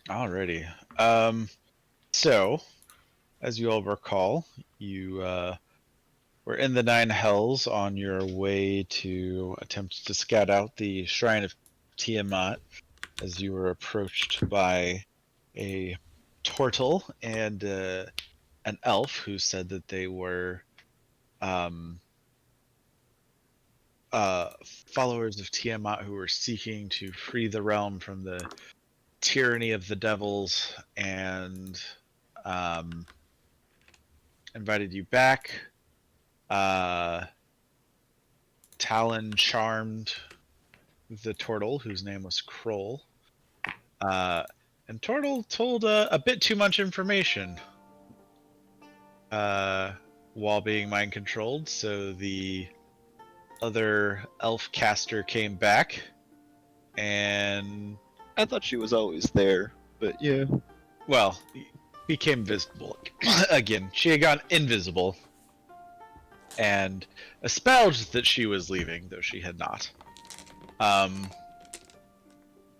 Alrighty. So, as you all recall, you were in the Nine Hells on your way to attempt to scout out the Shrine of Tiamat as you were approached by a turtle and an elf who said that they were um, followers of Tiamat who were seeking to free the realm from the tyranny of the devils and invited you back. Talon charmed the turtle, whose name was Kroll. And Turtle told a bit too much information while being mind controlled, so the other elf caster came back and I thought she was always there, but yeah. well, became visible again. She had gone invisible and espoused that she was leaving, though she had not.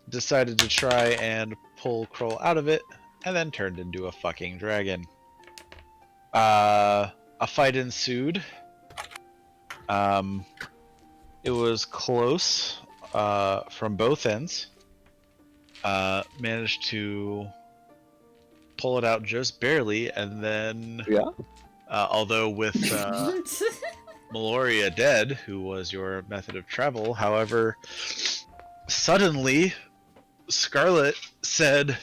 Decided to try and pull Kroll out of it, and then turned into a fucking dragon. A fight ensued. It was close from both ends. Managed to pull it out just barely, and then Yeah? although with Meloria dead, who was your method of travel, however, suddenly Scarlet said,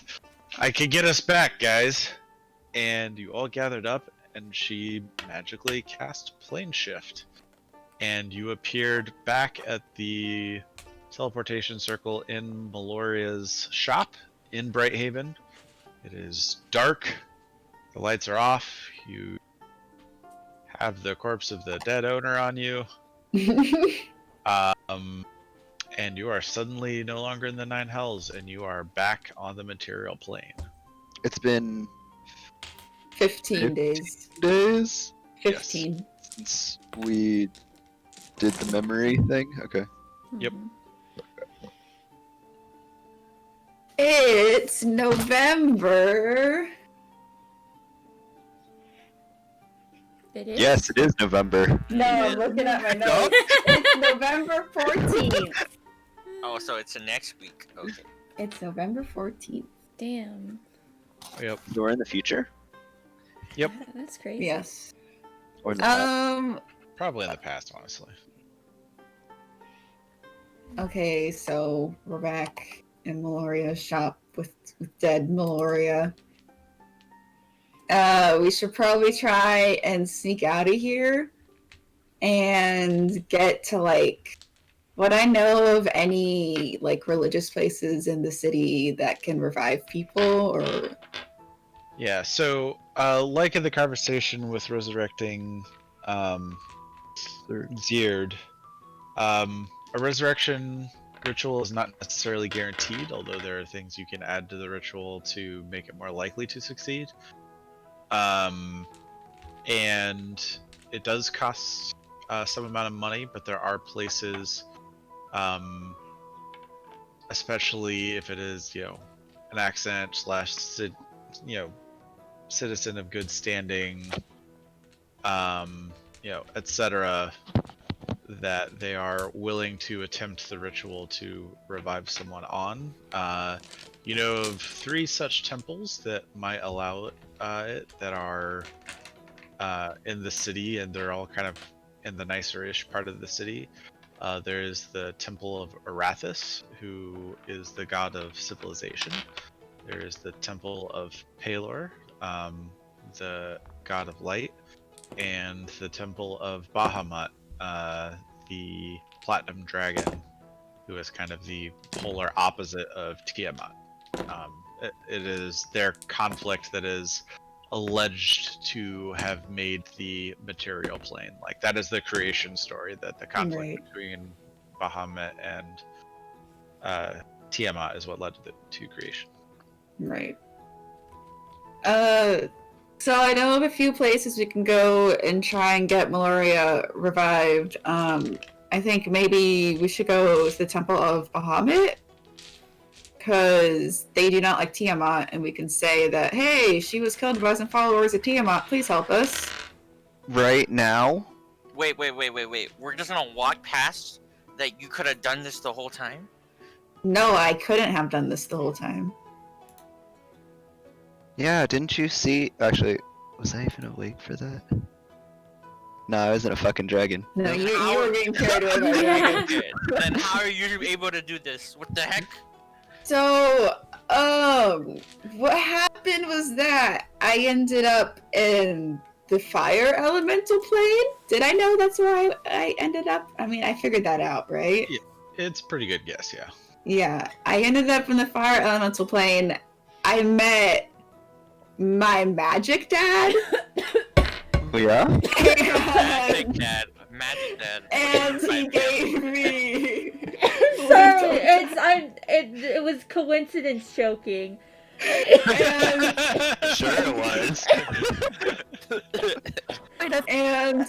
"I can get us back, guys," and you all gathered up, and she magically cast Plane Shift, and you appeared back at the teleportation circle in Meloria's shop in Brighthaven. It is dark. The lights are off. You have the corpse of the dead owner on you. And you are suddenly no longer in the Nine Hells, and you are back on the material plane. It's been 15 days. 15 since we did the memory thing. Okay. Yep. It's November. It is? Yes, it is November. No, I'm looking at my notes. It's November 14th. Oh, so it's the next week. Okay. It's November 14th. Damn. Yep. We're in the future? Yep. That's crazy. Yes. Or in the past? Probably in the past, honestly. Okay, so we're back in Meloria's shop with dead Meloria. We should probably try and sneak out of here and get to, like, what I know of any, like, religious places in the city that can revive people, or... Yeah, so, like in the conversation with resurrecting Zyrd, a resurrection ritual is not necessarily guaranteed, although there are things you can add to the ritual to make it more likely to succeed. And it does cost some amount of money, but there are places, especially if it is, an accent slash, citizen of good standing, etc., that they are willing to attempt the ritual to revive someone on. You know of 3 such temples that might allow it that are in the city, and they're all kind of in the nicer-ish part of the city. There's the Temple of Arathis, who is the god of civilization. There's the Temple of Palor, the god of light, and the Temple of Bahamut, the Platinum Dragon, who is kind of the polar opposite of Tiamat. It is their conflict that is alleged to have made the material plane. Like, that is the creation story, that the conflict between Bahamut and Tiamat is what led to creation. Right. So I know of a few places we can go and try and get Meloria revived. I think maybe we should go to the Temple of Bahamut, because they do not like Tiamat, and we can say that, hey, she was killed by some followers of Tiamat. Please help us. Right now? Wait. We're just gonna walk past that you could have done this the whole time? No, I couldn't have done this the whole time. Yeah, didn't you see? Actually, was I even awake for that? No, I wasn't a fucking dragon. No, you were getting carried away by Yeah. dragons. Then how are you able to do this? What the heck? So, what happened was that I ended up in the fire elemental plane. Did I know that's where I ended up? I mean, I figured that out, right? Yeah. It's a pretty good guess, yeah. Yeah, I ended up in the fire elemental plane. I met my magic dad. Oh, yeah? Magic dad. And he gave me. Sorry, it was coincidence choking. Sure it was. And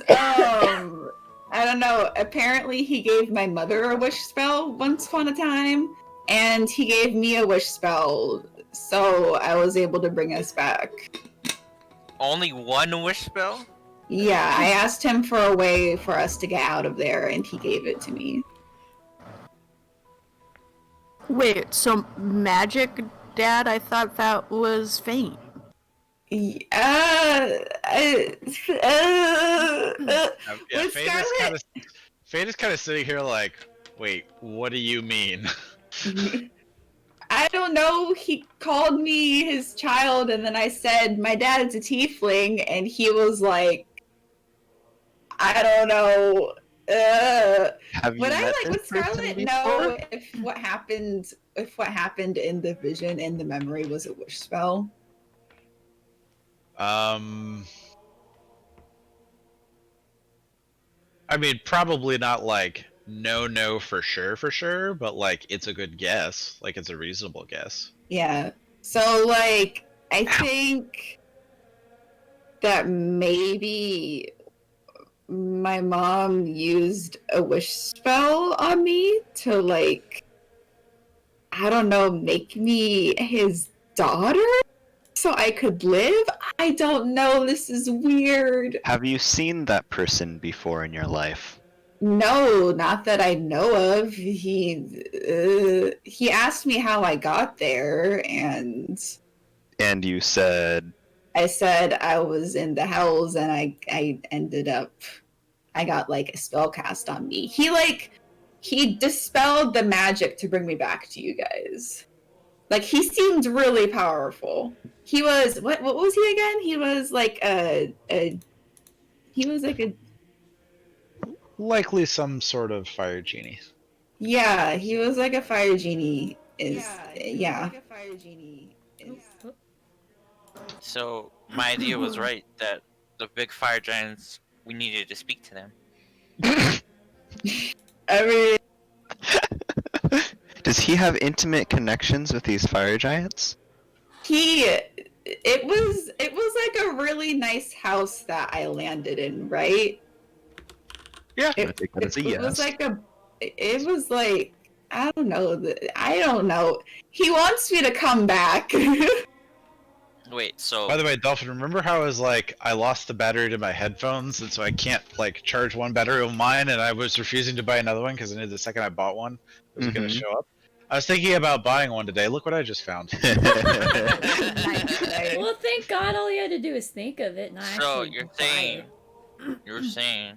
I don't know. Apparently, he gave my mother a wish spell once upon a time, and he gave me a wish spell, so I was able to bring us back. Only one wish spell? Yeah, I asked him for a way for us to get out of there, and he gave it to me. Wait, so magic dad? I thought that was Fate. Yeah, with Scarlet. Fate is kind of sitting here like, wait, what do you mean? I don't know. He called me his child, and then I said my dad's a tiefling, and he was like, I don't know. Have you Would I met like this with Scarlet person know before? if what happened in the vision and the memory was a wish spell? I mean, probably not like no for sure, but like it's a good guess. Like it's a reasonable guess. Yeah. So like I think that maybe my mom used a wish spell on me to like I don't know, make me his daughter so I could live? I don't know, this is weird. Have you seen that person before in your life? No, not that I know of. He asked me how I got there, and You said, I said I was in the hells, and I ended up I got like a spell cast on me. He dispelled the magic to bring me back to you guys. Like he seemed really powerful. He was what was he again? He was like a Likely some sort of fire genie. yeah, he was like a fire genie. Yeah. So, my idea was right that the big fire giants, we needed to speak to them. I mean, does he have intimate connections with these fire giants? it was like a really nice house that I landed in, right? Yeah. I think that is a It was yes. like it was like I don't know. He wants me to come back. Wait, so By the way, Dolphin, remember how I was like, I lost the battery to my headphones, and so I can't like charge one battery of mine, and I was refusing to buy another one because I knew the second I bought one, it was going to show up. I was thinking about buying one today. Look what I just found. Well, thank God all you had to do is think of it, and I so actually you're buy saying it.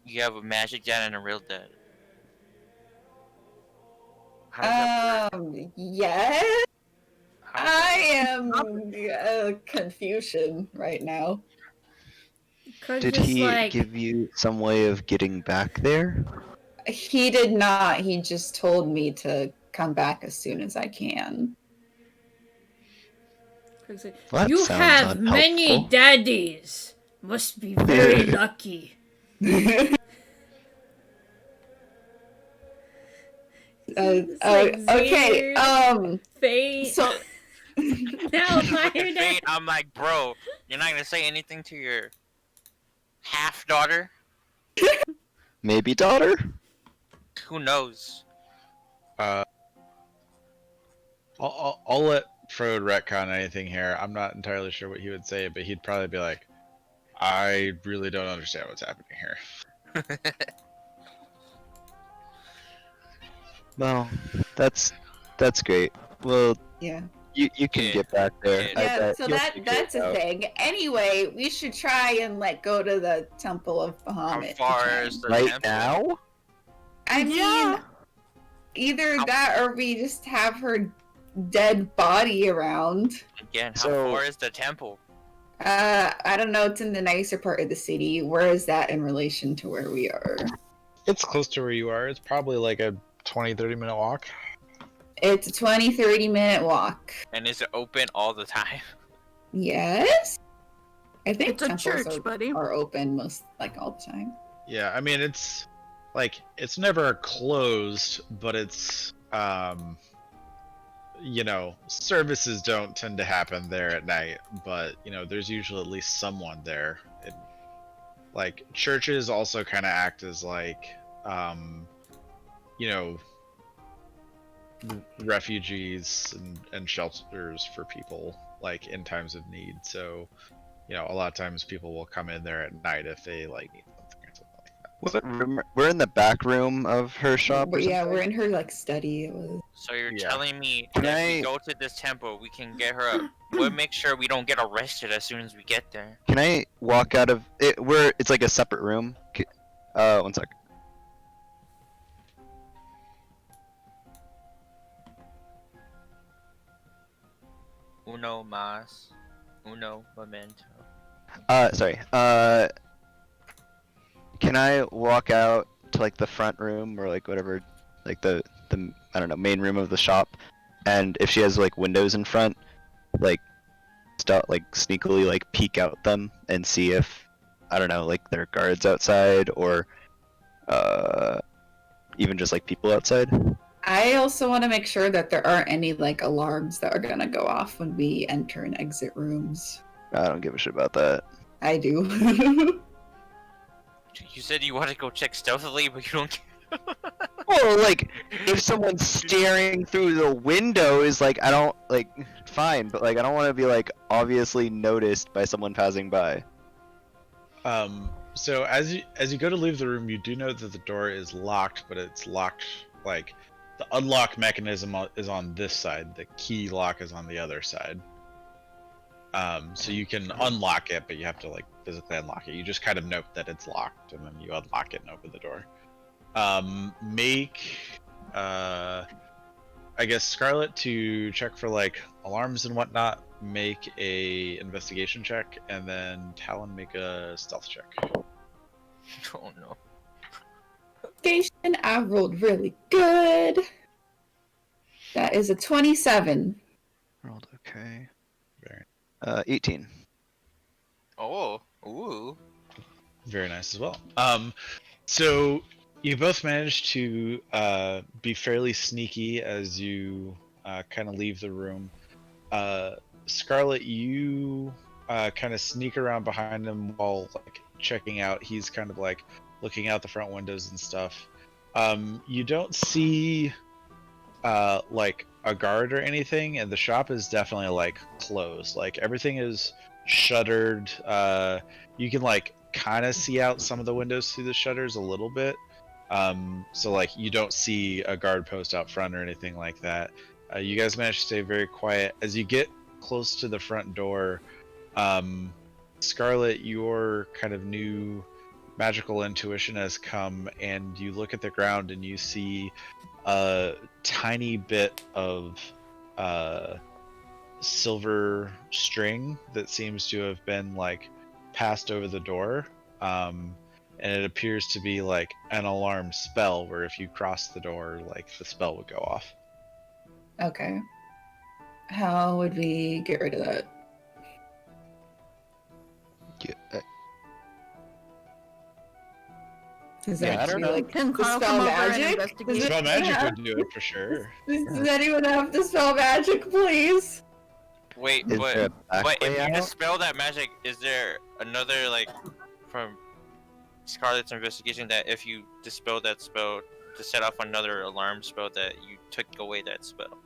you have a magic dad and a real dad. How does that work? Yes. How does that I am confusion right now. Craig's Did just he like, give you some way of getting back there? He did not. He just told me to come back as soon as I can. Craig's like, Well, that you sounds have many unhelpful. daddies. Must be very lucky. It's like Okay. Xavier, Fate. So Now Fire Dad. Fate, I'm like, bro, you're not gonna say anything to your half daughter? Maybe daughter? Who knows? I'll let Frode retcon anything here. I'm not entirely sure what he would say, but he'd probably be like, I really don't understand what's happening here. Well, that's great. Well, Yeah. you can Yeah. get back there. Yeah, I Yeah, bet so you'll that's figure it a out. thing. Anyway, we should try and go to the Temple of How Bahamut. to far try is and- the Right temple? now? I mean, Yeah. either How- that or we just have her dead body around. Again, how So- far is the temple? I don't know. It's in the nicer part of the city. Where is that in relation to where we are? It's close to where you are. It's probably like a 20-30 minute walk. It's a 20-30 minute walk. And is it open all the time? Yes? I think It's a temples church, buddy. are open most, all the time. Yeah, I mean it's like it's never closed, but it's services don't tend to happen there at night, but there's usually at least someone there. Like churches also kind of act as like refugees and shelters for people like in times of need. So a lot of times people will come in there at night if they like need something or something like that. What room? We're in the back room of her shop. Or But yeah, something? we're in her study. It was... So you're Yeah. telling me Can if we I- go to this temple, we can get her a... We'll make sure we don't get arrested as soon as we get there. Can I walk out of it? It's like a separate room. One sec. Uno mas, uno momento. Sorry. Can I walk out to like the front room or like whatever, like the I don't know, main room of the shop, and if she has like windows in front, like sneakily like peek out them and see if I don't know, like there are guards outside or even just like people outside. I also want to make sure that there aren't any alarms that are gonna go off when we enter and exit rooms. I don't give a shit about that. I do. You said you want to go check stealthily, but you don't care. Well, like if someone's staring through the window is I don't fine, but I don't want to be obviously noticed by someone passing by. So as you go to leave the room, you do know that the door is locked, but it's locked the unlock mechanism is on this side. The key lock is on the other side. So you can unlock it, but you have to physically unlock it. You just kind of note that it's locked, and then you unlock it and open the door. Make I guess Scarlet to check for alarms and whatnot. Make a investigation check, and then Talon make a stealth check. Oh no. Investigation, I rolled really good. That is a 27. Rolled okay. Very 18. Oh, ooh. Very nice as well. So you both managed to be fairly sneaky as you kind of leave the room. Scarlet, you kind of sneak around behind him while checking out. He's kind of looking out the front windows and stuff. You don't see a guard or anything, and the shop is definitely closed. Everything is shuttered. You can kind of see out some of the windows through the shutters a little bit. So you don't see a guard post out front or anything like that. You guys managed to stay very quiet. As you get close to the front door, Scarlet, your kind of new magical intuition has come, and you look at the ground and you see a tiny bit of silver string that seems to have been passed over the door, and it appears to be an alarm spell where if you cross the door the spell would go off. Okay. How would we get rid of that? Yeah, Does Yeah, that I don't be know. Can Carl dispel come over and magic? investigate? Does Spell it- magic yeah. would do it for sure. Does anyone have dispel magic, please? Wait, is there a back but if way you out? dispel that magic, is there another from Scarlet's investigation that if you dispel that spell to set off another alarm spell that you took away that spell?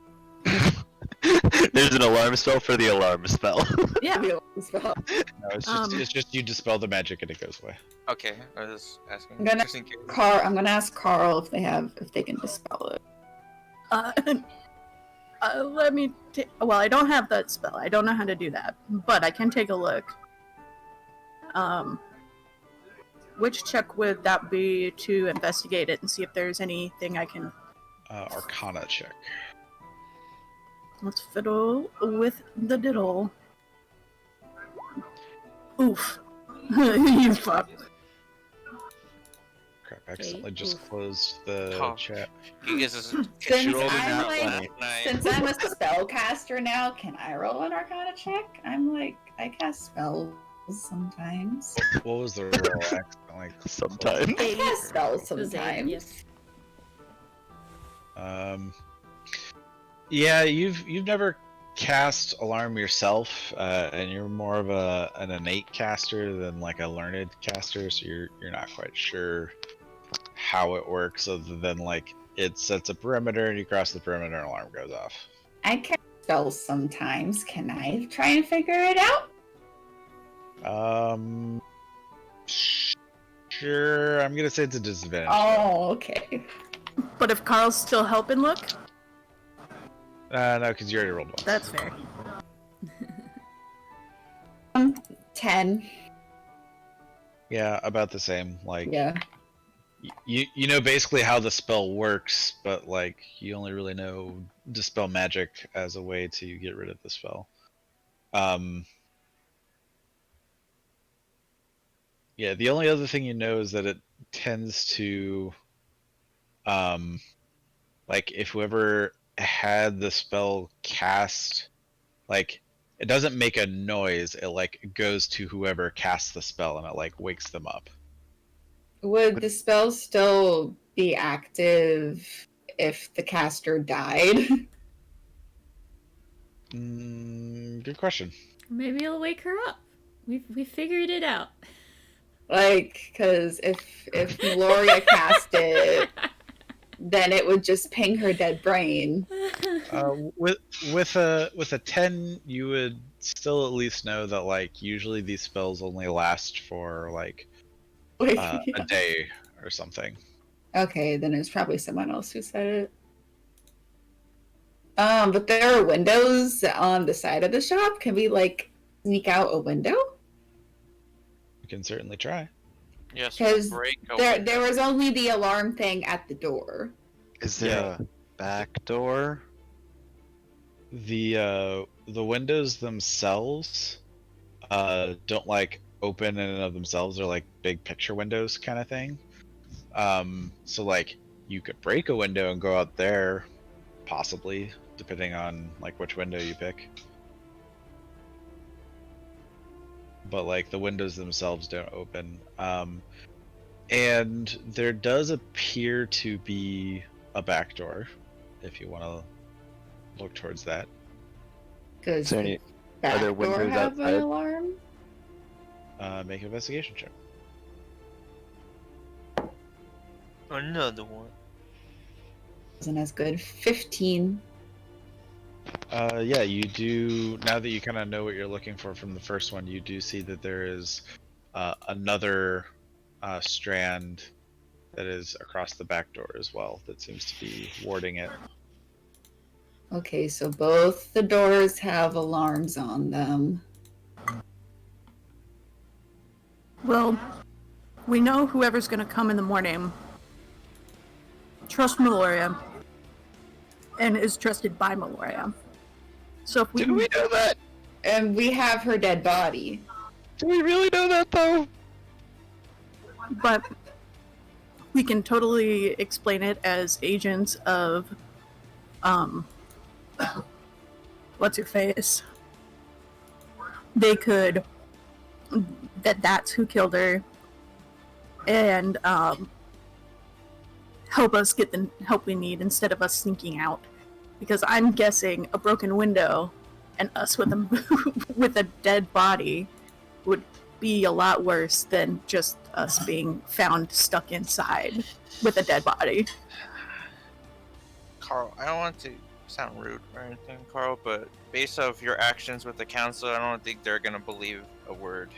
There's an alarm spell for the alarm spell. Yeah. The spell. No, it's just you dispel the magic and it goes away. Okay, I was asking. I'm gonna Just in case. I'm gonna ask Carl if they can dispel it. Let me. Well, I don't have that spell. I don't know how to do that, but I can take a look. Which check would that be to investigate it and see if there's anything I can? Arcana check. Let's fiddle with the diddle. Oof. You fuck. Crap, I accidentally just oof. closed the Oh. chat. You guys is Since rolled an I'm outline. like, since I'm a spellcaster now, can I roll an Arcana check? I cast spells sometimes. What was the roll? I accidentally Sometimes. I cast spells It was eight, sometimes. yes. Yeah, you've never cast alarm yourself, and you're more of an innate caster than like a learned caster, so you're not quite sure how it works, other than like it sets a perimeter and you cross the perimeter and alarm goes off. I cast spells sometimes. Can I try and figure it out? Sure. I'm gonna say it's a disadvantage. Oh, okay. But if Carl's still helping, look, No, because you already rolled one. that's fair. 10. Yeah, about the same. Like, Yeah. you know basically how the spell works, but like you only really know dispel magic as a way to get rid of the spell. Yeah, the only other thing you know is that it tends to, like if whoever had the spell cast, like it doesn't make a noise. It like goes to whoever casts the spell and it like wakes them up. Would the spell still be active if the caster died? Good question. Maybe it'll wake her up. We figured it out. Like, because if Meloria cast it, then it would just ping her dead brain. With a 10, you would still at least know that like usually these spells only last for like Like, a day or something. okay, then it's probably someone else who said it. But there are windows on the side of the shop. Can we like sneak out a window? You can certainly try. Yes, Because break there was only the alarm thing at the door. Is there a back door? The windows themselves don't like open in and of themselves. They're like big picture windows kind of thing. So like you could break a window and go out there, possibly, depending on like which window you pick. But like the windows themselves don't open. And there does appear to be a back door, if you want to look towards that. Because Is there any? back there door windows have outside? an alarm? Make an investigation check. Another one. Wasn't as good. 15. Yeah, you do. Now that you kind of know what you're looking for from the first one, you do see that there is another strand that is across the back door as well that seems to be warding it. Okay, so both the doors have alarms on them. Well, we know whoever's gonna come in the morning. Trust Meloria. And is trusted by Meloria. So if we Do we know that? And we have her dead body. Do we really know that though? but we can totally explain it as agents of what's your face? They could that's who killed her and help us get the help we need instead of us sneaking out. Because I'm guessing a broken window and us with a with a dead body would be a lot worse than just us being found stuck inside with a dead body. Carl, I don't want to sound rude or anything, Carl, but based off your actions with the council, I don't think they're gonna believe a word.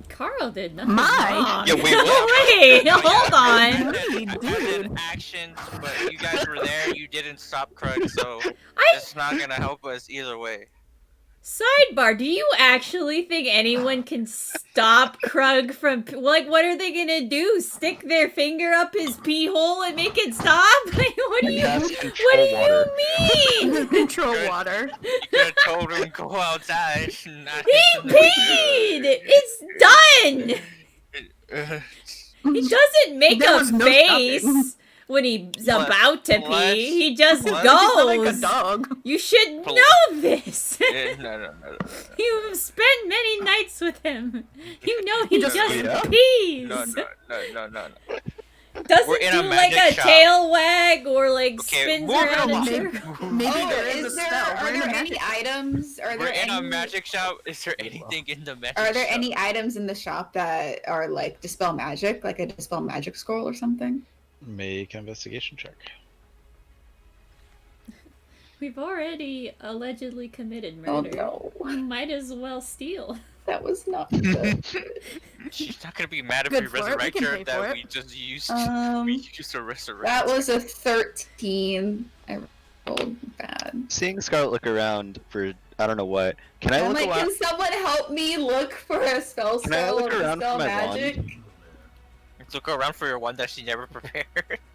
Carl did nothing My- wrong. Yeah, Wait, hold on. Hey, I dude. did actions, but you guys were there. You didn't stop Krug, so I- it's not gonna help us either way. Sidebar, do you actually think anyone can stop Krug from, like, what are they gonna do? Stick their finger up his pee hole and make it stop? Like, what do you mean? Control Good. water. You could have told him go outside. Not He peed! It's done! He doesn't make There a was no face stopping. when he's Plus- about to plus- pee. He just plus- He's not like a goes. dog. You should Plus- know this. No. You've spent many nights with him. You know he just- just Yeah. pees. No. Doesn't We're in do a like magic a shop. tail wag or like Okay, spins moving around in along. circles. Maybe Oh, there is a spell. are We're in a there any magic. items? Are We're there in a any magic shop. Is there anything in the magic Are there shop? any items in the shop that are like dispel magic, like a dispel magic scroll or something? Make an investigation check. We've already allegedly committed Oh murder. no, Might as well steal. that was not good. She's not gonna be mad if Good we for it, we resurrect can her pay that for it. we just used. Um, we used to resurrect. That was a 13. I rolled bad. Seeing Scarlet look around for I don't know what. Can I I'm look like, around? can someone help me look for a spell Can I scroll look or around dispel for my wand? magic? Look around for your one that she never prepared.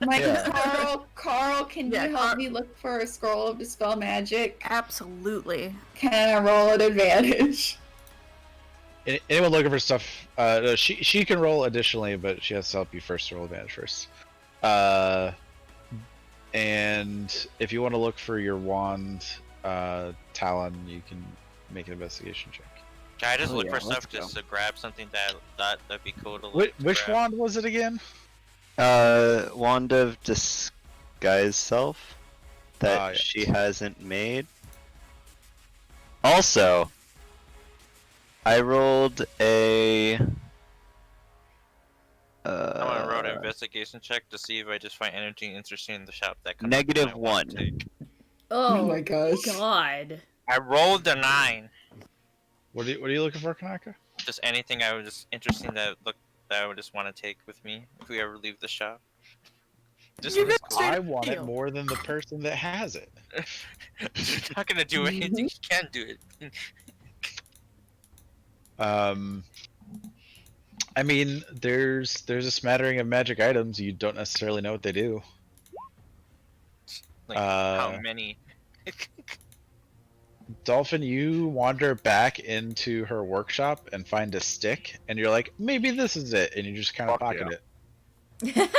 I'm like, Yeah. Carl, can Yeah, you help Carl- me look for a scroll of dispel magic? Absolutely. Can I roll an advantage? Anyone looking for stuff? No, she can roll additionally, but she has to help you first to roll advantage first. And if you want to look for your wand, Talon, you can make an investigation check. Can I just Oh, look yeah, for let's stuff just to grab something that'd be cool to look Which grab? wand was it again? Wand of Disguise Self that Ah, yes. she hasn't made. Also, I rolled a. I'm gonna roll an investigation check to see if I just find anything interesting in the shop that could Negative I wanna 1. take. Oh, my gosh. God. I rolled a 9. What are you looking for, Kanaka? Just anything I was just interesting that I would just want to take with me if we ever leave the shop. Just You was guys cool. Straight I up want it deal. more than the person that has it. You're not gonna do anything. You can't do it. I mean, there's a smattering of magic items. You don't necessarily know what they do. Like how Uh, many? Dolphin, you wander back into her workshop and find a stick, and you're like, maybe this is it, and you just kind of Fuck pocket yeah. it.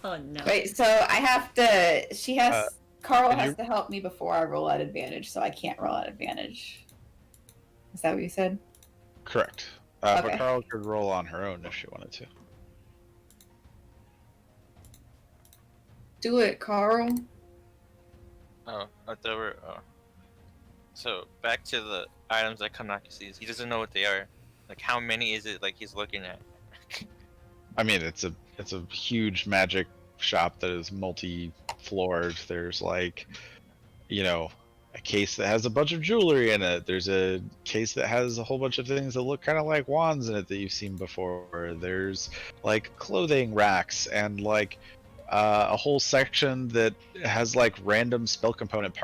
Oh, no. Wait, so I have to. She has. Carl did has you- to help me before I roll at advantage, so I can't roll at advantage. Is that what you said? Correct. But Okay. Carl could roll on her own if she wanted to. Do it, Carl. Oh, I thought we're. Oh. So back to the items that Kanaka sees. He doesn't know what they are. Like how many is it? Like he's looking at. I mean, it's a huge magic shop that is multi-floored. There's like, a case that has a bunch of jewelry in it. There's a case that has a whole bunch of things that look kind of like wands in it that you've seen before. There's like clothing racks and like a whole section that has like random spell component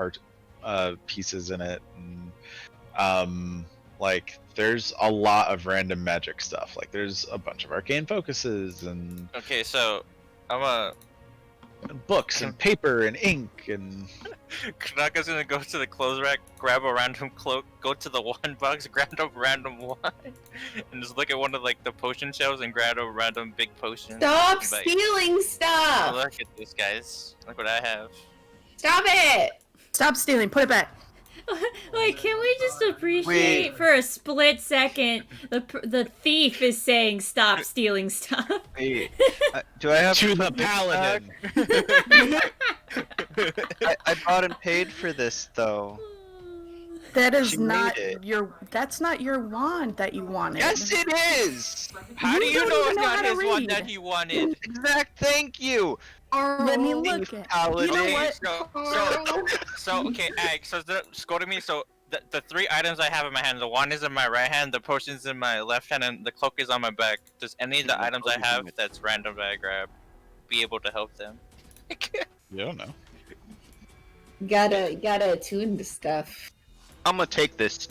pieces in it. And, like there's a lot of random magic stuff. Like there's a bunch of arcane focuses and Okay, so I'm a. books and paper and ink and Kanaka's gonna go to the clothes rack, grab a random cloak, go to the wand box, grab a random wand, and just look at one of like the potion shelves and grab a random big potion. Stop Like, stealing stuff! look at this, guys. Look what I have. Stop it! Stop stealing. Put it back. Like, can we just appreciate for a split second the thief is saying stop stealing stuff? Wait, do I have to the put this back? paladin. I bought and paid for this though. That is She made not it. your. That's not your wand that you wanted. Yes, it is. How You do you don't know even it's know not how to his one read. that he wanted? Exact. Thank you. Let me Carl. look at. Paladin. You know Okay, what? okay, Ag, so just go to me. So the 3 items I have in my hand, the wand is in my right hand, the potion's in my left hand, and the cloak is on my back. Does any of the The items I cloak is in have my- that's random that I grab be able to help them? You don't know. Gotta attune the stuff. I'm gonna take this.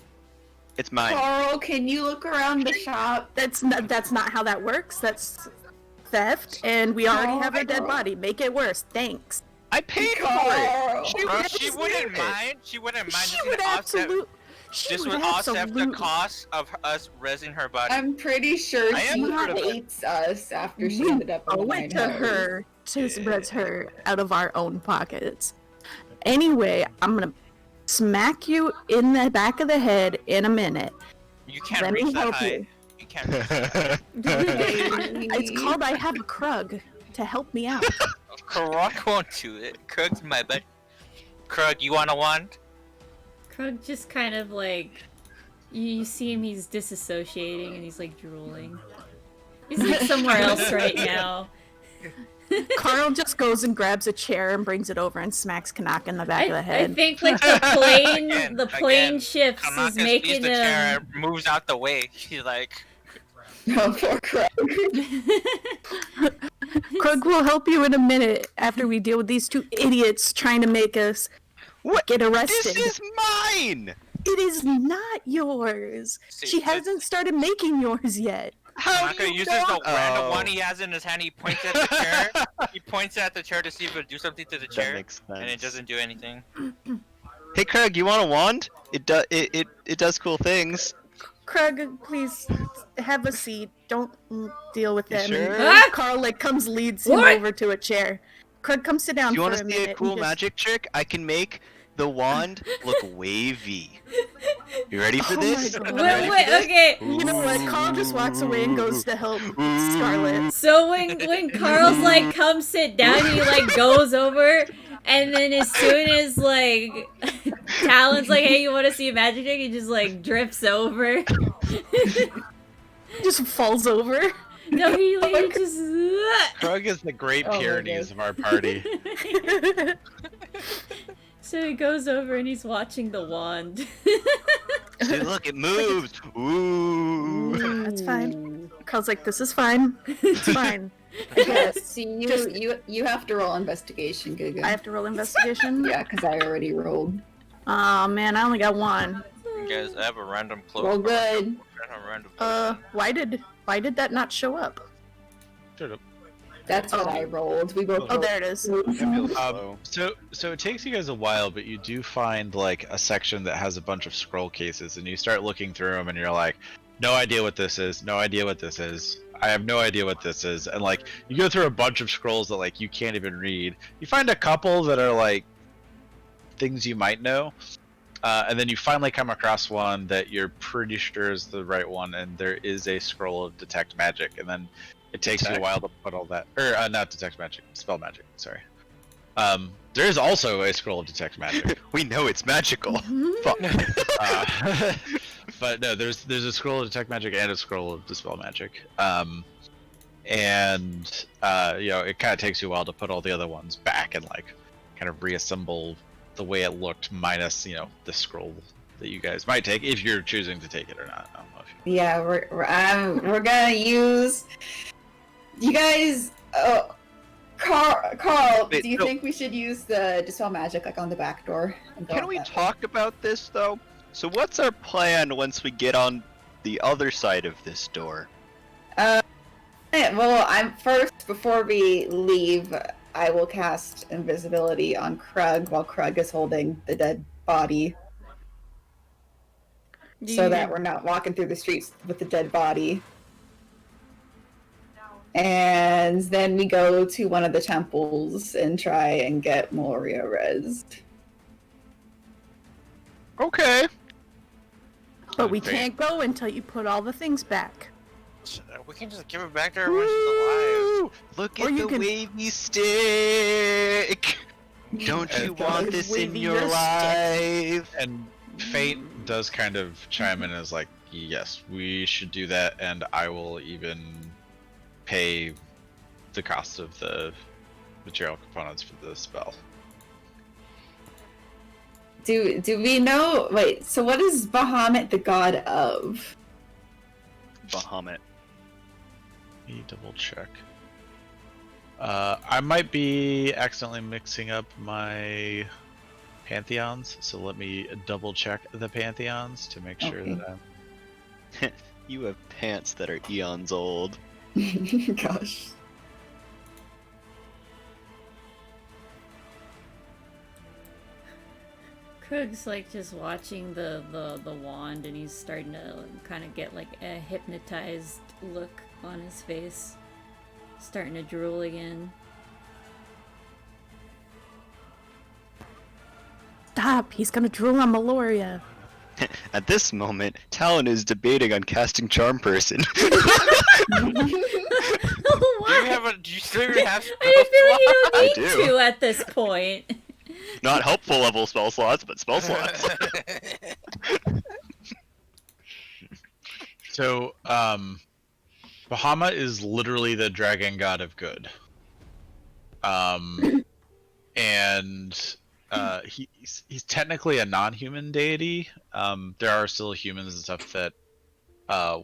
It's mine. Carl, can you look around the shop? That's not how that works. That's theft, and we already have her dead body. Make it worse. Thanks. I paid for it. Carl. She wouldn't mind. She wouldn't mind. She This would would offset. This would offset the absolutely. cost of us resing her body. I'm pretty sure I am she part of it. hates us after she We ended up in the owe mine it to house. her to res her out of our own pockets. Anyway, I'm gonna smack you in the back of the head in a minute. You can't Let reach me that help high. you. You can't reach that high. It's called I have a Krug to help me out. Krug won't do it. Krug's my bud. Krug, you want a wand? Krug just kind of like you see him, he's disassociating and he's like drooling. He's like somewhere else right now. Carl just goes and grabs a chair and brings it over and smacks Kanak in the back of the I head. think like the plane Again, the plane again, shifts Kanaka is sees making the chair, him moves out the way. She's like, Oh, poor Krug. Krug will help you in a minute after we deal with these 2 idiots trying to make us What? get This arrested. is mine. It is not yours. See, She this- hasn't started making yours yet. How Kanaka you uses the random Oh. one he has in his hand. He points at the chair. He points at the chair to see if it'll do something to the That chair, makes sense. and it doesn't do anything. Hey Craig, you want a wand? It does cool things. Krug, please have a seat. Don't deal with You them. sure? And Ah! Carl leads him What? over to a chair. Krug, come sit down Do you for want a to minute. see a cool and just- magic trick? I can make the wand look wavy. You ready for Oh this? my You God. ready wait, for this? okay. You know what? Carl just walks away and goes to help Scarlet. So when Carl's like, come sit down, he like goes over, and then as soon as like Talon's like, hey, you want to see a magic trick? He just like drifts over. Just falls over. No, he like just. Krug is the Great Oh my Pyrenees God. of our party. So he goes over and he's watching the wand. See, look, it moves. Ooh. That's fine. Carl's like, this is fine. It's fine. Yes, see, Just- you have to roll investigation, Gugu. I have to roll investigation? Yeah, because I already rolled. Oh man, I only got 1. Guys, I have a random cloak. Roll good. Random Why did that not show up? Shut up. That's what I rolled. We both Oh, rolled. there it is. So it takes you guys a while, but you do find like a section that has a bunch of scroll cases, and you start looking through them, and you're like, no idea what this is. No idea what this is. I have no idea what this is. And like you go through a bunch of scrolls that like you can't even read. You find a couple that are like things you might know, and then you finally come across one that you're pretty sure is the right one, and there is a scroll of detect magic, and then it takes you a Detect? while to put all that, or not detect magic, spell magic. Sorry. There is also a scroll of detect magic, We know it's magical. Fuck. but no, there's a scroll of detect magic and a scroll of dispel magic. And you know, it kind of takes you a while to put all the other ones back and like kind of reassemble the way it looked, minus the scroll that you guys might take if you're choosing to take it or not. I don't know if you... Yeah, we're gonna use. You guys, Carl, Wait, do you no. think we should use the dispel magic like on the back door? And go Can out we that way? talk about this though? So what's our plan once we get on the other side of this door? Well, before we leave, I will cast invisibility on Krug while Krug is holding the dead body, so that we're not walking through the streets with the dead body. And then we go to one of the temples and try and get Moria rezzed. Okay. But we Okay. can't go until you put all the things back. We can just give it back to her when she's alive. Woo! Look Or at you the can- wavy stick. Don't you And- want this in Wavy your your stick. life? And Fate does kind of chime in as like, yes, we should do that, and I will even pay the cost of the material components for the spell. Do we know? Wait. So what is Bahamut the god of? Bahamut. Let me double check. I might be accidentally mixing up my pantheons, so let me double check the pantheons to make sure Okay. that I'm. You have pants that are eons old. Gosh. Krug's like just watching the wand, and he's starting to kind of get like a hypnotized look on his face. Starting to drool again. Stop! He's gonna drool on Meloria. At this moment, Talon is debating on casting Charm Person. What? Do you still even have spell I just feel like you I don't need do. to at this point. Not helpful level spell slots, but spell slots. So, Bahamut is literally the dragon god of good. And he's technically a non-human deity. There are still humans and stuff that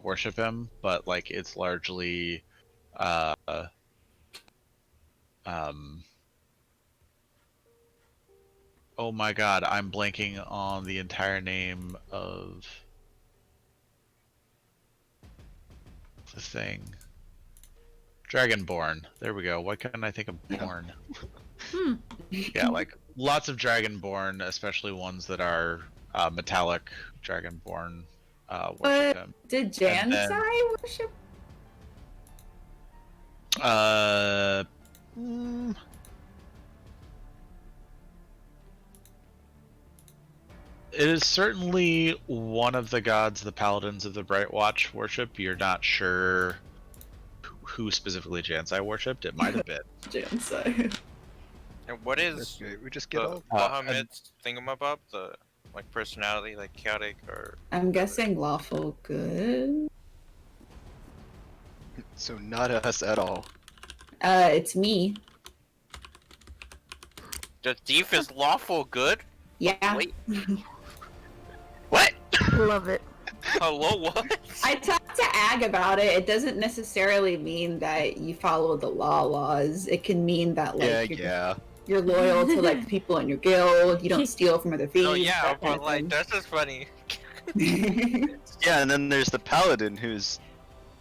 worship him, but like it's largely oh my god, I'm blanking on the entire name of the thing. Dragonborn. There we go. Why couldn't I think of born? Yeah, like lots of Dragonborn, especially ones that are metallic Dragonborn, worship But him. did And then- Jansai worship? It is certainly one of the gods the Paladins of the Bright Watch worship. You're not sure who specifically Jansai worshipped. It might have been. Jansai. And what is We just get the all. Bahamut's thingamabob? The like personality, like chaotic or I'm guessing lawful good. So not us at all. It's me. the thief is lawful good? Yeah. Wait, What? Love it. hello, what? I talked to Ag about it. It doesn't necessarily mean that you follow the laws. It can mean that like you're loyal to like the people in your guild. You don't steal from other thieves. Oh yeah, that kind but of like thing. that's just funny. Yeah, and then there's the paladin who's.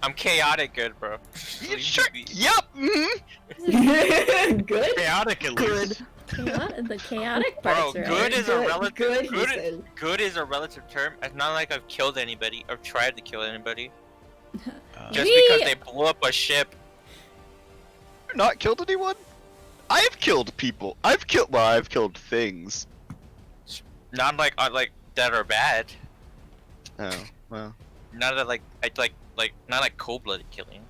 I'm chaotic good, bro. Sure. Yup. Mm-hmm. Good. Chaotic at least. The chaotic Bro, parts, right? good is a relative. Good, he Good, said. good is a relative term. It's not like I've killed anybody or tried to kill anybody. Just We- because they blew up a ship. Not killed anyone. I've killed people. I've killed things. Not like that are bad. Oh well. Not that like not like cold-blooded killing.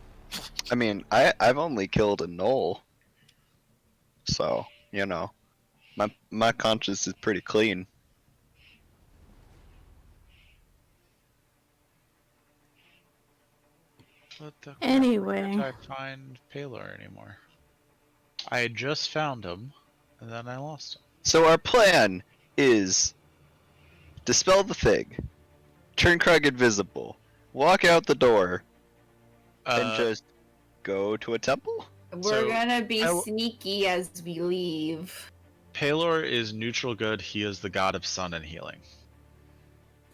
I mean, I've only killed a gnoll. So you know, my conscience is pretty clean. What the crap, Anyway. where can't I find Palor anymore? I had just found him, and then I lost him. So our plan is dispel the thing, turn Krug invisible, walk out the door, and just go to a temple? We're So, gonna be I w- sneaky as we leave. Palor is neutral good. He is the god of sun and healing.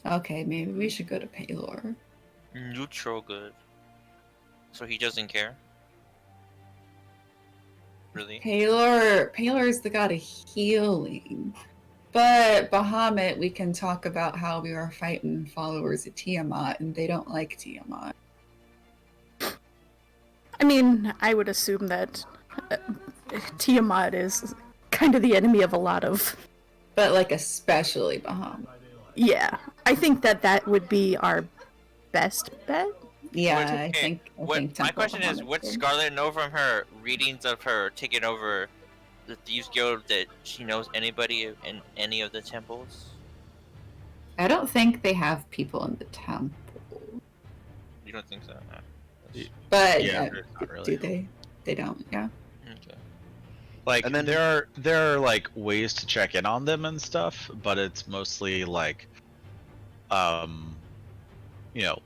Okay, maybe we should go to Palor. Neutral good. So he doesn't care. Really? Palor is the god of healing. But Bahamut, we can talk about how we are fighting followers of Tiamat, and they don't like Tiamat. I mean, I would assume that Tiamat is kind of the enemy of a lot of. But like especially Bahamut. Yeah, I think that would be our best bet. Yeah, What- I okay, think. I What think my Temple question is, Bahamut's would good. Scarlet know from her readings of her taking over the Thieves Guild that she knows anybody in any of the temples? I don't think they have people in the temple. You don't think so? No. But Yeah, not really. do they? They don't. Yeah. Okay. Like And then- there are like ways to check in on them and stuff, but it's mostly like you know,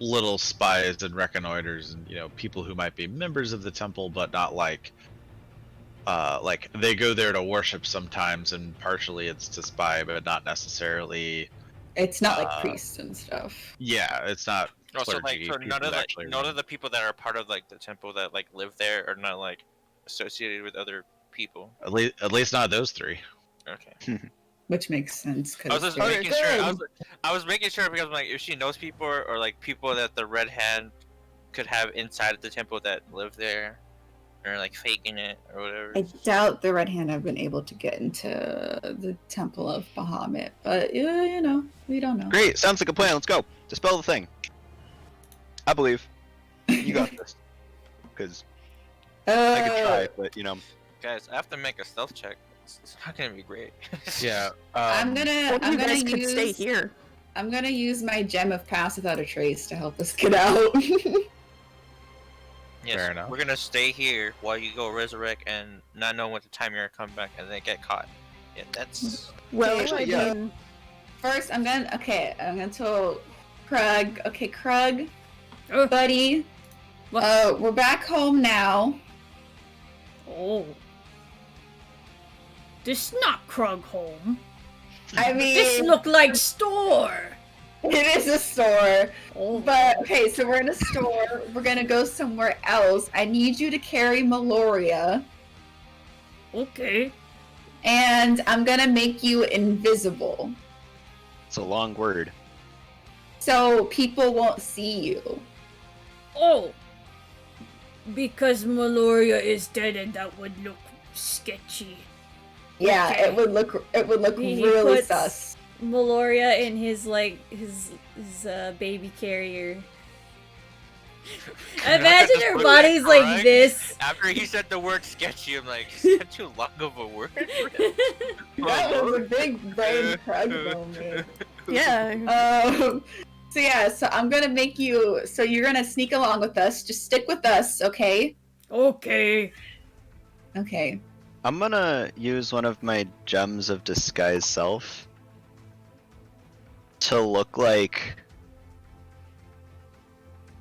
little spies and reconnoiters and people who might be members of the temple but not like they go there to worship sometimes, and partially it's to spy but not necessarily. It's not like Uh, priests and stuff. Yeah, it's not Also, clergy. so People that actually none run. of the people that are part of like the temple that like live there are not like associated with other people. At least not those three. Okay. Which makes sense I was because just making sure. I was making sure because like if she knows people or like people that the Red Hand could have inside of the temple that live there, or like faking it or whatever. I doubt the Red Hand have been able to get into the Temple of Bahamut, but yeah, we don't know. Great, sounds like a plan. Let's go. Dispel the thing. I believe you got this. Because I could try, but Guys, I have to make a stealth check. It's not gonna be great. Yeah. I'm Or gonna you guys could use stay here. I'm gonna use my gem of pass without a trace to help us get out. Yes, Fair enough. we're gonna stay here while you go resurrect and not know what the time you're gonna come back and then get caught. Yeah, that's Well, Actually, I yeah. mean, First, I'm gonna tell Krug. Okay, Krug, Oh. buddy. What? We're back home now. Oh. This not Krug home. I mean, This look like store. it is a store. Oh. But okay, so we're in a store. We're gonna go somewhere else. I need you to carry Meloria, Okay. and I'm gonna make you invisible, it's a long word. so people won't see you. Oh. Because Meloria is dead and that would look sketchy. Yeah, Okay. it would look He really puts- sus. Meloria in his baby carrier. Imagine her body's like this. After he said the word sketchy, I'm like, is that too long of a word? That was a big brain Krug moment. yeah. So I'm gonna make you. So you're gonna sneak along with us. Just stick with us, okay? Okay. Okay. I'm gonna use one of my gems of disguise self to look like.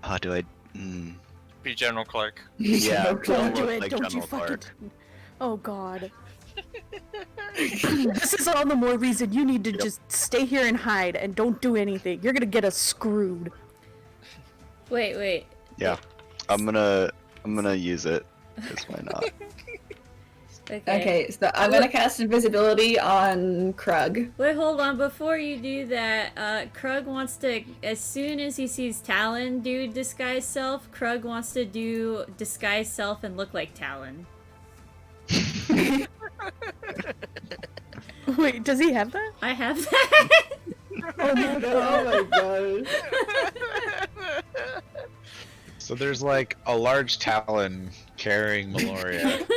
How do I? Be General Clark. Yeah, Okay. Don't do look it. like Don't you General fucking. Clark. Oh god. This is all the more reason you need to just stay here and hide and don't do anything. You're gonna get us screwed. Wait. Yeah, I'm gonna use it. Cause why not? Okay. So I'm gonna cast invisibility on Krug. Wait, hold on. Before you do that, Krug wants to, as soon as he sees Talon do disguise self, Krug wants to do disguise self and look like Talon. Wait, does he have that? I have that. Oh my god. So there's like a large talon carrying Meloria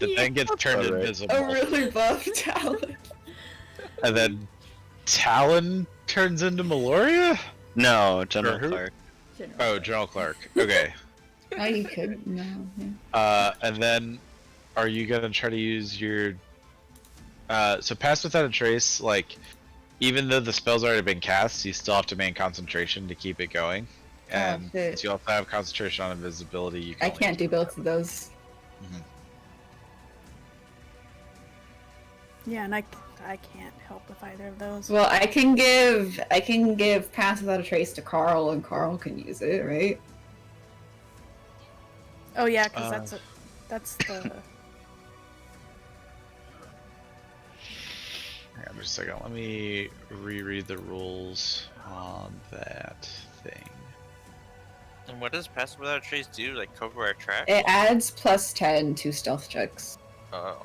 that then gets turned Alright. invisible, A really buff talent. and then Talon turns into Meloria. No, General who? Clark. Oh, General Clark. Okay. Oh, you could. No. Yeah. And then, are you gonna try to use your? So pass without a trace. Like, even though the spell's already been cast, you still have to maintain concentration to keep it going. And shit. since you also have concentration on invisibility, you can I only can't do both of those. Yeah, and I can't help with either of those. Well, I can give pass without a trace to Carl, and Carl can use it, right? Oh yeah, because that's the. Hang on just a second. Let me reread the rules on that thing. And what does Pass Without a Trace do? Like cover our tracks? It adds +10 to stealth checks. Oh.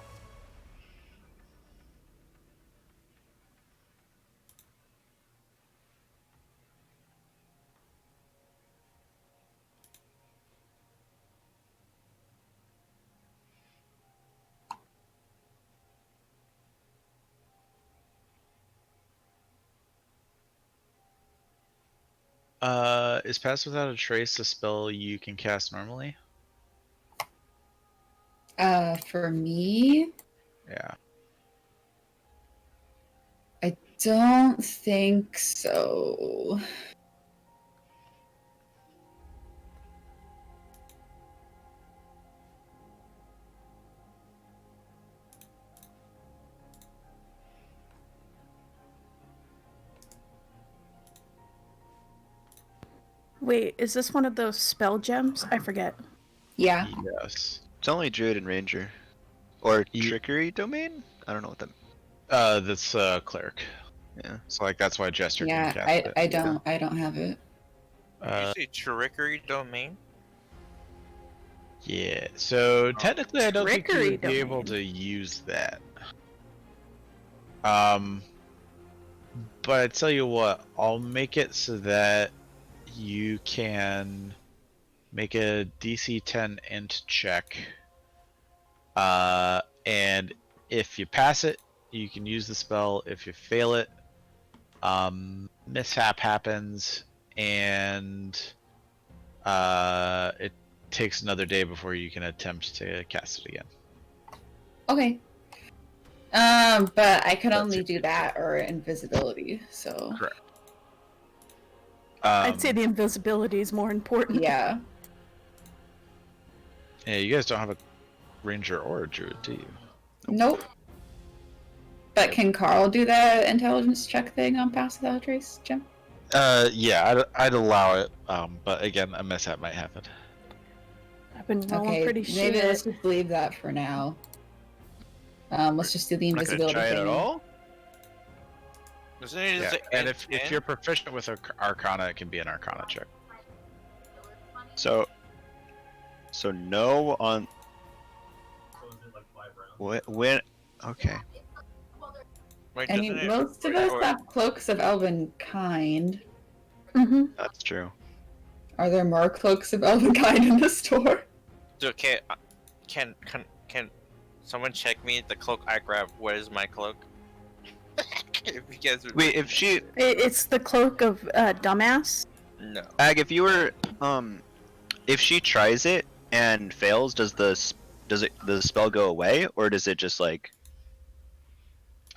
Is Pass Without a Trace a spell you can cast normally? For me, Yeah. I don't think so. Wait, is this one of those spell gems? I forget. Yeah. Yes. It's only Druid and Ranger. Or Ye- Trickery Domain? I don't know what that. That's cleric. Yeah. So like that's why Jester Yeah, can cast it. I don't have it. Did you say trickery domain? Yeah. So technically, I don't think you Trickery would be able domain. to use that. But I tell you what, I'll make it so that you can make a DC 10 int check. And if you pass it, you can use the spell. If you fail it, mishap happens, and it takes another day before you can attempt to cast it again. Okay. But I can That's only it. do that or invisibility, so Correct. I'd say the invisibility is more important. yeah. Yeah, you guys don't have a ranger or a druid, do you? Nope. But can Carl do the intelligence check thing on Pass Without a Trace, Jim? Yeah, I'd allow it. But again, a mishap might happen. I've been rolling Okay, pretty maybe shit. let's just leave that for now. Let's just do the Not gonna invisibility try it thing. at all? Isn't it Yeah, just and int if 10? you're proficient with Arcana, it can be an Arcana check. So no on. When? Okay. Wait, I doesn't mean, it- most of wait, us wait. have cloaks of elven kind. Mm-hmm. That's true. Are there more cloaks of elven kind in the store? Okay, can someone check me the cloak I grabbed? Where is my cloak? If you guys would Wait, if she, It's the cloak of dumbass. no. Ag, if you were, if she tries it and fails, does the spell go away, or does it just like?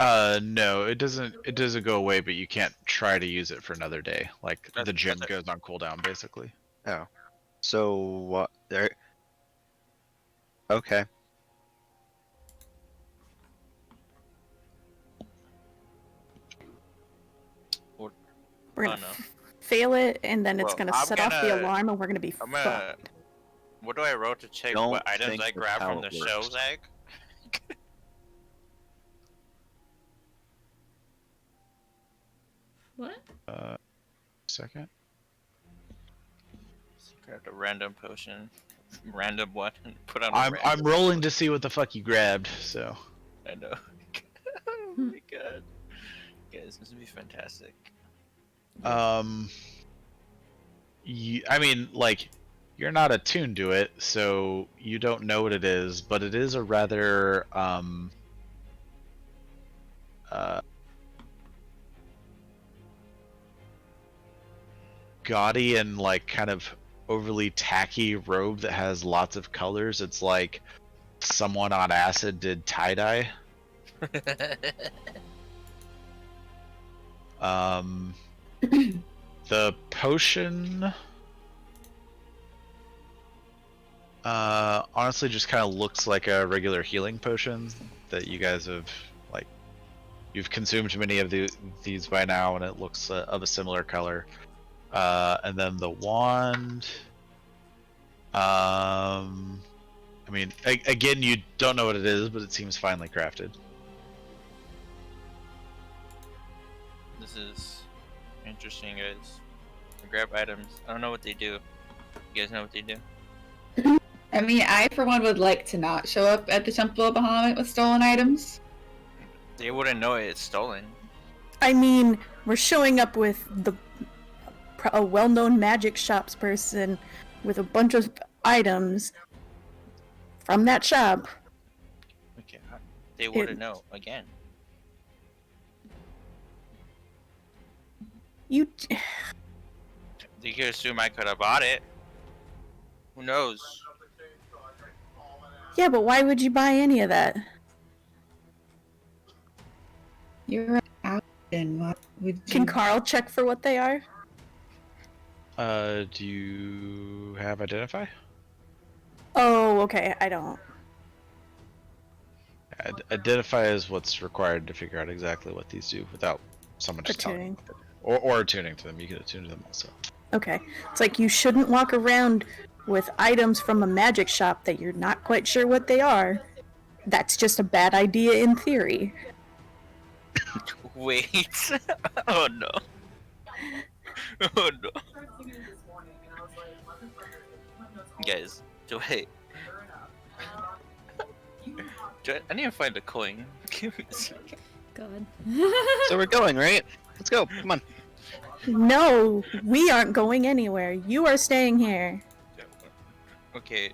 No, it doesn't. It doesn't go away, but you can't try to use it for another day. Like That's- the gem that's goes on cooldown, basically. Oh, so what? There. Okay. We're Oh, gonna no. fail it, and then it's Well, gonna I'm set off the gonna- alarm, and we're gonna be I'm fucked. gonna. What do I roll to check Don't what items think I that's grabbed how from the it works. shelves, Egg? What? Second. Grabbed a random potion. Random what? Put on. I'm rolling to see what the fuck you grabbed. So. I know. Oh my god. Guys, this would be fantastic. I mean, like, you're not attuned to it, so you don't know what it is, but it is a rather, gaudy and, like, kind of overly tacky robe that has lots of colors. It's like someone on acid did tie-dye. The potion honestly just kind of looks like a regular healing potion that you guys have, like, you've consumed many of these by now, and it looks of a similar color. And then the wand, I mean, again, you don't know what it is, but it seems finely crafted. This is interesting, guys. Grab items. I don't know what they do. You guys know what they do? I mean, I for one would like to not show up at the Temple of Bahamut with stolen items. They wouldn't know it's stolen. I mean, we're showing up with a well-known magic shops person with a bunch of items from that shop. Okay, they wouldn't know again. You. They could assume I could have bought it. Who knows? Yeah, but why would you buy any of that? You're out, and what would you? Can Carl check for what they are? Do you have identify? Oh, okay. I don't. Identify is what's required to figure out exactly what these do without someone just telling Attuning. you. Or attuning to them. You can attune to them also. Okay. It's like you shouldn't walk around with items from a magic shop that you're not quite sure what they are. That's just a bad idea in theory. Wait. Oh no. Oh no. Guys, wait. I need to find a coin. Give me a second. God. So we're going, right? Let's go. Come on. No, we aren't going anywhere. You are staying here. Okay.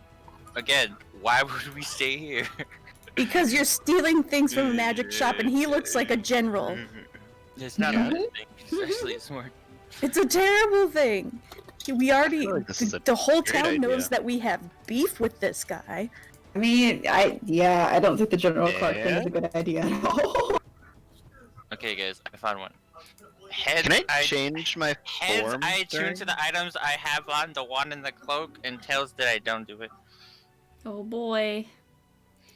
Again, why would we stay here? Because you're stealing things from a magic shop and he looks like a general. It's not a good thing. It's actually smart. It's a terrible thing. We already. like this is a The whole great town knows idea. that we have beef with this guy. I mean, I don't think the General Clark thing is a Yeah? good idea at all. Okay, guys, I found one. Heads, Can I change my Heads, form? I attune during- to the items I have on, the wand and the cloak, and tails that I don't do it. Oh boy.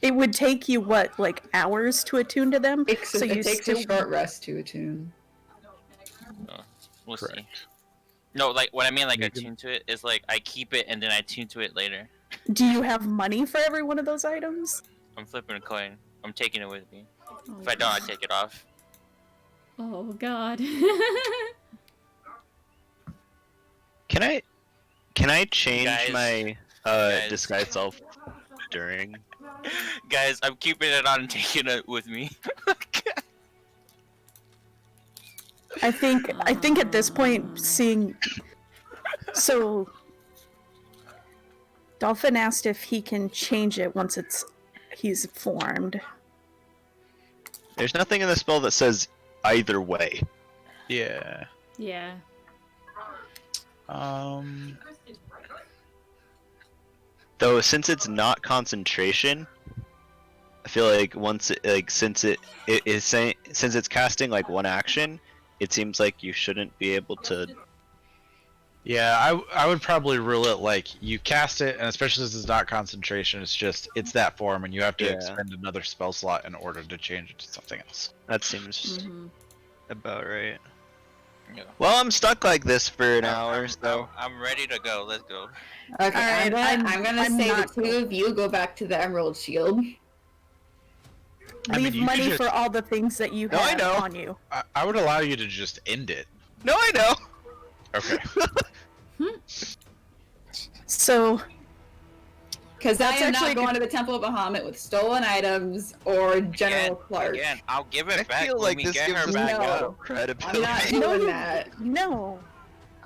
It would take you what, like hours to attune to them? It takes still- a short rest to attune. We'll see. Correct. No, like what I mean, like You can- attune to it is like I keep it and then I tune to it later. Do you have money for every one of those items? I'm flipping a coin. I'm taking it with me. Oh, If I don't, I take it off. Oh god. Can I change Guys. my Guys. disguise self during? Guys, I'm keeping it on and taking it with me. I think at this point, seeing. So. Dolphin asked if he can change it once he's formed. There's nothing in the spell that says either way. Yeah. Yeah. Though since it's not concentration, I feel like since it's casting like one action, it seems like you shouldn't be able to. Yeah, I would probably rule it like you cast it, and especially since it's not concentration, it's that form, and you have to Yeah. expend another spell slot in order to change it to something else. That seems Mhm. about right. Yeah. Well, I'm stuck like this for an hour, so. I'm ready to go. Let's go. Okay, Alright, I'm gonna I'm say the not- two of you go back to the Emerald Shield. I mean, Leave you could money just- for all the things that you No, I have know. on you. I would allow you to just end it. No, I know. Okay. So, Because I That's am actually not going to the Temple of Bahamut with stolen items or General Clark. Again, I'll give it I back feel when like we this get gives her us back No. up. I'm not credibility. doing that. no,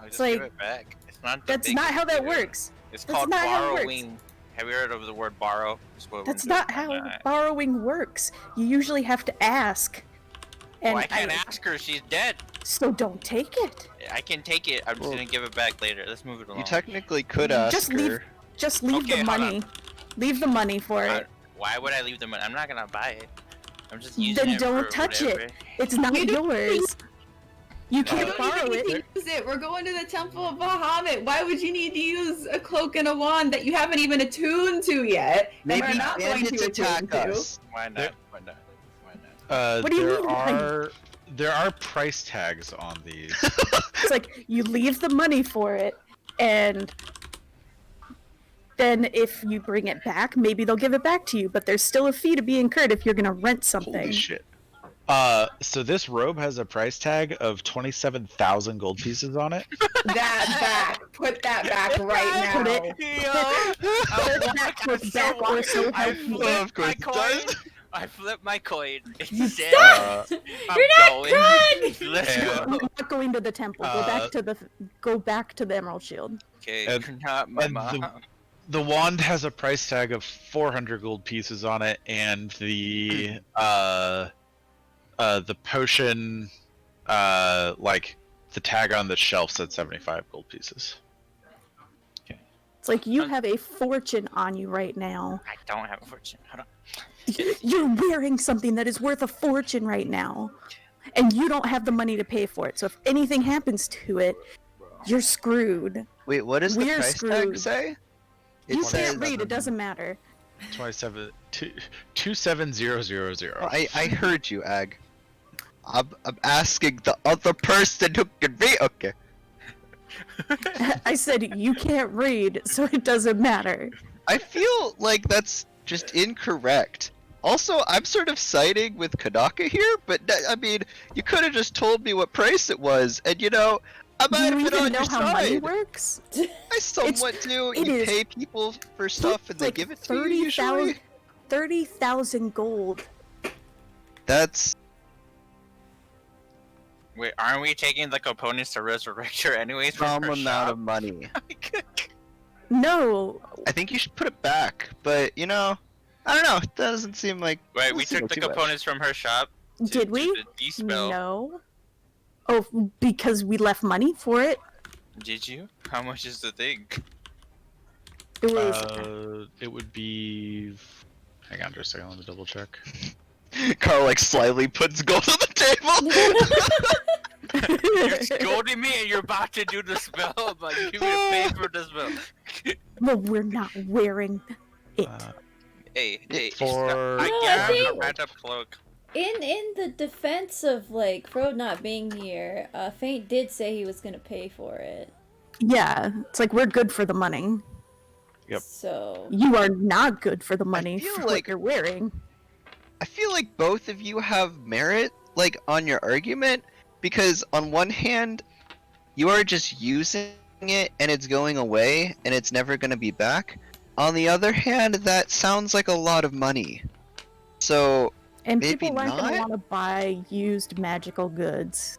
I'll just like- give it back. It's not the that's biggest not how that deal. works. It's That's called not how it works. borrowing. Have you heard of the word borrow? That's not how borrowing works. You usually have to ask. And Well, I can't ask her. She's dead. So don't take it. I can take it. I'm just Well- gonna give it back later. Let's move it along. You technically could ask Just leave- her. Just leave Okay, the hold money. Leave the money for it. Why would I leave the money? I'm not gonna buy it. I'm just Then using it don't for touch whatever. it. It's not You don't yours. You You can't don't borrow even it. need to use it. We're going to the Temple of Bahamut. Why would you need to use a cloak and a wand that you haven't even attuned to yet? And Maybe we're not going bandits to attune attack to. us. Why There- not? Why not? Why not? What do you there mean, why? there are price tags on these. It's like you leave the money for it, and then if you bring it back, maybe they'll give it back to you. But there's still a fee to be incurred if you're gonna rent something. Holy shit. So this robe has a price tag of 27,000 gold pieces on it. That back. Put that back right Put now. Put it back, put it back, or so I help you. Well, of course flipped my it coin. does. I flipped my coin. You It said, stop! I'm You're not going. Krug! Let's Yeah. go. We're not going to the temple. Go back to the Emerald Shield. Okay, And- you're not my and the- mom. The wand has a price tag of 400 gold pieces on it, and the potion, like the tag on the shelf said 75 gold pieces. It's like you have a fortune on you right now. I don't have a fortune. Hold on. You're wearing something that is worth a fortune right now, and you don't have the money to pay for it. So if anything happens to it, you're screwed. Wait, what does the We're price tag screwed. say? You It can't says- read. It doesn't matter. 27000. I heard you, Ag. I'm asking the other person who can read. Okay. I said you can't read, so it doesn't matter. I feel like that's just incorrect. Also, I'm sort of siding with Kanaka here, but I mean, you could have just told me what price it was, and I Do might you have been even on know your how money side. works? I somewhat do. it You is- pay people for stuff and they Like give it to you usually. 30,000 gold. That's Wait, aren't we taking the components to resurrect her anyways from some her amount shop? of money. No, I think you should put it back, but I don't know. It doesn't seem like. Wait, we doesn't seem took the too much. components from her shop. did we? To dispel. No. Oh, because we left money for it. Did you? How much is the thing? It was. It would be. Hang on just a second, let me double check. Carl like slyly puts gold on the table. You're scolding me and you're about to do the spell, but you give me a pay for the spell. Well, we're not wearing it. Hey, For- I No, I got think- a wrapped up cloak. In the defense of like Frode not being here, Faint did say he was gonna pay for it. Yeah, it's like we're good for the money. Yep. So You are not good for the money feel for like- what you're wearing. I feel like both of you have merit, like, on your argument, because on one hand, you are just using it and it's going away and it's never going to be back. On the other hand, that sounds like a lot of money. So, And Maybe people aren't going to not? want to buy used magical goods.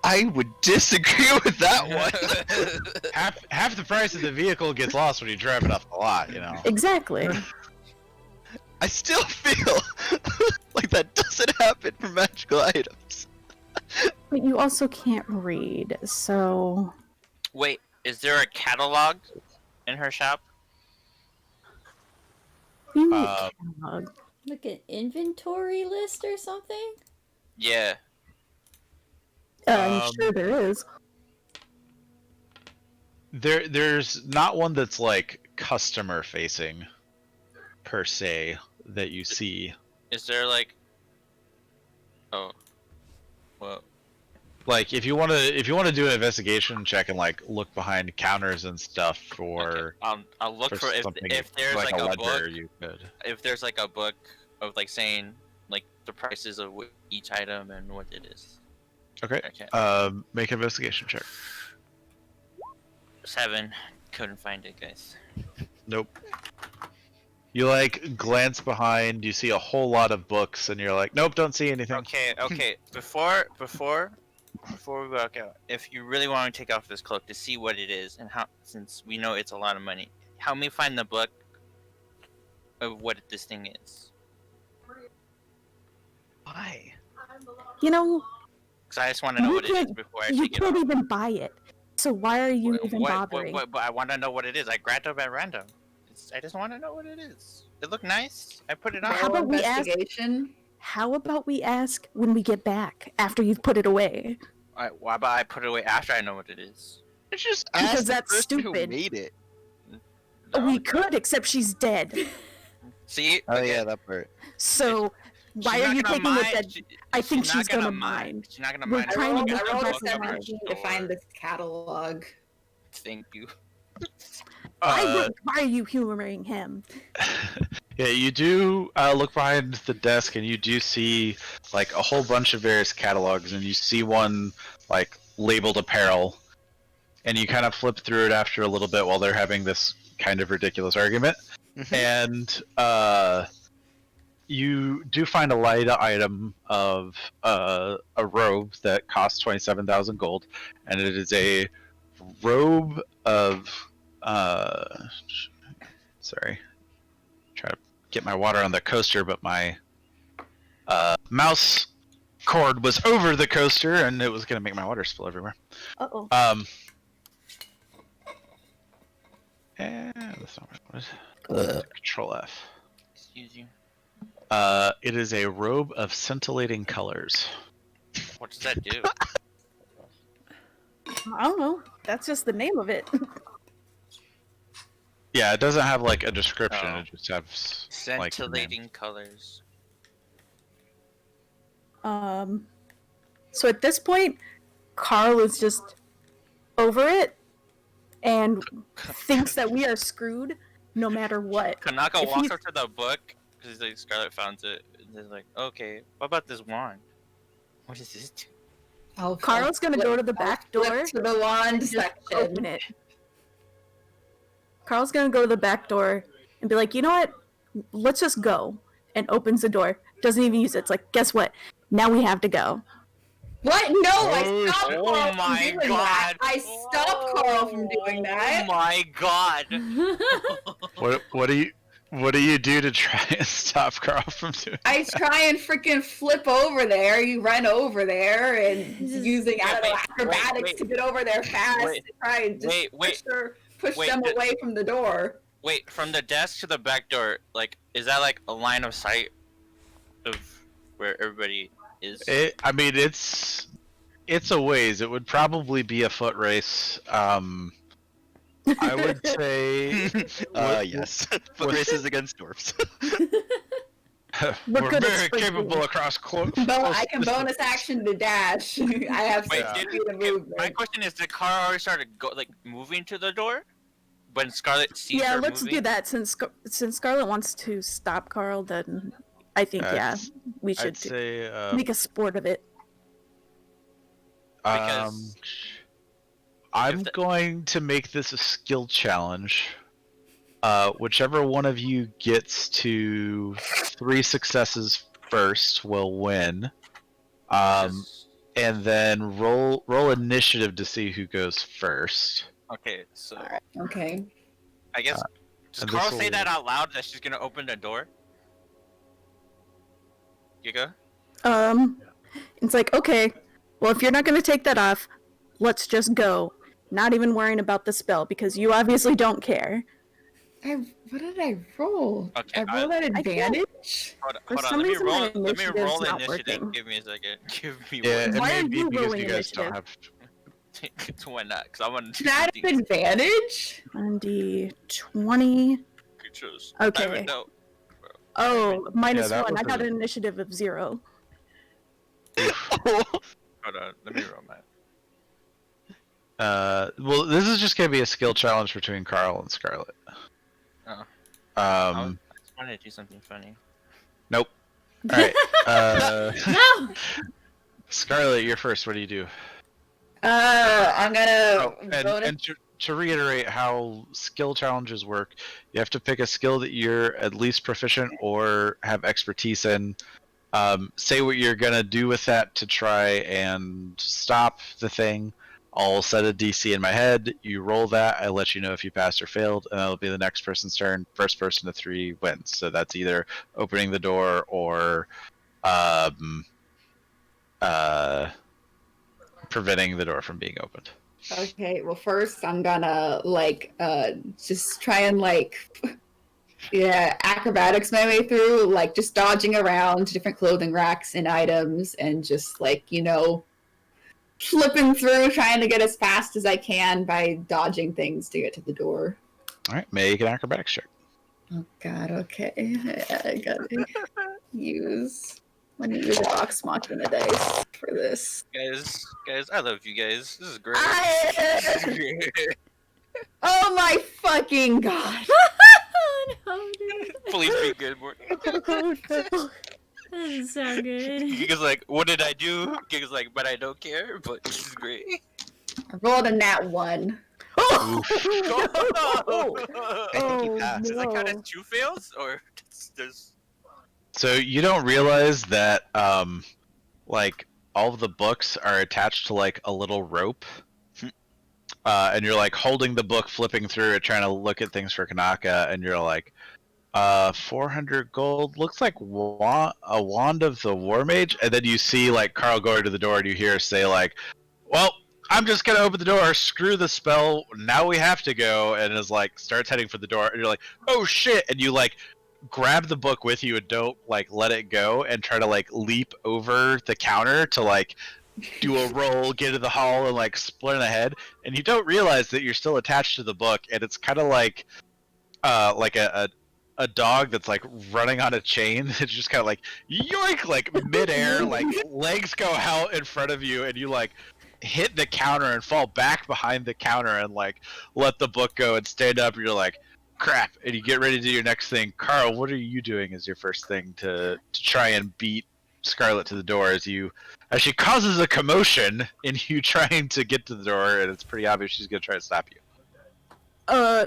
I would disagree with that one. Half the price of the vehicle gets lost when you drive it off the lot, Exactly. I still feel like that doesn't happen for magical items. But you also can't read, so. Wait, is there a catalog in her shop? You need Uh, catalog. like an inventory list or something? Yeah. I'm sure there is. There's not one that's like customer facing per se that you see. Is there like? Oh. Well. Like if you want to do an investigation check and like look behind counters and stuff for Okay. I'll look for something if there's like, a ledger, book. you could. If there's like a book of like saying like the prices of each item and what it is. Okay. Okay. Make an investigation check. 7. Couldn't find it, guys. Nope. You like glance behind, you see a whole lot of books, and you're like, nope, don't see anything. Okay. Before we walk out, if you really want to take off this cloak to see what it is and how, since we know it's a lot of money, help me find the book of what this thing is. Why? You know, Because I just want to know You what it is can't- before I you take it can't off. even buy it. So why are you even bothering? But I want to know what it is. I grabbed it at random. I just want to know what it is. It looked nice. I put it on. How about we ask- investigation? How about we ask when we get back after you've put it away? Why about I put it away after I know what it is? It's just Because ask the that's person stupid. who made it. No. We could, except she's dead. See? Oh Okay. yeah, that part. So why She's are not you gonna taking mind. it that? She- I think not she's gonna mind. She's not gonna We're mind. trying to I get rolled the a best out of her 17 to find this catalog. Thank you. Why are you humoring him? Yeah, you do look behind the desk, and you do see like a whole bunch of various catalogs, and you see one like labeled apparel, and you kind of flip through it after a little bit while they're having this kind of ridiculous argument, and you do find a light item of a robe that costs 27,000 gold, and it is a robe of sorry, try to get my water on the coaster, but my mouse cord was over the coaster, and it was gonna make my water spill everywhere. Uh-oh. That's not what I wanted. Control F. Excuse you. It is a robe of scintillating colors. What does that do? I don't know. That's just the name of it. Yeah, it doesn't have like a description. Oh. It just has like the name. Scintillating colors. So at this point, Carl is just over it and thinks that we are screwed no matter what. Kanaka If walks he's- up to the book because like Scarlet found it. And they're like, okay, what about this wand? What is this? Carl's gonna go to the back door Flip to the wand and just section. open it. Carl's gonna go to the back door and be like, you know what? Let's just go. And opens the door. Doesn't even use it. It's like, guess what? Now we have to go. What? No, I stopped Oh Carl my from doing God. that. I stopped Carl from doing Oh that. my god! What do you do to try and stop Carl from doing? I try and freaking flip over there. You run over there and using I don't know, acrobatics wait. to get over there fast. Wait. To try and just push Wait, them away from the door. Wait, from the desk to the back door, like, is that like a line of sight of where everybody is? I mean, it's a ways. It would probably be a foot race. I would say Yes. Foot races against dwarfs. we're good at very sprinting. capable across close. I can bonus action to dash. I have Wait, some did, speed of okay, movement. my question is, did Carl already start moving to the door? When Scarlet sees Yeah, her let's moving? do that. Since Scarlet wants to stop Carl, then I think we should I'd say make a sport of it. Because I'm if the- going to make this a skill challenge. Whichever one of you gets to 3 successes first will win. And then roll initiative to see who goes first. Okay, so Okay. I guess does and Carl this'll- say that out loud that she's gonna open the door? Giga? It's like, okay, well, if you're not gonna take that off, let's just go. Not even worrying about the spell because you obviously don't care. What did I roll? Okay, I rolled at I can't- advantage? For Hold on. some Let me reason, roll. my Let me initiative's roll not initiative. working. Give me a second. Give me Yeah, one. it Why may are be you because rolling you guys don't initiative? have. Why not? Because I want to Is do that something. an advantage? On D20. Creatures. Okay. I don't know. Oh, minus that 1. was I got a- an initiative of 0. Hold on. Let me roll mine. Well, this is just gonna be a skill challenge between Carl and Scarlet. Oh. I Um. just wanted to do something funny. Nope. All right. No! Scarlet, you're first. What do you do? I'm gonna bonus. And to reiterate how skill challenges work, you have to pick a skill that you're at least proficient or have expertise in. Say what you're gonna do with that to try and stop the thing. I'll set a DC in my head. You roll that. I let you know if you passed or failed, and that'll be the next person's turn. First person to 3 wins. So that's either opening the door or preventing the door from being opened. Okay, well first I'm gonna just try and acrobatics my way through, like just dodging around different clothing racks and items and just flipping through, trying to get as fast as I can by dodging things to get to the door. All right, make an acrobatics check. Oh god, okay. I gotta let me use a box machina dice for this. Guys, I love you guys. This is great. I- Oh my fucking god. Oh no, dude. Please be good, Morty. Oh, That doesn't sound good. Giga's like, what did I do? Giga's like, but I don't care, but this is great. I rolled a nat 1. Oh, I think he Oh, passed. Does that count as no. 2 fails? Or there's... So you don't realize that all of the books are attached to a little rope. And you're holding the book, flipping through it, trying to look at things for Kanaka, and you're like, 400 gold, looks like a wand of the war mage. And then you see Carl going to the door, and you hear her say well, I'm just gonna open the door. Screw the spell. Now we have to go. And is like starts heading for the door. And you're like, oh shit! And you like grab the book with you and don't like let it go and try to like leap over the counter to like do a roll, get to the hall, and like sprint ahead. And you don't realize that you're still attached to the book. And it's kind of like a dog that's like running on a chain. It's just kind of like yoink, like midair, like legs go out in front of you, and you like hit the counter and fall back behind the counter and like let the book go and stand up. And you're like, crap, and you get ready to do your next thing. Carl, what are you doing as your first thing to try and beat Scarlet to the door as she causes a commotion in you trying to get to the door, and it's pretty obvious she's gonna try to stop you.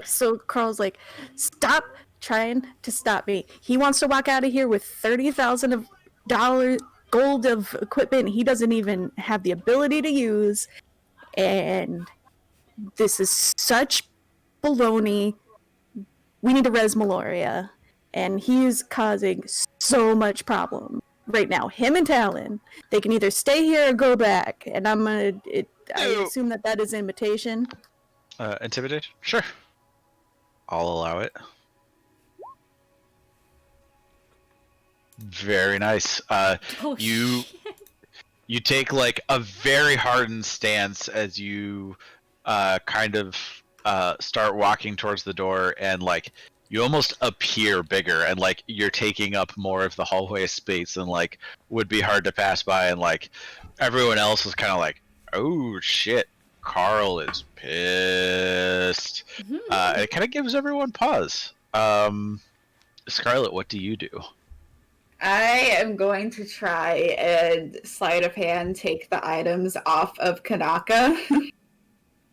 So Carl's like, stop trying to stop me. He wants to walk out of here with $30,000 gold of equipment he doesn't even have the ability to use, and this is such baloney. We need to res Meloria, and he's causing so much problem right now. Him and Talon, they can either stay here or go back, and I assume that is invitation. Intimidation? Sure. I'll allow it. Very nice. Oh, You take like a very hardened stance as you kind of start walking towards the door, and like you almost appear bigger, and like you're taking up more of the hallway space and like would be hard to pass by, and like everyone else is kind of like, oh shit, Carl is pissed. And it kind of gives everyone pause. Scarlet, what do you do? I am going to try and sleight of hand take the items off of Kanaka.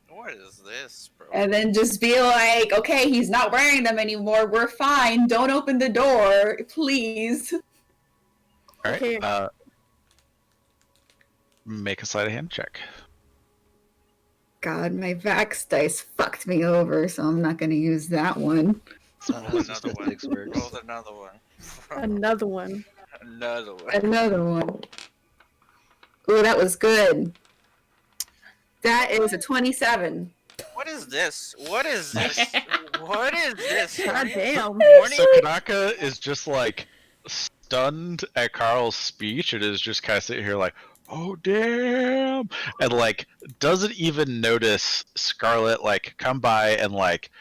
What is this, bro? And then just be like, okay, he's not wearing them anymore. We're fine. Don't open the door, please. All right. Okay. Make a sleight of hand check. God, my Vax dice fucked me over, so I'm not going to use that one. It's not how Roll another one. statistics works. Roll another one. Another one. Another one. Another one. Ooh, that was good. That is a 27. What is this? What is this? What is this? God damn. Morning? So Kanaka is just like stunned at Carl's speech and is just kind of sitting here like, oh damn, and like doesn't even notice Scarlet like come by and like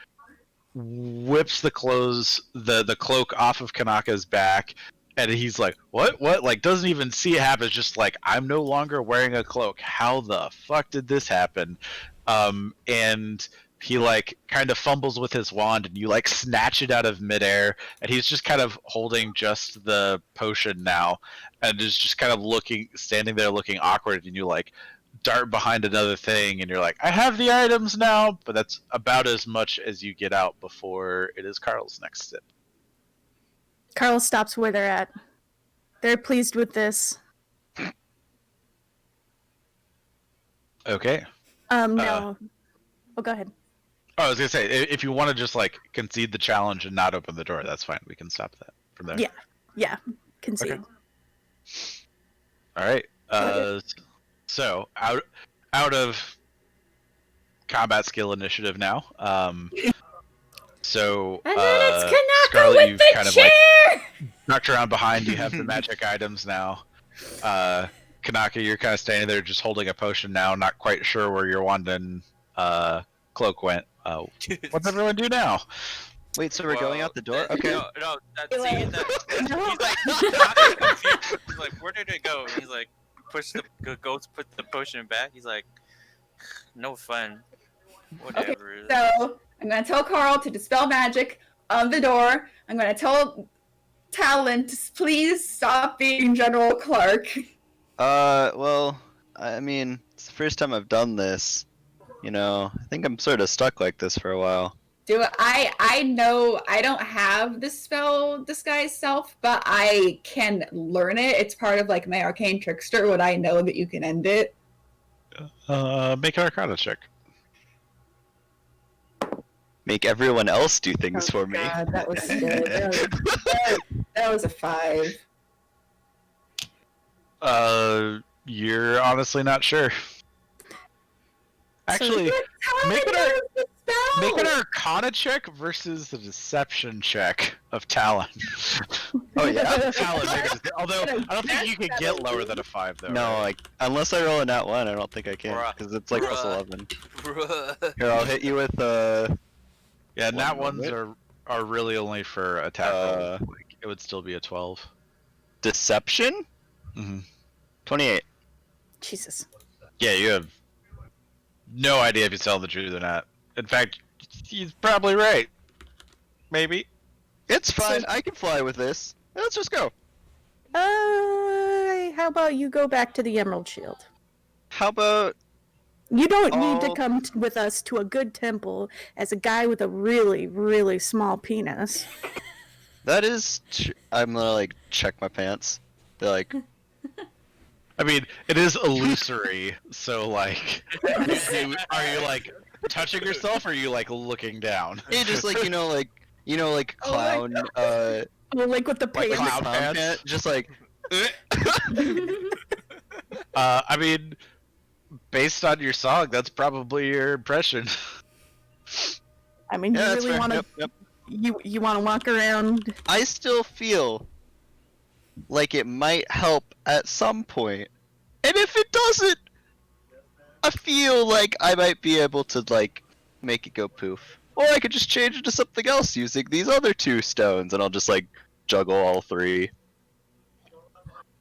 whips the cloak off of Kanaka's back, and he's like, what, like doesn't even see it happen. It's just like, I'm no longer wearing a cloak, how the fuck did this happen? And he like kind of fumbles with his wand, and you like snatch it out of midair, and he's just kind of holding just the potion now, and is just kind of standing there looking awkward, and you like dart behind another thing, and you're like, I have the items now, but that's about as much as you get out before it is Carl's next step. Carl stops where they're at. They're pleased with this. Okay. No. Oh, go ahead. Oh, I was gonna say, if you want to just like concede the challenge and not open the door, that's fine. We can stop that from there. Yeah. Yeah. Concede. Okay. All right. So out of combat skill initiative now. So And then it's Kanaka Scarlet, with you've the kind chair! of like knocked around behind. You have the magic items now. Kanaka, you're kind of standing there just holding a potion now, not quite sure where your wand and cloak went. What's everyone do now? Wait, so we're going out the door? Okay. No, he's like, not confused. He's like, where did it go? And he's like, put the potion back. He's like, no fun. Whatever. Okay, so I'm going to tell Carl to dispel magic on the door. I'm going to tell Talon to please stop being General Clark. Well, I mean, it's the first time I've done this. You know, I think I'm sort of stuck like this for a while. I know I don't have the spell Disguise Self, but I can learn it. It's part of like my Arcane Trickster. Would I know that you can end it? Make an Arcana check. Make everyone else do things for me. God, that was good. That was a 5. You're honestly not sure. Actually, make it Talon a knows the spell! make an Arcana check versus the Deception check of Talon. Oh yeah. Talon, make a although I don't think you could get lower Definitely. than a 5 though. No, right? like unless I roll a nat 1, I don't think I can Bruh. because it's like plus Bruh. 11. Bruh. Here, I'll hit you with Yeah, One nat ones moment. are really only for attack rolls. Like, it would still be a 12. deception. Mm-hmm. 28. Jesus. Yeah, you have no idea if he's telling the truth or not. In fact, he's probably right. Maybe. It's fine. I can fly with this. Let's just go. How about you go back to the Emerald Shield? How about You don't need to Oh. come with us to a good temple as a guy with a really, really small penis. that is? I'm gonna like check my pants. They're like, I mean, it is illusory, so like, are you like touching yourself, or are you like looking down? it just like like Oh my clown Oh, like with the Like pants. clown pants? pant, just like. I mean, based on your song, that's probably your impression. I mean, Yeah, you that's really fair. want to Yep. you want to walk around. I still feel like it might help at some point, and if it doesn't, I feel like I might be able to like make it go poof, or I could just change it to something else using these other 2 stones, and I'll just like juggle all 3.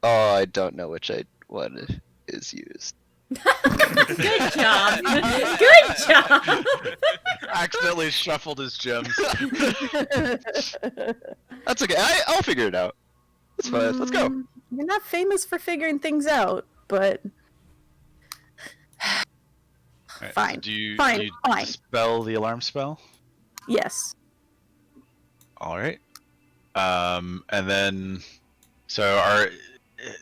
Oh, I don't know which one is used. Good job. Good job. Accidentally shuffled his gems. That's okay. I'll figure it out. It's fine. Let's go. You're not famous for figuring things out, but Alright, Fine, So do you fine. dispel the alarm spell? yes. All right. And then, so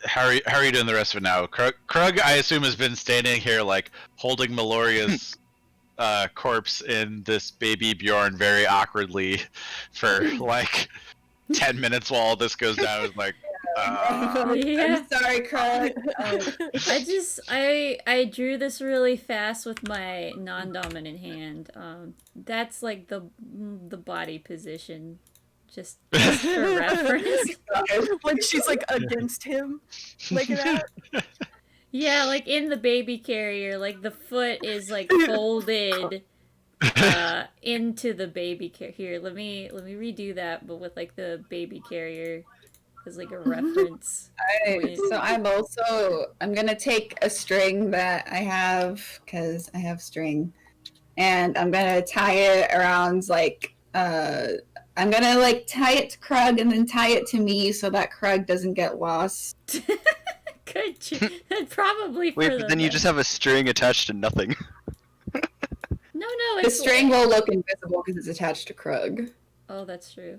how are you doing the rest of it now? Krug, I assume, has been standing here like holding Meloria's corpse in this baby Bjorn very awkwardly for like 10 minutes while all this goes down. Is like, Yeah. I'm sorry, Krug. I drew this really fast with my non-dominant hand. That's like the body position, just for reference. Like she's like against him, like that. Yeah, like in the baby carrier, like the foot is like folded into the baby carrier. Here, let me redo that, but with like the baby carrier as like a reference. Alright, so I'm gonna take a string that I have, because I have string, and I'm gonna tie it around like I'm gonna like tie it to Krug and then tie it to me so that Krug doesn't get lost. Good. Probably for Wait, the but then you just have a string attached to nothing. No, The it's string will look invisible because it's attached to Krug. Oh, that's true.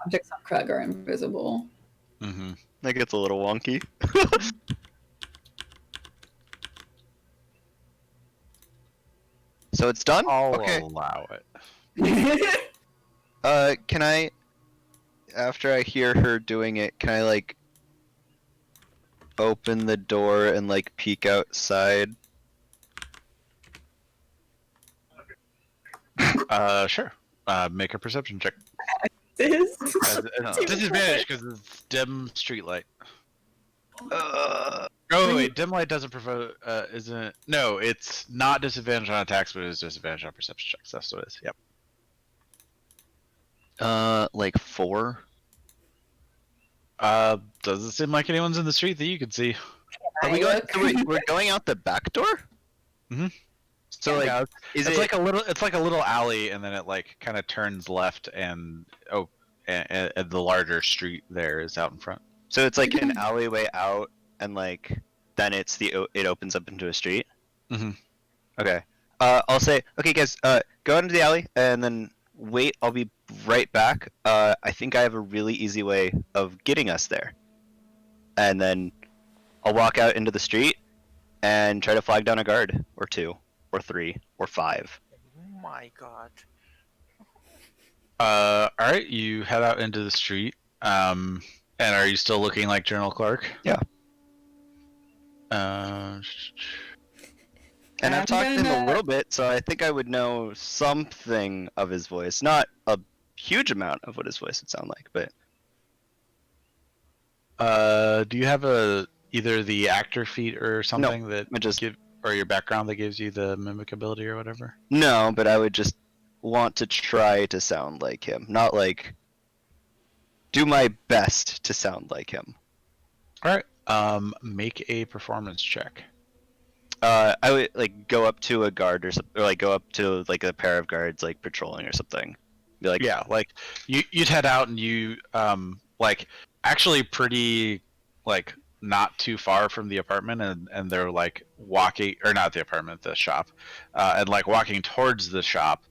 Objects on Krug are invisible. mm-hmm. That gets a little wonky. So it's done? I'll Okay. allow it. Can I, after I hear her doing it, can I like open the door and like peek outside? Sure. Make a perception check. This? Disadvantage because it's dim streetlight. Uh, Oh wait, dim light doesn't provoke. Isn't? No, it's not disadvantage on attacks, but it's disadvantage on perception checks. That's what it is. Yep. like 4? Doesn't seem like anyone's in the street that you can see. Are we going? Wait, we're going out the back door? Mhm. So like, Yeah, is it's it like a little. It's like a little alley, and then it like kind of turns left, and and the larger street there is out in front. so it's like an alleyway out, and like then it opens up into a street? Mhm. Okay. I'll say, okay guys, go out into the alley and then wait, I'll be right back. I think I have a really easy way of getting us there. And then I'll walk out into the street and try to flag down a guard or 2 or 3 or 5. Oh my god. All right, you head out into the street. And are you still looking like General Clark? Yeah. And I've I'm talked to him a gonna- little bit, so I think I would know something of his voice. Not a huge amount of what his voice would sound like, but Do you have either the actor feat or something that I just or your background that gives you the mimic ability or whatever? no. But I would just want to try to sound like him, not like do my best to sound like him. All right. Make a performance check. I would like go up to a guard or something, or like go up to like a pair of guards like patrolling or something. Be like, Yeah, like you'd head out and you like actually pretty like not too far from the apartment, and they're like walking, or not the apartment, the shop, and like walking towards the shop.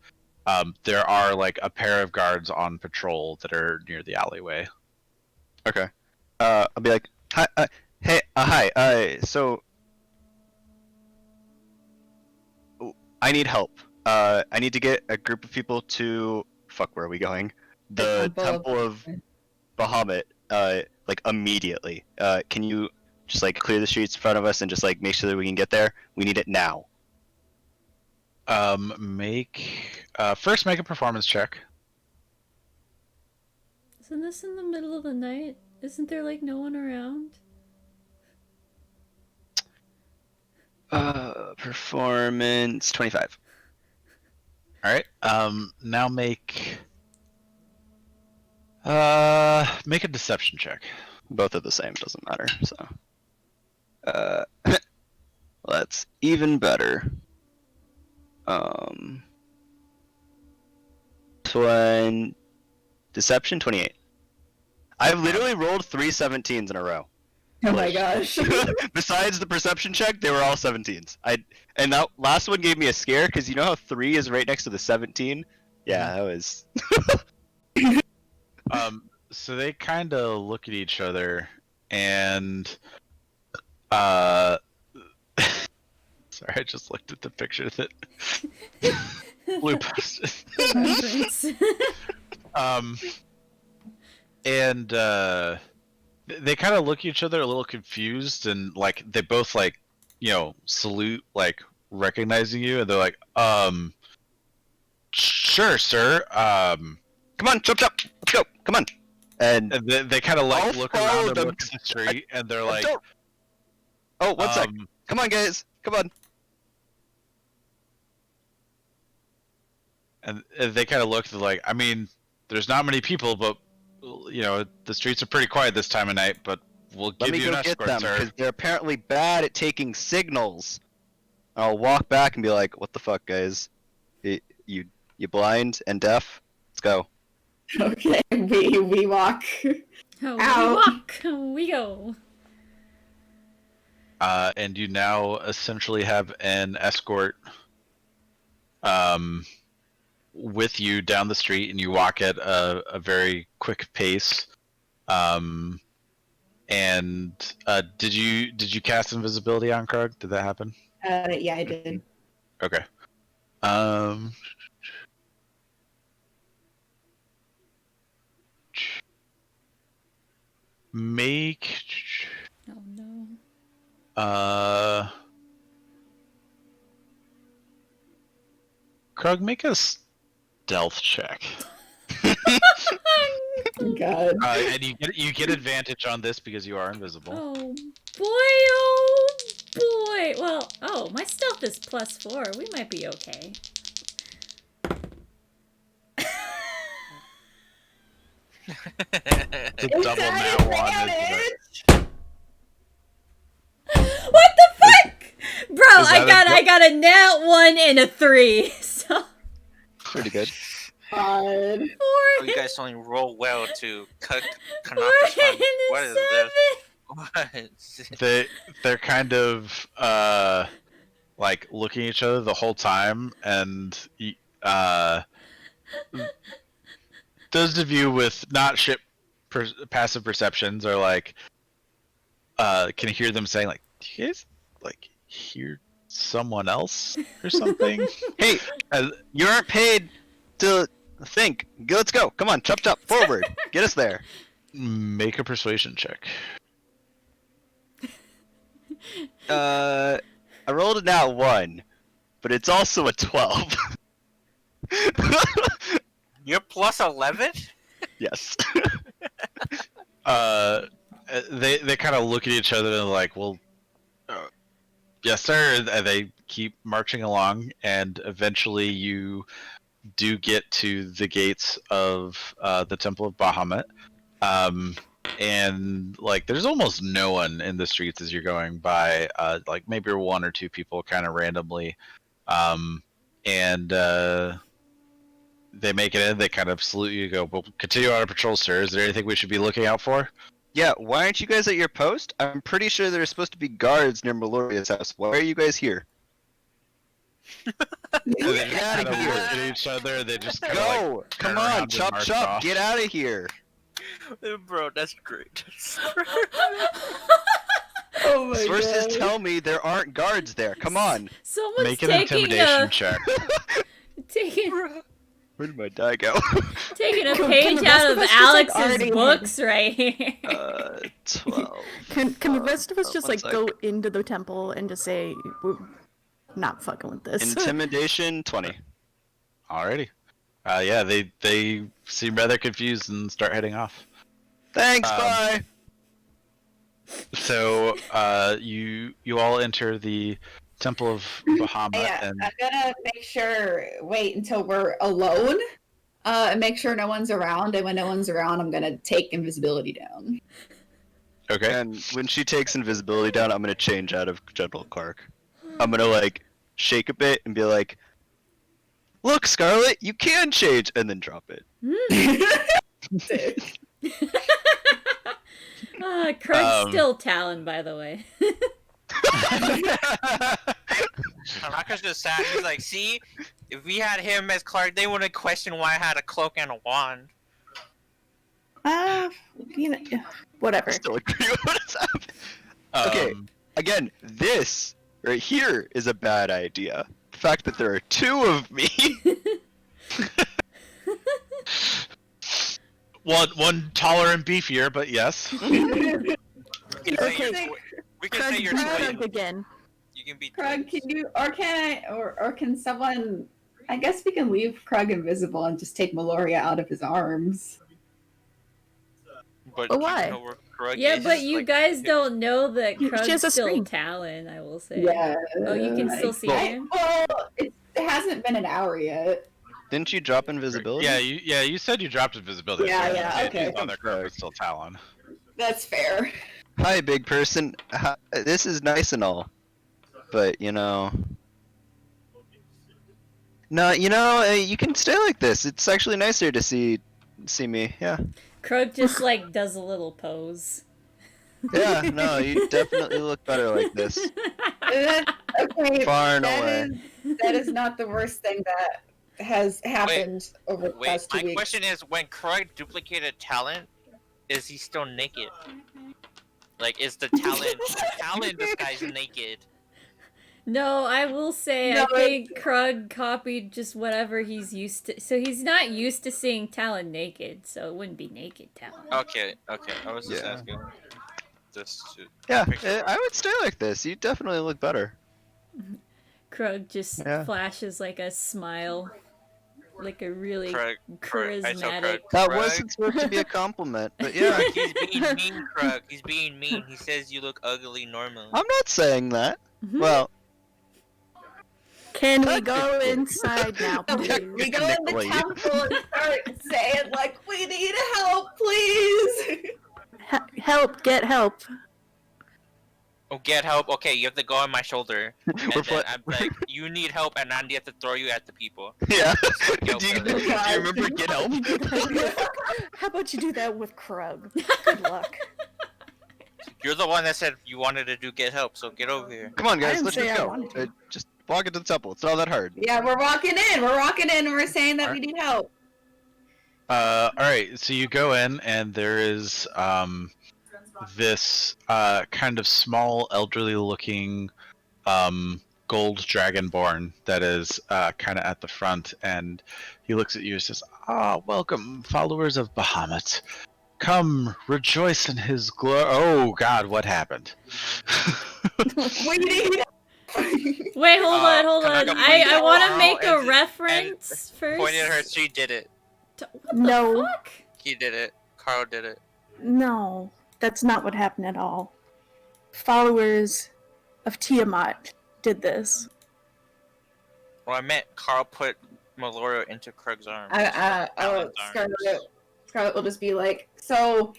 There are like a pair of guards on patrol that are near the alleyway. okay. I'll be like, hi, hey, hi, so I need help. I need to get a group of people to fuck. Where are we going? The Temple of Bahamut. Like immediately. Can you just like clear the streets in front of us and just like make sure that we can get there? We need it now. First make a performance check. Isn't this in the middle of the night? Isn't there like no one around? Performance 25. All right. Now make a deception check. Both are the same, doesn't matter. So, that's even better. 20 deception 28. I've literally rolled 3 17s in a row. Oh my gosh. Besides the perception check, they were all 17s. And that last one gave me a scare because you know how 3 is right next to the 17. Yeah, that was. So they kind of look at each other, and sorry, I just looked at the picture that Blue posted. Reference. And they kind of look at each other a little confused, and like they both like, salute, like recognizing you, and they're like, sure, sir. Come on, chop chop, let's go. Come on. And they kind of like I'll look follow around and them look at the street, and they're like, oh, one sec. Come on, guys. Come on. and they kind of look. They're like, I mean, there's not many people, but the streets are pretty quiet this time of night. But we'll Let give me you go an get escort, them sir. because they're apparently bad at taking signals. I'll walk back and be like, "What the fuck, guys? You blind and deaf? Let's go." Okay, we walk. Oh, Ow. we walk, we go. And you now essentially have an escort with you down the street, and you walk at a very quick pace. And did you cast invisibility on Krug? Did that happen? Yeah, I did. Okay. Make Oh no. Krug, make a stealth check. Oh god. And you get advantage on this because you are invisible. Oh boy. Well, my stealth is +4. We might be okay. The double nat one is What the fuck? Bro, Is I that got a nat 1 and a 3. So Pretty good. God. 4 Oh, you guys only roll well to cut 4 Kanaka's fun. and a What is 7. this? What? they're kind of like looking at each other the whole time, and those of you with not passive perceptions are like can hear them saying like, do you guys like hear someone else or something? Hey, you aren't paid to think. Let's go. Come on, chop chop forward. Get us there. Make a persuasion check. I rolled a nat 1. but it's also a 12. You're plus 11? Yes. They kind of look at each other and like, well, yes, sir. And they keep marching along, and eventually you do get to the gates of the Temple of Bahamut. And like, there's almost no one in the streets as you're going by. Like maybe one or two people kind of randomly, and they make it in. They kind of salute you. Go, well, continue on our patrol, sir. Is there anything we should be looking out for? Yeah, why aren't you guys at your post? I'm pretty sure there's supposed to be guards near Meloria's house. Why are you guys here? And they just Get outta kind of here. look at each other. They just kinda, Go! like, Come turn on, around and chop march chop, off. get out of here! Bro, that's great. Oh my Sources god. tell me there aren't guards there. Come on. Someone's Make an taking intimidation a check. taking Where did my die go? taking a Can page the out rest of of us just, like, Alex's already- books right here. 12. Can the rest of us just one like sec. go into the temple and just say we're not fucking with this? Intimidation 20. Alrighty. Yeah, they seem rather confused and start heading off. Thanks, Um, bye! So you all enter the Temple of Bahamut, Yeah, and I'm gonna wait until we're alone, and make sure no one's around. And when no one's around, I'm gonna take invisibility down. okay. And when she takes invisibility down, I'm gonna change out of General Clark. I'm gonna like shake a bit and be like, "Look, Scarlet, you can change," and then drop it. Craig's still Talon, by the way. Tanaka's just sad. He's like, see, if we had him as Clark, they wouldn't question why I had a cloak and a wand. You know, whatever. Still agree with what's happening. Okay. Again, this right here is a bad idea. The fact that there are two of me. One taller and beefier, but yes. We can say Okay. you're, we can Krug, say you're Krug twin. again. You can be Krug, twins. can you, or can someone? I guess we can leave Krug invisible and just take Meloria out of his arms. But But you why? know where Krug Yeah, is, but you like, guys don't know that She has Krug's a still screen. Talon, I will say. Yeah. Oh, you can still see him? Well, it hasn't been an hour yet. Didn't you drop invisibility? Yeah, you said you dropped invisibility. Yeah, so yeah, okay. He's on their Krug, but still Talon. That's fair. Hi, big person. This is nice and all, but you know. No, you know, you can stay like this. It's actually nicer to see me. Yeah. Krug just like does a little pose. Yeah. No, you definitely look better like this. Okay, Far and that away. that is not the worst thing that has happened over the Wait, past 2 my weeks. question is, when Krug duplicated Talon, is he still naked? Like, is the Talon disguise naked? No, I will say No, I think Krug copied just whatever he's used to. So he's not used to seeing Talon naked, so it wouldn't be naked Talon. Okay, I was just Yeah. asking. Just to Yeah, picture I would stay like this. You definitely look better. Krug just Yeah. flashes like a smile. Like a really Krug. I tell charismatic. Krug, That Krug, wasn't supposed to be a compliment, but yeah. Krug, he's being mean, Krug. He's being mean. He says you look ugly normally. I'm not saying that. Mhm. Well, Can we go inside now, please? We go in the Technically. temple and start saying like, "We need help, please." Help! Get help! Oh, get help. Okay, you have to go on my shoulder. And We're then fl- I'm like, you need help, and Andy have to throw you at the people. yeah. Yo, do, you, brother. do you remember Get Help? How about you do that with Krug? Good luck. You're the one that said you wanted to do get help, so get over here. Come on, I guys, didn't let's say just I go. wanted to. Just walk into the temple. It's not that hard. Yeah, we're walking in. We're walking in. And we're saying that we need help. All right, so you go in, and there is this kind of small, elderly-looking gold dragonborn that is kind of at the front, and he looks at you and says, welcome, followers of Bahamut. Come, rejoice in his glory." Oh, God, what happened? We need Wait, hold on. Kanaka pointed I at want to Carl make a and reference first. pointed at her. She did it. What No. the fuck? He did it. Carl did it. No, that's not what happened at all. Followers of Tiamat did this. Well, I meant Carl put Meloria into Krug's arms. Alan's arms. Scarlet will just be like, so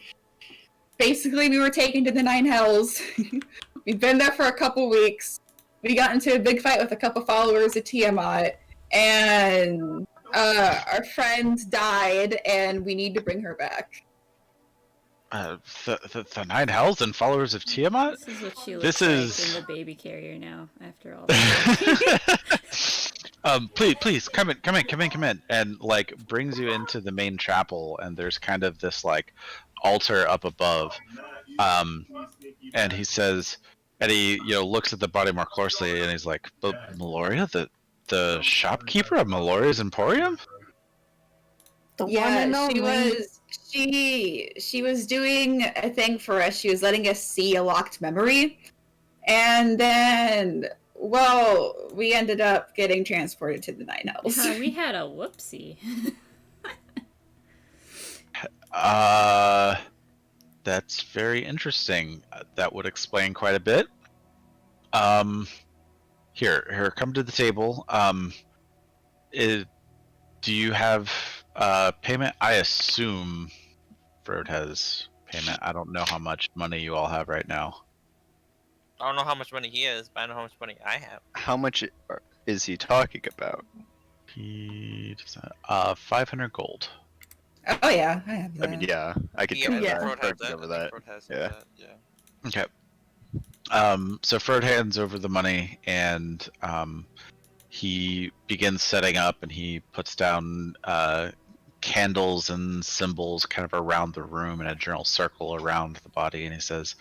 basically we were taken to the Nine Hells. We've been there for a couple weeks. We got into a big fight with a couple followers of Tiamat, and our friend died, and we need to bring her back. The Nine Hells and followers of Tiamat? This is what she looks This like is- in the baby carrier now, after all. Please come in, and like brings you into the main chapel, and there's kind of this like altar up above, and he says, and he looks at the body more closely, and he's like, but Meloria, the shopkeeper of Meloria's Emporium? The one Yeah, and only. she was doing a thing for us. She was letting us see a locked memory, and then, well, we ended up getting transported to the Nine Hells. We had a whoopsie. That's very interesting. That would explain quite a bit. Here, come to the table. Do you have payment? I assume Frode has payment. I don't know how much money you all have right now. I don't know how much money he has, but I know how much money I have. How much is he talking about? 500 gold. Oh yeah, I have that. I mean, yeah, I could Yeah, cover yeah. that. Frode I has could that. cover I that. think Frode has Yeah. that. Yeah. Okay. So Frode hands over the money, and he begins setting up, and he puts down candles and symbols kind of around the room in a general circle around the body, and he says,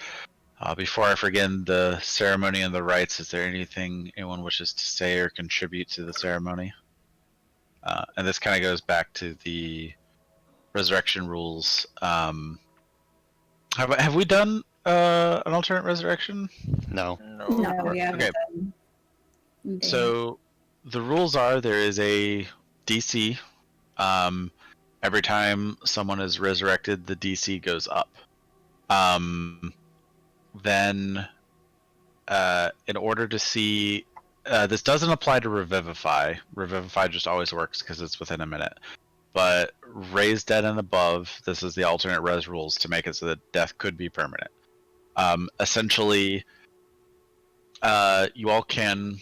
before I forget the ceremony and the rites, is there anything anyone wishes to say or contribute to the ceremony? And this kind of goes back to the resurrection rules. Have we done an alternate resurrection? No. No. No, we haven't Okay. done. So the rules are there is a DC. Every time someone is resurrected, the DC goes up. Then, in order to see, this doesn't apply to Revivify. Revivify just always works because it's within a minute. But Raise Dead and above, this is the alternate res rules to make it so that death could be permanent. Essentially, you all can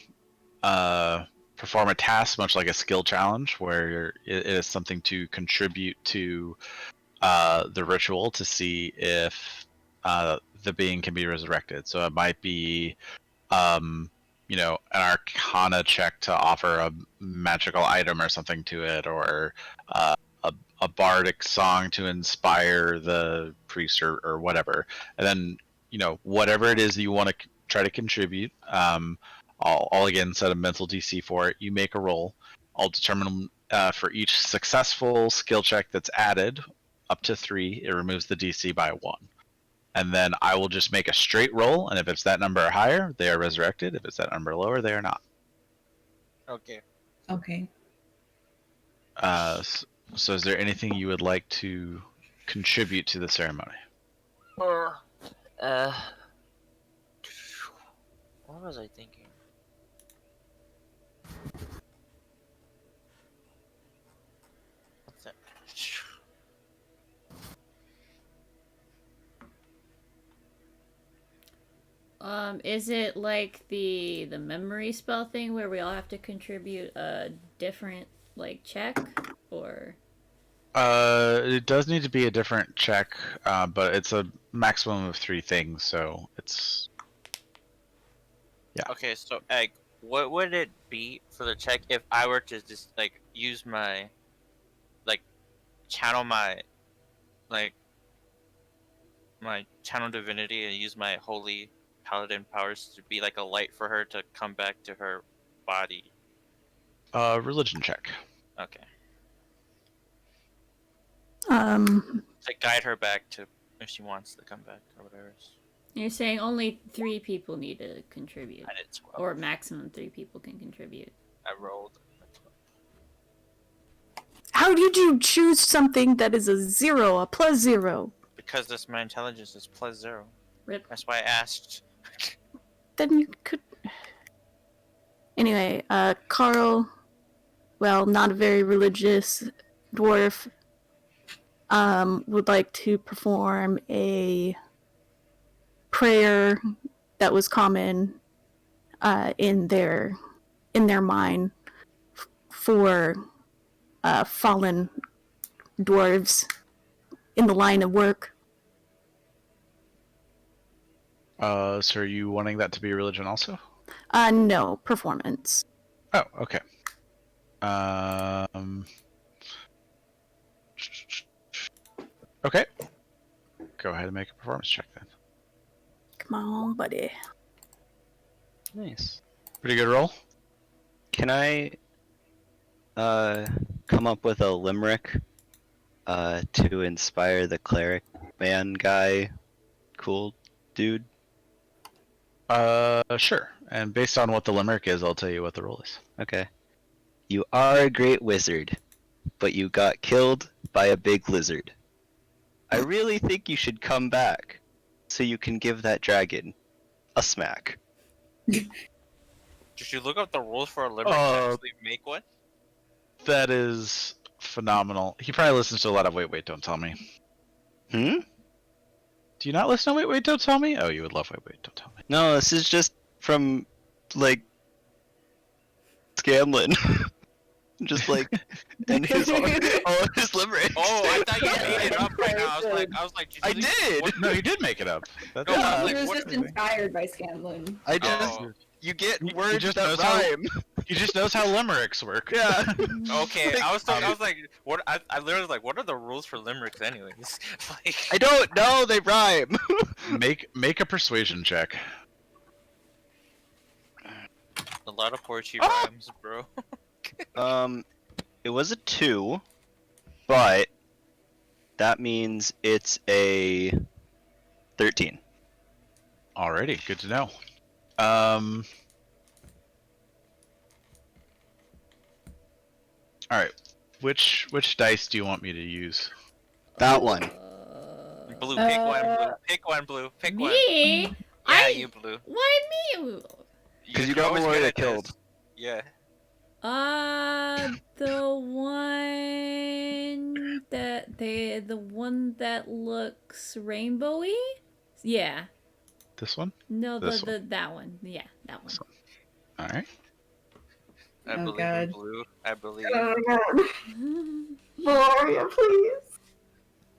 perform a task much like a skill challenge, where it is something to contribute to the ritual to see if the being can be resurrected. So it might be, an Arcana check to offer a magical item or something to it, or a bardic song to inspire the priest, or whatever. And then, whatever it is that you want to try to contribute, I'll again set a mental DC for it. You make a roll. I'll determine for each successful skill check that's added, up to 3, it removes the DC by 1. And then I will just make a straight roll, and if it's that number or higher, they are resurrected. If it's that number lower, they are not. Okay. Okay. So is there anything you would like to contribute to the ceremony? What was I thinking? What's that? Is it like the memory spell thing where we all have to contribute a different like check, or? It does need to be a different check, but it's a maximum of 3 things, so it's. Yeah. Okay, so Egg, what would it be for the check if I were to just like use my, like, channel my channel divinity and use my holy paladin powers to be like a light for her to come back to her body? Religion check. Okay. Um, To guide her back to if she wants to come back or whatever. You're saying only 3 people need to contribute. I did 12. Or maximum 3 people can contribute. I rolled. How did you choose something that is a 0, a +0? Because this my intelligence is +0. Rip. That's why I asked. Then you could. Anyway, Carl, well, not a very religious dwarf, would like to perform a prayer that was common in their mind for fallen dwarves in the line of work. So are you wanting that to be religion also? No, performance. Oh, okay. Okay. Go ahead and make a performance check then. Come on, buddy. Nice. Pretty good roll. Can I come up with a limerick to inspire the cleric man guy, cool dude? Sure. And based on what the limerick is, I'll tell you what the roll is. Okay. You are a great wizard, but you got killed by a big lizard. I really think you should come back so you can give that dragon a smack. Did you look up the rules for a limerick and actually make one? That is phenomenal. He probably listens to a lot of Wait, Wait, Don't Tell Me. Hmm? Do you not listen to Wait, Wait, Don't Tell Me? Oh, you would love Wait, Wait, Don't Tell Me. No, this is just from, like, Scanlan. Just like, and all of his limericks. Oh, I thought you made it up right now. I was like, I did! What? No, you did make it up. That's No, I was He like, was what just are they? inspired by Scanlan. I just, Oh. you get He words just that knows how- rhyme. He just knows how limericks work. Yeah. Okay, I was like, what? I literally was like, what are the rules for limericks, anyways? Like, I don't know, they rhyme. Make a persuasion check. a lot of poetry rhymes, bro. It was a 2, but that means it's a 13. Alrighty, good to know. Alright. Which dice do you want me to use? That one. Blue, pick one, blue, pick one, blue, pick one. Me? Yeah, you blue. Why me? 'Cause you You're got always Meloria good at killed. this. Yeah. The one that looks rainbowy? Yeah. This one? No, This that one. Yeah, that one. This Alright. I Oh, believe God. in blue. I believe. Oh god. Meloria, please.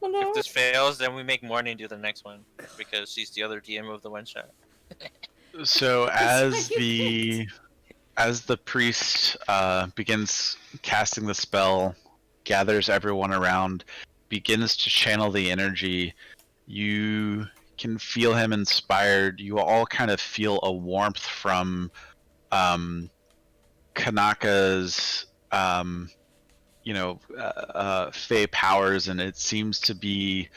If this fails, then we make Morning do the next one because she's the other DM of the one shot. So That's why you as the priest begins casting the spell, gathers everyone around, begins to channel the energy, you can feel him inspired. You all kind of feel a warmth from Kanaka's fey powers, and it seems to be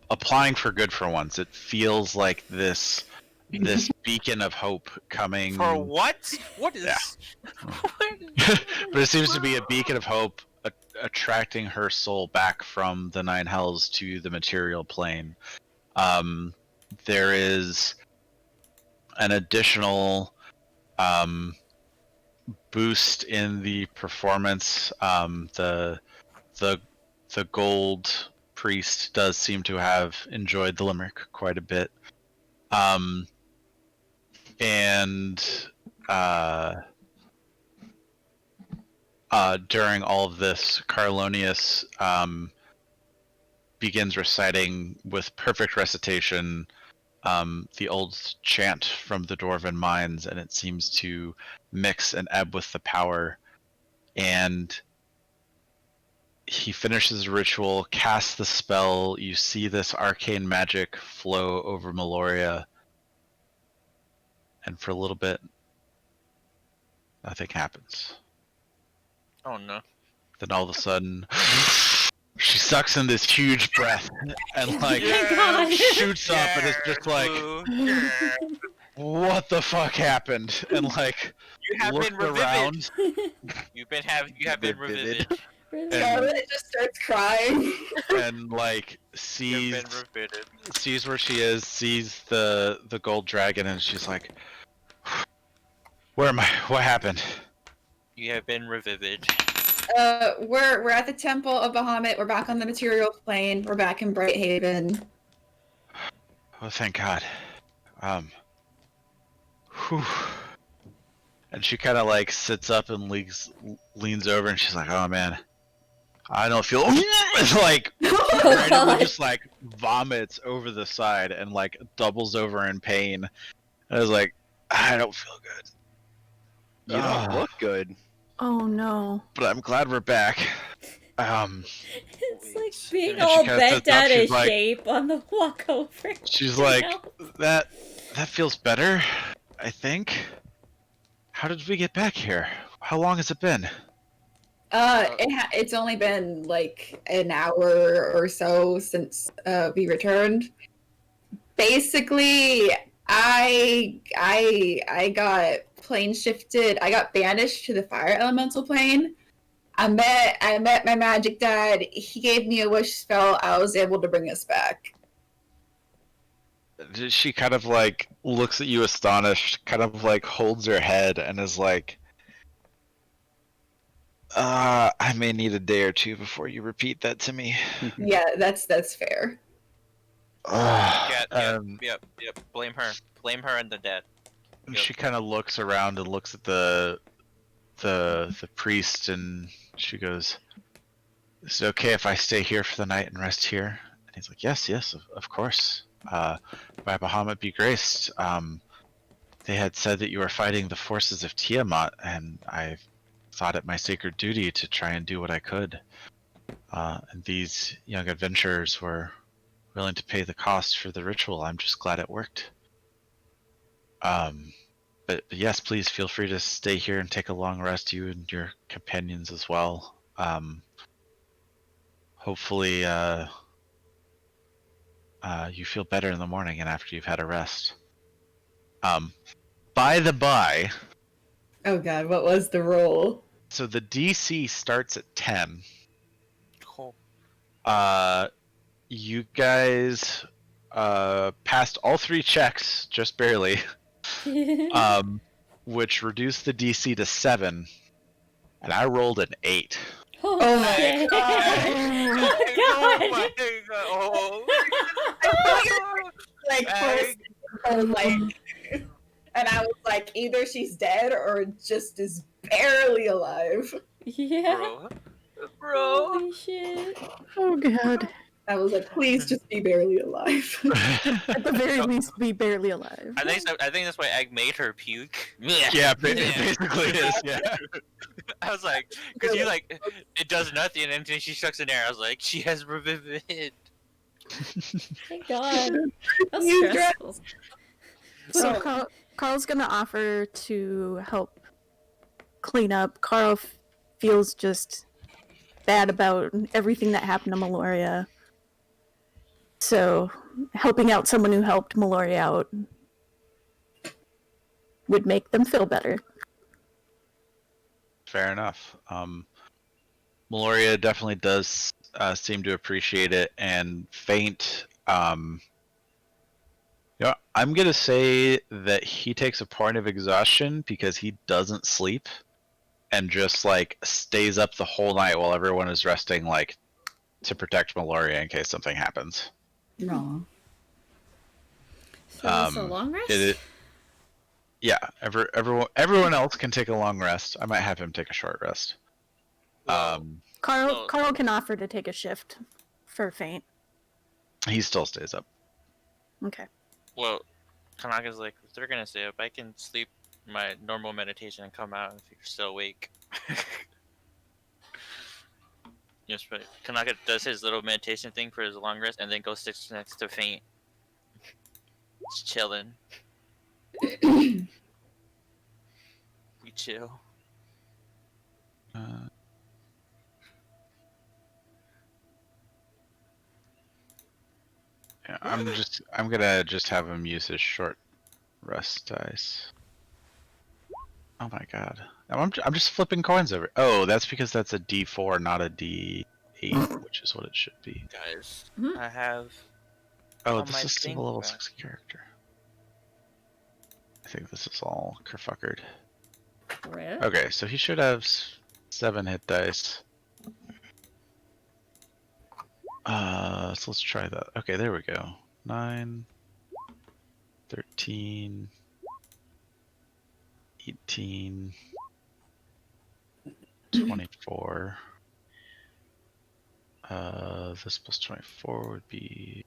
applying for good for once. It feels like this beacon of hope coming. For what? What is? Yeah. But it seems to be a beacon of hope attracting her soul back from the nine hells to the material plane. There is an additional boost in the performance. The gold priest does seem to have enjoyed the limerick quite a bit. During all of this, Carlonius begins reciting with perfect recitation the old chant from the Dwarven mines, and it seems to mix and ebb with the power. And he finishes the ritual, casts the spell. You see this arcane magic flow over Meloria, and for a little bit, nothing happens. Oh no. Then all of a sudden, She sucks in this huge breath and like God. shoots up and it's just like, Yeah. what the fuck happened? And like You have been looks revivid. around You have been Vivid. revivid. Scarlet just starts crying. and like You've sees been revivid. sees where she is, sees the gold dragon, and she's like, where am I? What happened? You have been revivid. We're at the Temple of Bahamut. We're back on the material plane. We're back in Brighthaven. Oh, thank God. Whew. And she kind of like sits up and leans over, and she's like, "Oh man, I don't feel." It's like randomly just like vomits over the side and like doubles over in pain. And I was like, I don't feel good. You don't look good. Oh no. But I'm glad we're back. It's like being And she all kinda bent sits up, out of she's like- shape on the walk over. She's You like, know? that feels better, I think. How did we get back here? How long has it been? It's only been like an hour or so since we returned. Basically, I got plane shifted. I got banished to the fire elemental plane. I met my magic dad. He gave me a wish spell. I was able to bring us back. She kind of like looks at you astonished, kind of like holds her head and is like, I may need a day or two before you repeat that to me. Yeah, that's fair. Yep. Blame her. Blame her and the dead. And Yep. she kind of looks around and looks at the priest, and she goes, "Is it okay if I stay here for the night and rest here?" And he's like, "Yes, of course. By Bahamut be graced. They had said that you were fighting the forces of Tiamat, and I thought it my sacred duty to try and do what I could. And these young adventurers were willing to pay the cost for the ritual. I'm just glad it worked. But yes, please feel free to stay here and take a long rest, you and your companions as well. Hopefully, you feel better in the morning and after you've had a rest. By the by, Oh god, what was the roll? so the DC starts at 10. Cool. You guys passed all 3 checks, just barely, which reduced the DC to 7, and I rolled an 8. Oh my shit. God. Oh, Oh God. my god. Like, and I was like, either she's dead or just is barely alive. Yeah. Bro. Holy shit. Oh god. I was like, please just be barely alive. At the very least, be barely alive. I think that's why Egg made her puke. Yeah, it basically is. Yeah. I was like, because you like, it does nothing, and then she shucks in air. I was like, she has revivid. Thank God. That's You stressful. So Carl's gonna offer to help clean up. Carl feels just bad about everything that happened to Meloria. So helping out someone who helped Meloria out would make them feel better. Fair enough. Meloria definitely does seem to appreciate it, and Faint. I'm gonna say that he takes a point of exhaustion because he doesn't sleep, and just like stays up the whole night while everyone is resting, like to protect Meloria in case something happens. No. So it's a long rest? Yeah, everyone else can take a long rest. I might have him take a short rest. Carl can offer to take a shift for Faint. He still stays up. Okay. Well, Kanaga's like, if they're gonna stay up, I can sleep my normal meditation and come out if you're still awake. Yes, but Kanaka does his little meditation thing for his long rest, and then goes sits next to Faint. Just chilling. We chill. Yeah, I'm gonna just have him use his short rest dice. Oh my god. I'm just flipping coins over. Oh, that's because that's a D4, not a D8, which is what it should be. Guys, Mhm. I have Oh, all this my is still a thing level back. 6 character. I think this is all kerfuckered. Rip. Okay, so he should have 7 hit dice. So let's try that. Okay, there we go. 9, 13, 18, 24. This plus 24 would be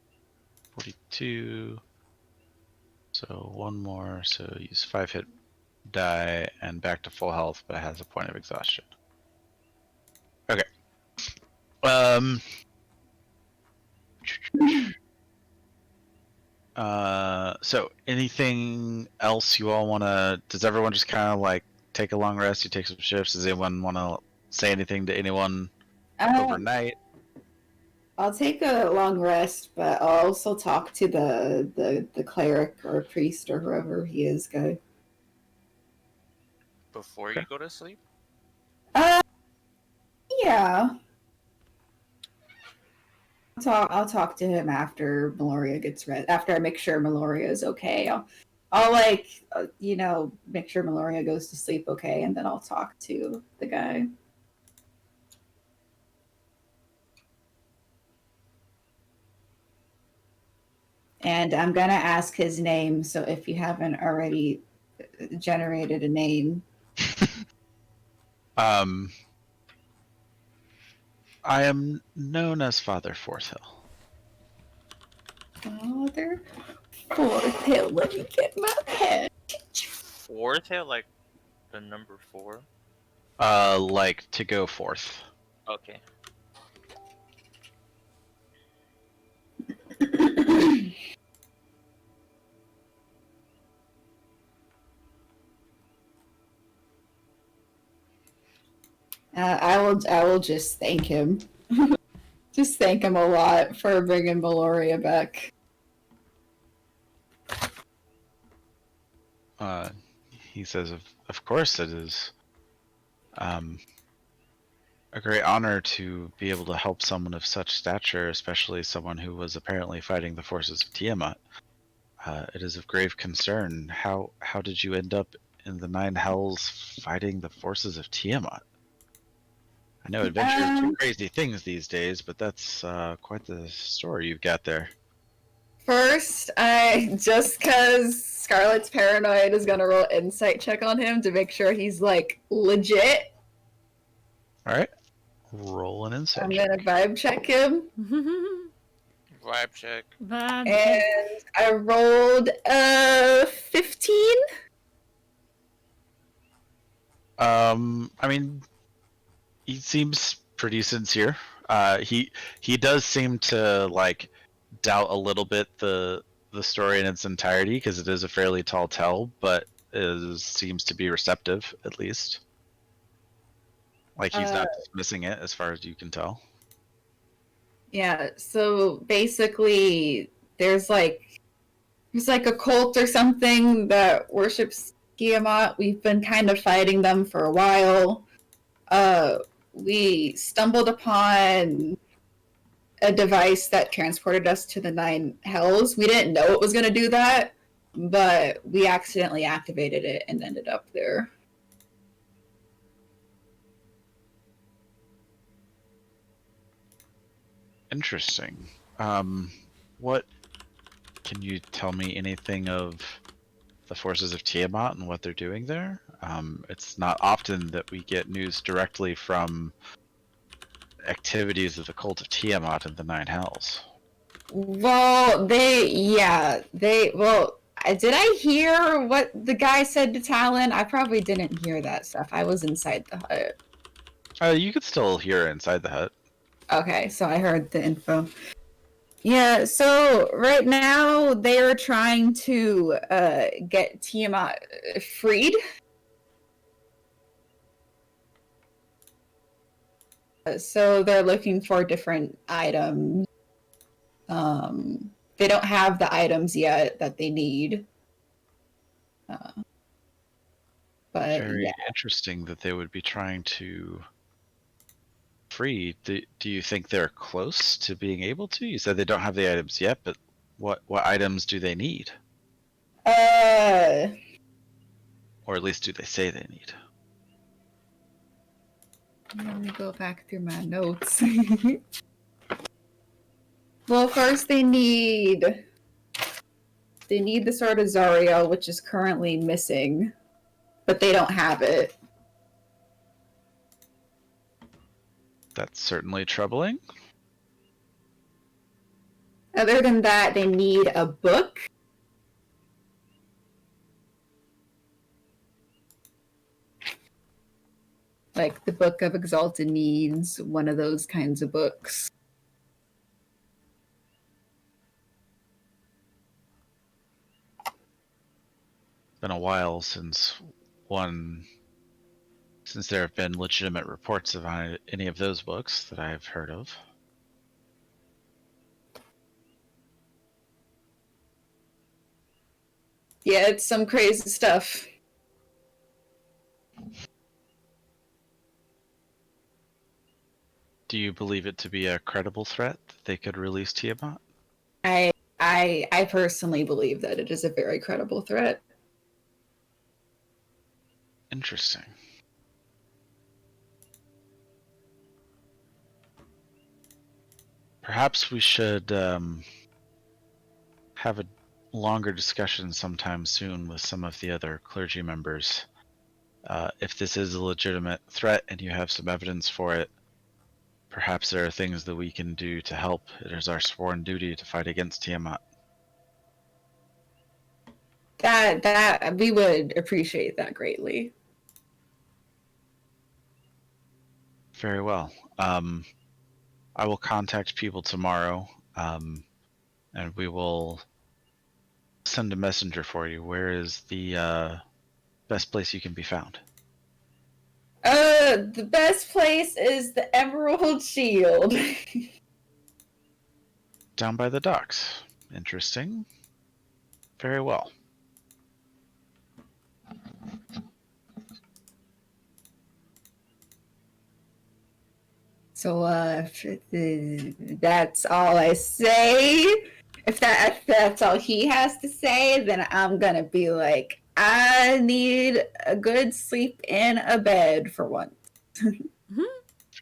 42. So one more. So use 5 hit die and back to full health, but it has a point of exhaustion. Okay. So anything else you all want to? Does everyone just kind of like take a long rest? You take some shifts. Does anyone want to say anything to anyone overnight? I'll take a long rest, but I'll also talk to the cleric or priest or whoever he is guy. Before Okay. you go to sleep? Yeah. I'll talk to him after Meloria gets rest. After I make sure Meloria is okay, I'll like make sure Meloria goes to sleep okay, and then I'll talk to the guy. And I'm gonna ask his name. So if you haven't already generated a name, I am known as Father Forthill. Father Forthill. Let me get my pen. Fourth hit, like the number 4? Like to go forth. Okay. I will just thank him. Just thank him a lot for bringing Meloria back. He says, of course it is a great honor to be able to help someone of such stature, especially someone who was apparently fighting the forces of Tiamat. It is of grave concern. How did you end up in the Nine Hells fighting the forces of Tiamat? I know adventurers do crazy things these days, but that's quite the story you've got there. First, I just because Scarlet's paranoid is gonna roll insight check on him to make sure he's like legit. All right, roll an insight. I'm gonna vibe check him, Vibe check. Vibe check. and I rolled 15. I mean, he seems pretty sincere. He does seem to like doubt a little bit the story in its entirety because it is a fairly tall tale, but seems to be receptive at least. Like he's not dismissing it as far as you can tell. Yeah, so basically there's like a cult or something that worships Tiamat. We've been kind of fighting them for a while. We stumbled upon a device that transported us to the Nine Hells. We didn't know it was going to do that, but we accidentally activated it and ended up there. Interesting. What can you tell me anything of the forces of Tiamat and what they're doing there? It's not often that we get news directly from activities of the cult of Tiamat in the Nine Hells. Well, did I hear what the guy said to Talon? I probably didn't hear that stuff. I was inside the hut. You could still hear inside the hut. Okay, so I heard the info. Yeah, so right now they are trying to get Tiamat freed. So they're looking for different items they don't have the items yet that they need. But Very yeah. interesting that they would be trying to free. Do you think they're close to being able to? You said they don't have the items yet, but what items do they need? Or at least do they say they need? Let me go back through my notes. Well, first they need the sword of Zariel, which is currently missing, but they don't have it. That's certainly troubling. Other than that, they need a book. Like the Book of Exalted Needs, one of those kinds of books. Been a while since there have been legitimate reports of any of those books that I've heard of. Yeah, it's some crazy stuff. Do you believe it to be a credible threat that they could release Tiamat? I personally believe that it is a very credible threat. Interesting. Perhaps we should have a longer discussion sometime soon with some of the other clergy members. If this is a legitimate threat and you have some evidence for it, perhaps there are things that we can do to help. It is our sworn duty to fight against Tiamat. That we would appreciate that greatly. Very well. I will contact people tomorrow, and we will send a messenger for you. Where is the best place you can be found? The best place is the Emerald Shield. Down by the docks. Interesting. Very well. So, that's all I say. If that's all he has to say, then I'm gonna be like, I need a good sleep in a bed for once.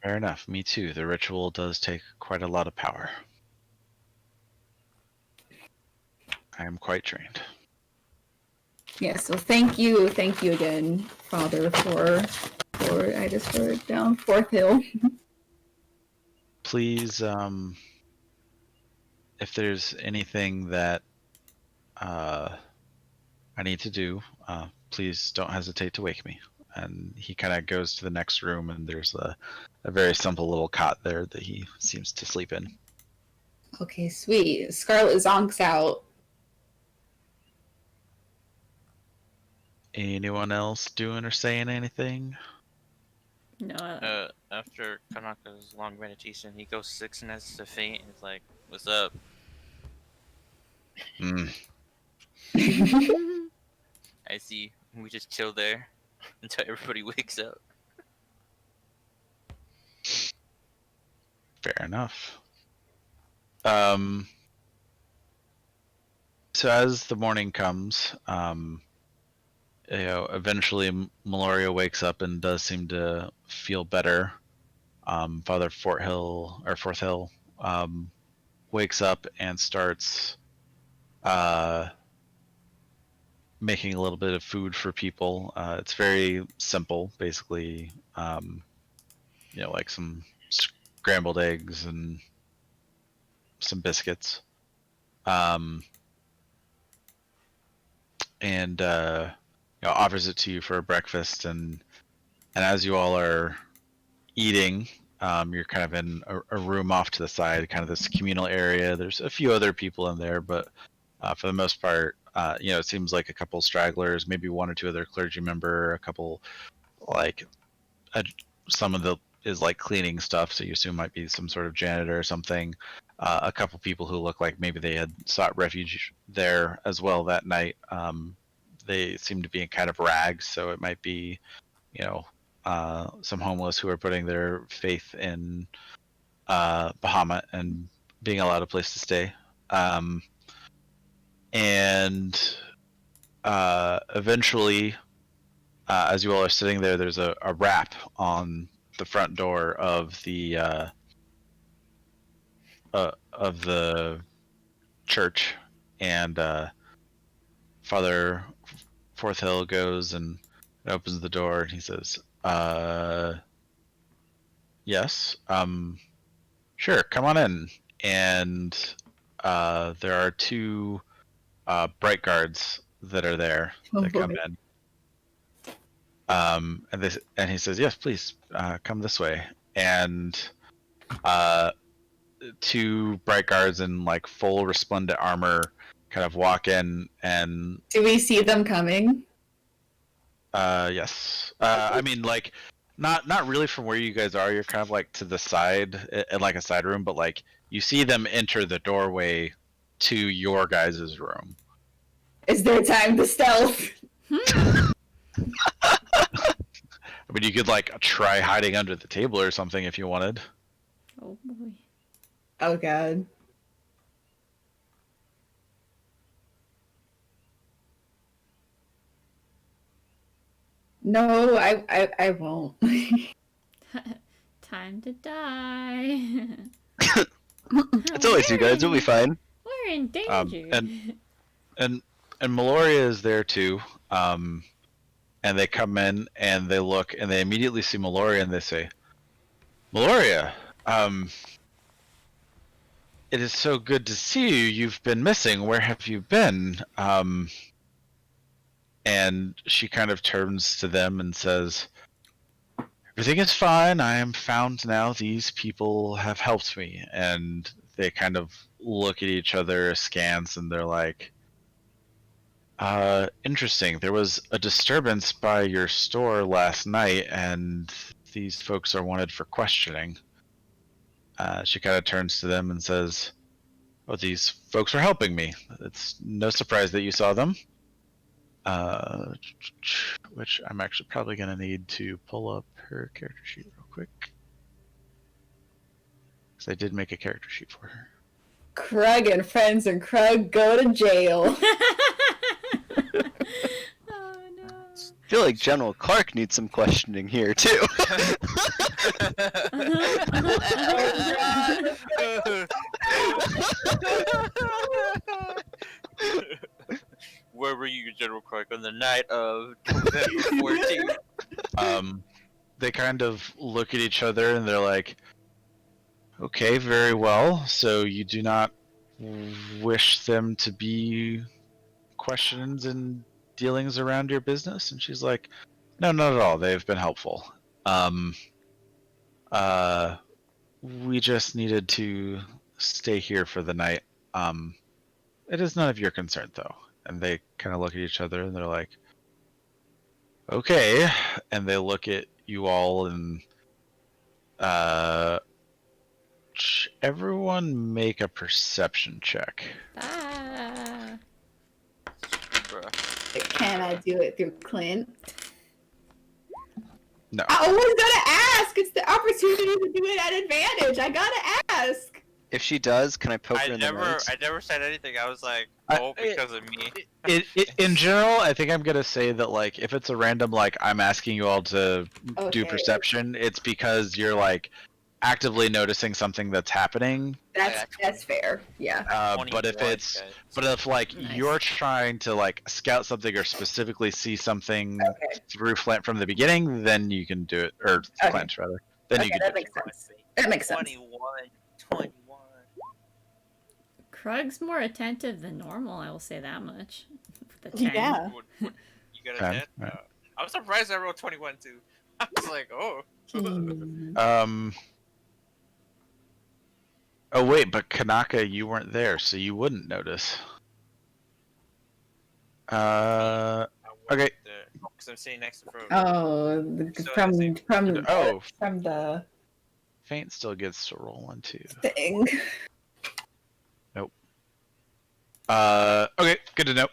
Fair enough. Me too. The ritual does take quite a lot of power. I am quite trained. Yeah, so thank you again, Father, for I just wrote it down, Fourth Hill. Please, if there's anything that I need to do, please don't hesitate to wake me. And he kind of goes to the next room, and there's a very simple little cot there that he seems to sleep in. Okay, sweet. Scarlet zonks out. Anyone else doing or saying anything? No. After Kanaka's long meditation, he goes 6 minutes to faint and he's like, "What's up?" I see. We just chill there until everybody wakes up. Fair enough. So as the morning comes, eventually Meloria wakes up and does seem to feel better. Father Fourth Hill wakes up and starts making a little bit of food for people. It's very simple, basically. Like some scrambled eggs and some biscuits. And offers it to you for a breakfast, and as you all are eating, you're kind of in a room off to the side, kind of this communal area. There's a few other people in there, but for the most part, it seems like a couple stragglers, maybe one or two other clergy member, a couple, like some of the is like cleaning stuff, so you assume might be some sort of janitor or something. a couple people who look like maybe they had sought refuge there as well that night. They seem to be in kind of rags, so it might be, some homeless who are putting their faith in Bahamut and being allowed a place to stay. And eventually, as you all are sitting there, there's a rap on the front door of the church, and Father Forthill goes and opens the door, and he says, "Yes, sure, come on in." And there are two bright guards that are there that come in. And he says, "Yes, please, come this way." And two bright guards in like full resplendent armor kind of walk in, and Do we see them coming? yes. I mean, like, not really from where you guys are. You're kind of like to the side, in like a side room, but like you see them enter the doorway to your guys' room. Is there time to stealth? I mean, you could like try hiding under the table or something if you wanted. Oh boy. Oh god. No, I won't. Time to die. It's always you guys. You'll be fine. We're in danger. And Meloria is there too. And they come in and they look and they immediately see Meloria and they say, "Meloria, it is so good to see you. You've been missing. Where have you been?" And she kind of turns to them and says, "Everything is fine. I am found now. These people have helped me." And they kind of look at each other askance and they're like, interesting. There was a disturbance by your store last night, and these folks are wanted for questioning." She kind of turns to them and says, "Oh, these folks are helping me. It's no surprise that you saw them." Which I'm actually probably going to need to pull up her character sheet real quick, because I did make a character sheet for her. Krug and friends and Krug go to jail. Oh no. I feel like General Clark needs some questioning here too. Where were you, General Clark, on the night of November 14th? They kind of look at each other and they're like, "Okay, very well. So you do not wish them to be questions and dealings around your business?" And she's like, "No, not at all. They've been helpful. We just needed to stay here for the night. It is none of your concern, though." And they kind of look at each other and they're like, "Okay." And they look at you all and everyone make a perception check. Ah. Bruh. Can I do it through Clint? No. I always gotta ask. It's the opportunity to do it at advantage. I gotta ask. If she does, can I poke her I in the nose? never said anything. I was like, oh, because of me. In general, I think I'm gonna say that like if it's a random like I'm asking you all to do Okay. perception, it's because you're like actively noticing something that's happening. That's fair. Yeah. But if like Nice. you're trying to like scout something or specifically see something Okay. through Flint from the beginning, then you can do it, or Okay. Flint rather. Then you Okay, can that do it. makes sense. That makes sense. 21. Krug's more attentive than normal, I will say that much. The 10. Yeah. You got a 10, 10? right. I'm surprised I rolled 21 too. I was like, oh. Oh wait, but Kanaka, you weren't there, so you wouldn't notice. Okay. Because I'm sitting next to Frodo. Oh, So from Oh, from the Faint still gets to roll one too. thing. Okay, good to know.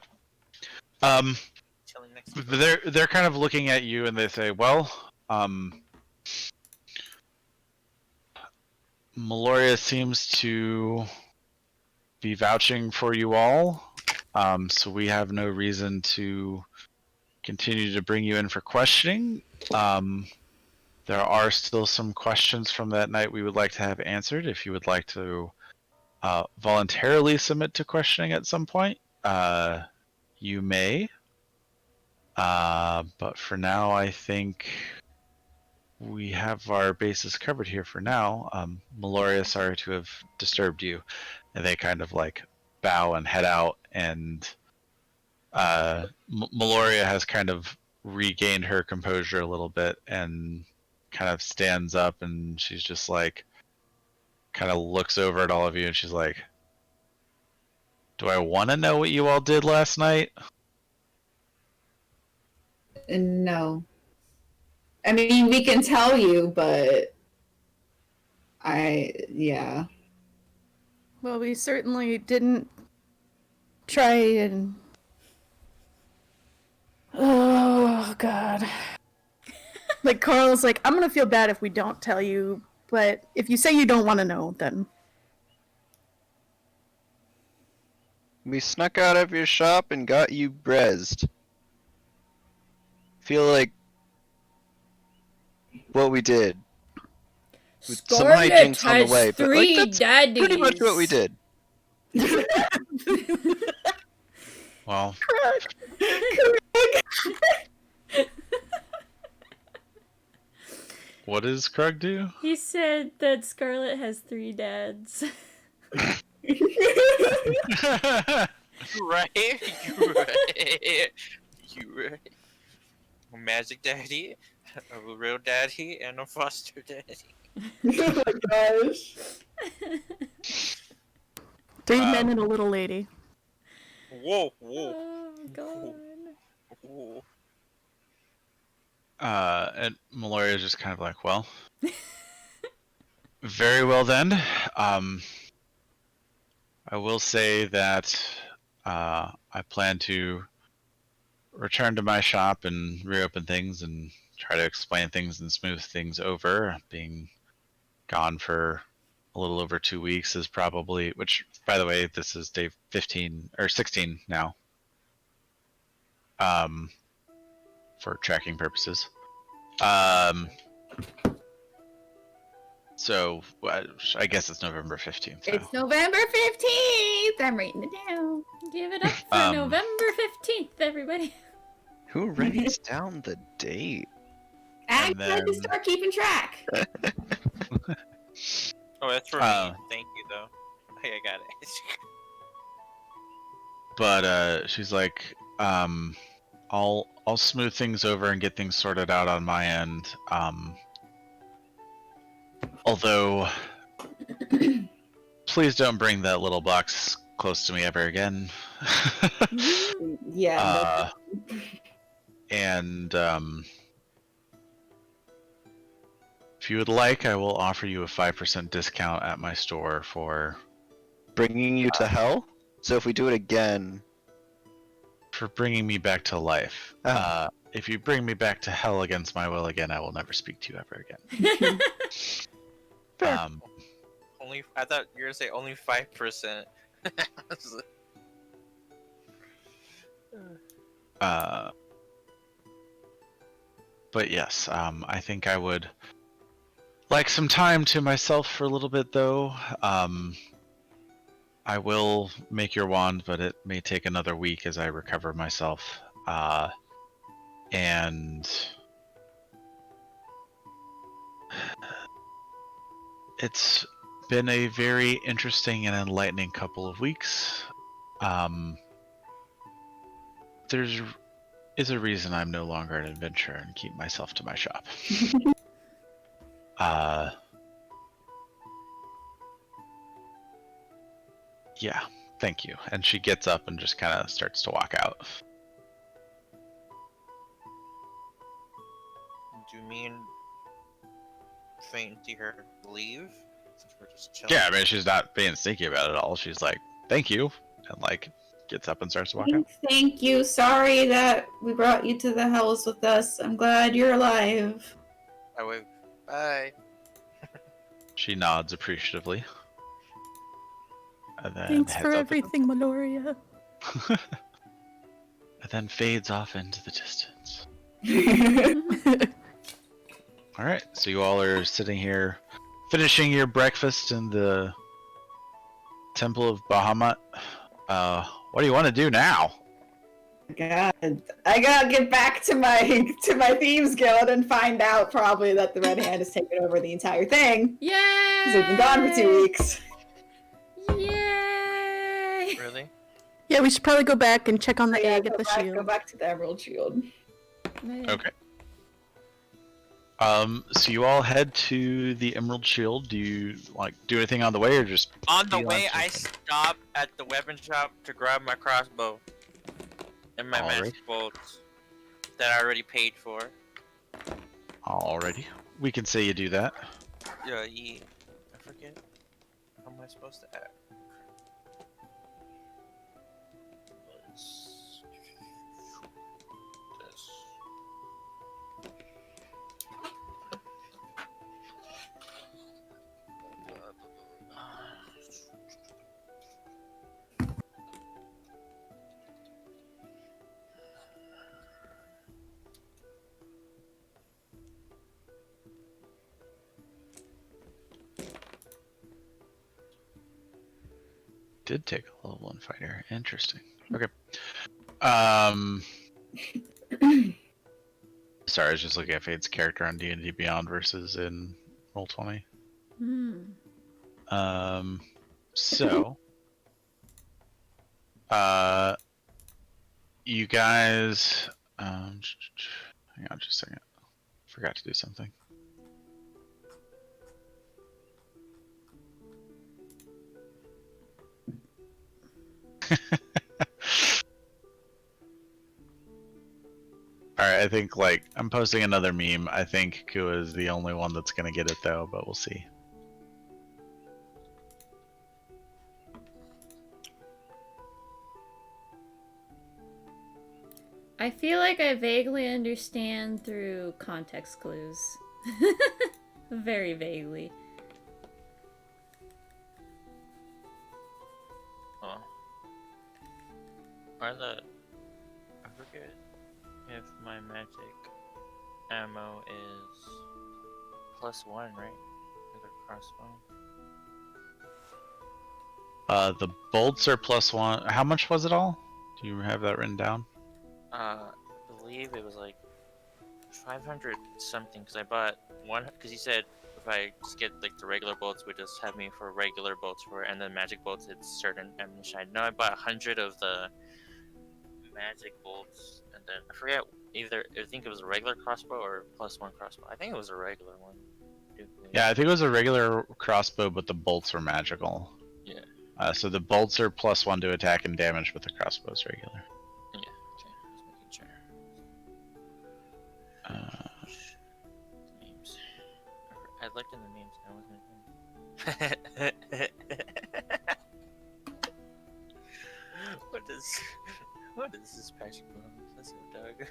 Chilling next to the They're kind of looking at you and they say, well, Meloria seems to be vouching for you all, so we have no reason to continue to bring you in for questioning. There are still some questions from that night we would like to have answered. If you would like to voluntarily submit to questioning at some point, you may. But for now, I think we have our bases covered here for now. Meloria, sorry to have disturbed you. And they kind of like bow and head out, and Meloria has kind of regained her composure a little bit and kind of stands up, and she's just like, kind of looks over at all of you, and she's like, do I want to know what you all did last night? No. I mean, we can tell you, but yeah. Well, we certainly didn't try and. Oh, God. Like, Carl's like, I'm gonna feel bad if we don't tell you, but if you say you don't want to know, then. We snuck out of your shop and got you brezzed. Feel like what we did. With some Scarlet hijinks on the has way, but like, 3 that's daddies. pretty much what we did. Well, what does Krug do? He said that Scarlet has 3 dads. You right? You right? You right? A magic daddy, a real daddy, and a foster daddy. Oh my gosh. 3 men and a little lady. Whoa, whoa, Oh, God. whoa. And Meloria is just kind of like, well, very well then. I will say that I plan to return to my shop and reopen things and try to explain things and smooth things over. Being gone for a little over 2 weeks is probably, which, by the way, this is day 15 or 16 now. For tracking purposes. So I guess it's November 15th. So. It's November 15th. I'm writing it down. Give it up for November 15th, everybody. Who writes down the date? I And tried to then- start keeping track. Oh, that's for me. Thank you, though. Hey, I got it. But she's like, I'll smooth things over and get things sorted out on my end. Although, please don't bring that little box close to me ever again. Yeah. And if you would like, I will offer you a 5% discount at my store for Bringing you to hell? So if we do it again, bringing me back to life. Oh. If you bring me back to hell against my will again, I will never speak to you ever again. Fair. I thought you were gonna say only 5%. But yes, I think I would like some time to myself for a little bit, though. I will make your wand, but it may take another week as I recover myself. And it's been a very interesting and enlightening couple of weeks. There is a reason I'm no longer an adventurer and keep myself to my shop. Yeah, thank you. And she gets up and just kind of starts to walk out. Do you mean faint to her leave? Since we're just chilling. Yeah, I mean, she's not being sneaky about it at all. She's like, thank you. And like, gets up and starts to walk out. Thank you. Sorry that we brought you to the hells with us. I'm glad you're alive. I wave. Bye. She nods appreciatively. And then Thanks heads for out everything, Meloria. and then fades off into the distance. All right, so you all are sitting here, finishing your breakfast in the Temple of Bahamut. What do you want to do now? God, I gotta get back to my thieves guild and find out probably that the Red Hand has taken over the entire thing. Yay! Because they've been gone for 2 weeks. Yay! Really? Yeah, we should probably go back and check on the egg at go the back, shield. Go back to the Emerald Shield. Okay. So you all head to the Emerald Shield. Do you do anything on the way, or just On the beeline way, to I it? stop at the weapon shop to grab my crossbow and my Alright. magic bolts that I already paid for. Alrighty. We can say you do that. Yeah, I forget. How am I supposed to act? This. Did take a level 1 fighter. Interesting. Okay. Sorry, I was just looking at Fade's character on D&D Beyond versus in Roll20. So, you guys, hang on just a second. Forgot to do something. Alright, I think I'm posting another meme. I think Kua is the only one that's gonna get it though, but we'll see. I feel like I vaguely understand through context clues. Very vaguely. Oh. Are the... I forget if my magic ammo is +1, right? For the crossbow. The bolts are +1. How much was it all? Do you have that written down? I believe it was like 500 something, because I bought one, because he said if I just get the regular bolts, would just have me for regular bolts for it, and then magic bolts, it's certain ammunition. I know I bought 100 of the magic bolts, and then I forget I think it was a regular crossbow or +1 crossbow. I think it was a regular one. Yeah, I think it was a regular crossbow, but the bolts were magical. Yeah. So the bolts are +1 to attack and damage, but the crossbow's regular. Yeah. Okay. Just making sure. Names. I looked in the names. I wasn't. What is this patch clone? That's a dog.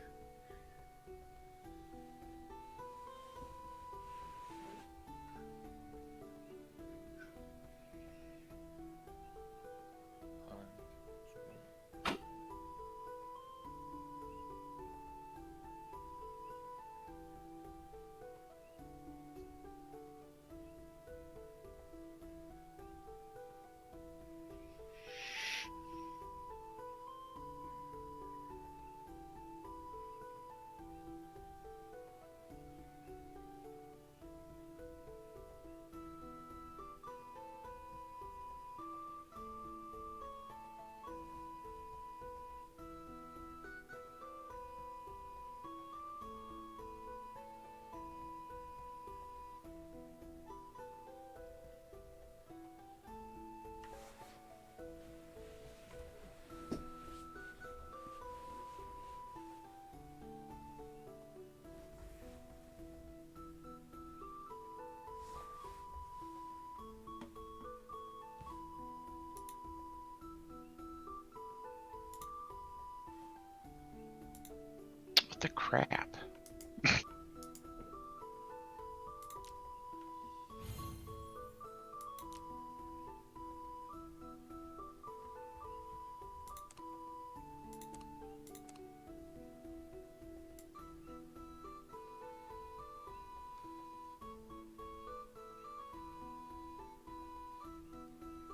What the crap?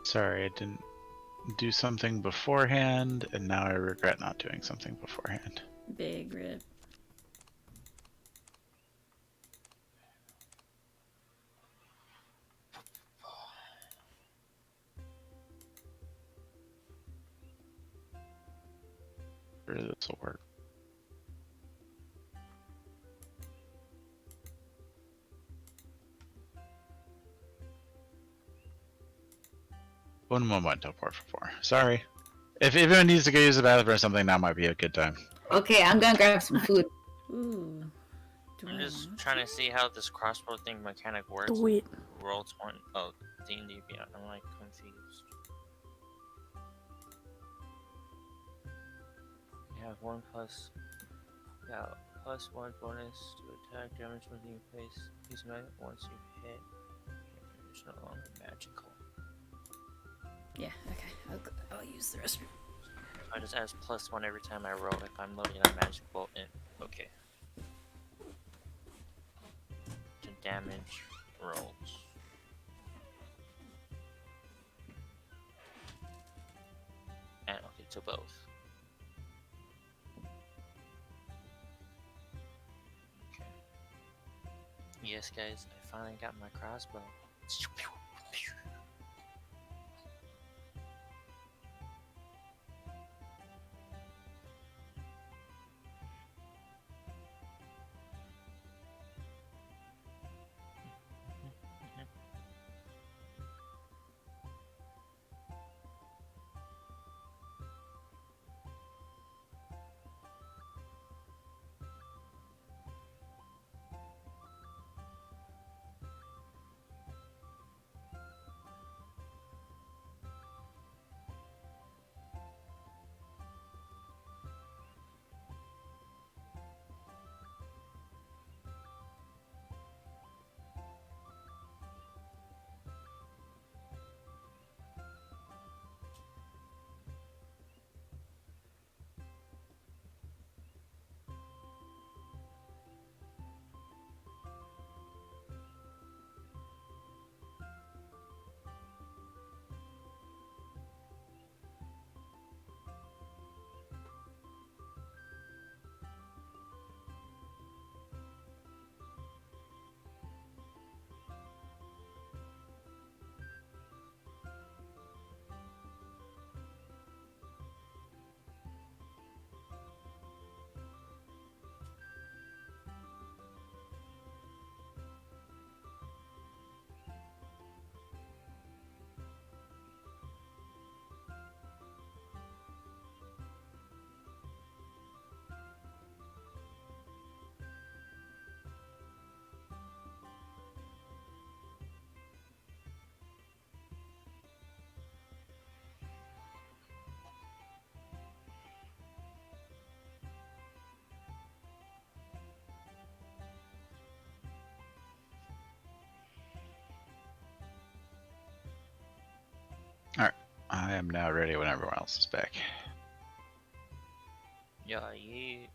Sorry, I didn't do something beforehand, and now I regret not doing something beforehand. Big rip. Sure, this will work. One momento, por favor. Sorry. If anyone needs to go use the bathroom or something, now might be a good time. Okay, I'm gonna grab some food. Ooh. Do I'm I just want trying to see how this crossbow thing mechanic works. Do it. Roll 20. Oh, D&D Beyond. I'm like confused. You have one plus. Yeah, +1 bonus to attack damage when you face. Please note once you hit, it's no longer magical. Yeah, okay. I'll use the restroom. I just add +1 every time I roll if I'm loading a magic bolt in. Okay. To damage rolls. And okay, to both. Okay. Yes, guys, I finally got my crossbow. I am now ready when everyone else is back. Yeah, yeah.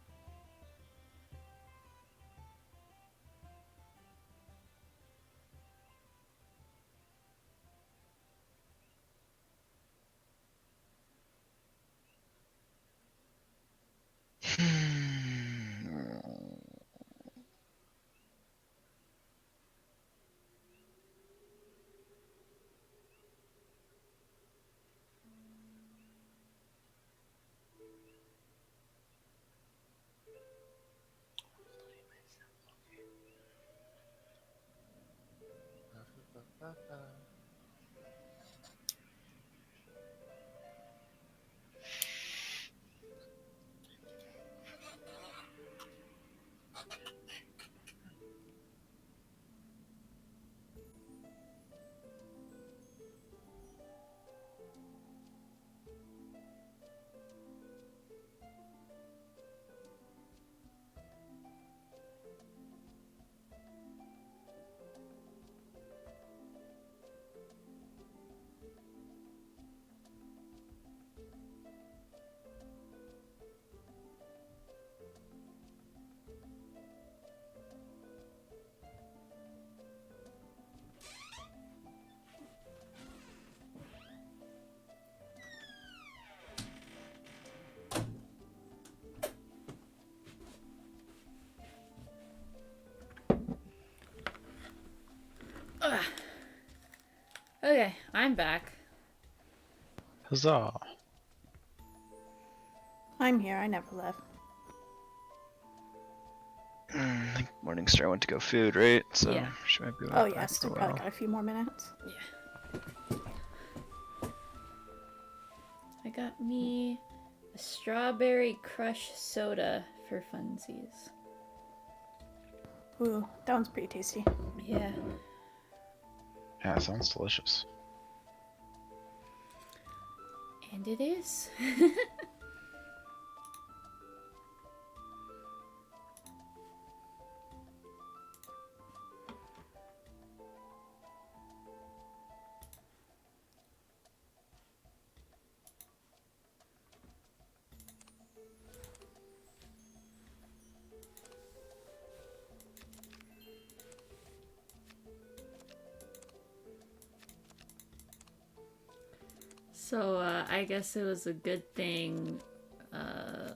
I'm back. Huzzah. I'm here. I never left. I think Morningstar went to go food, right? So Yeah. she might be Oh back yes, for we a probably while. got a few more minutes. I got me a strawberry crush soda for funsies. Ooh, that one's pretty tasty. Yeah. Yeah, sounds delicious. And it is. So, I guess it was a good thing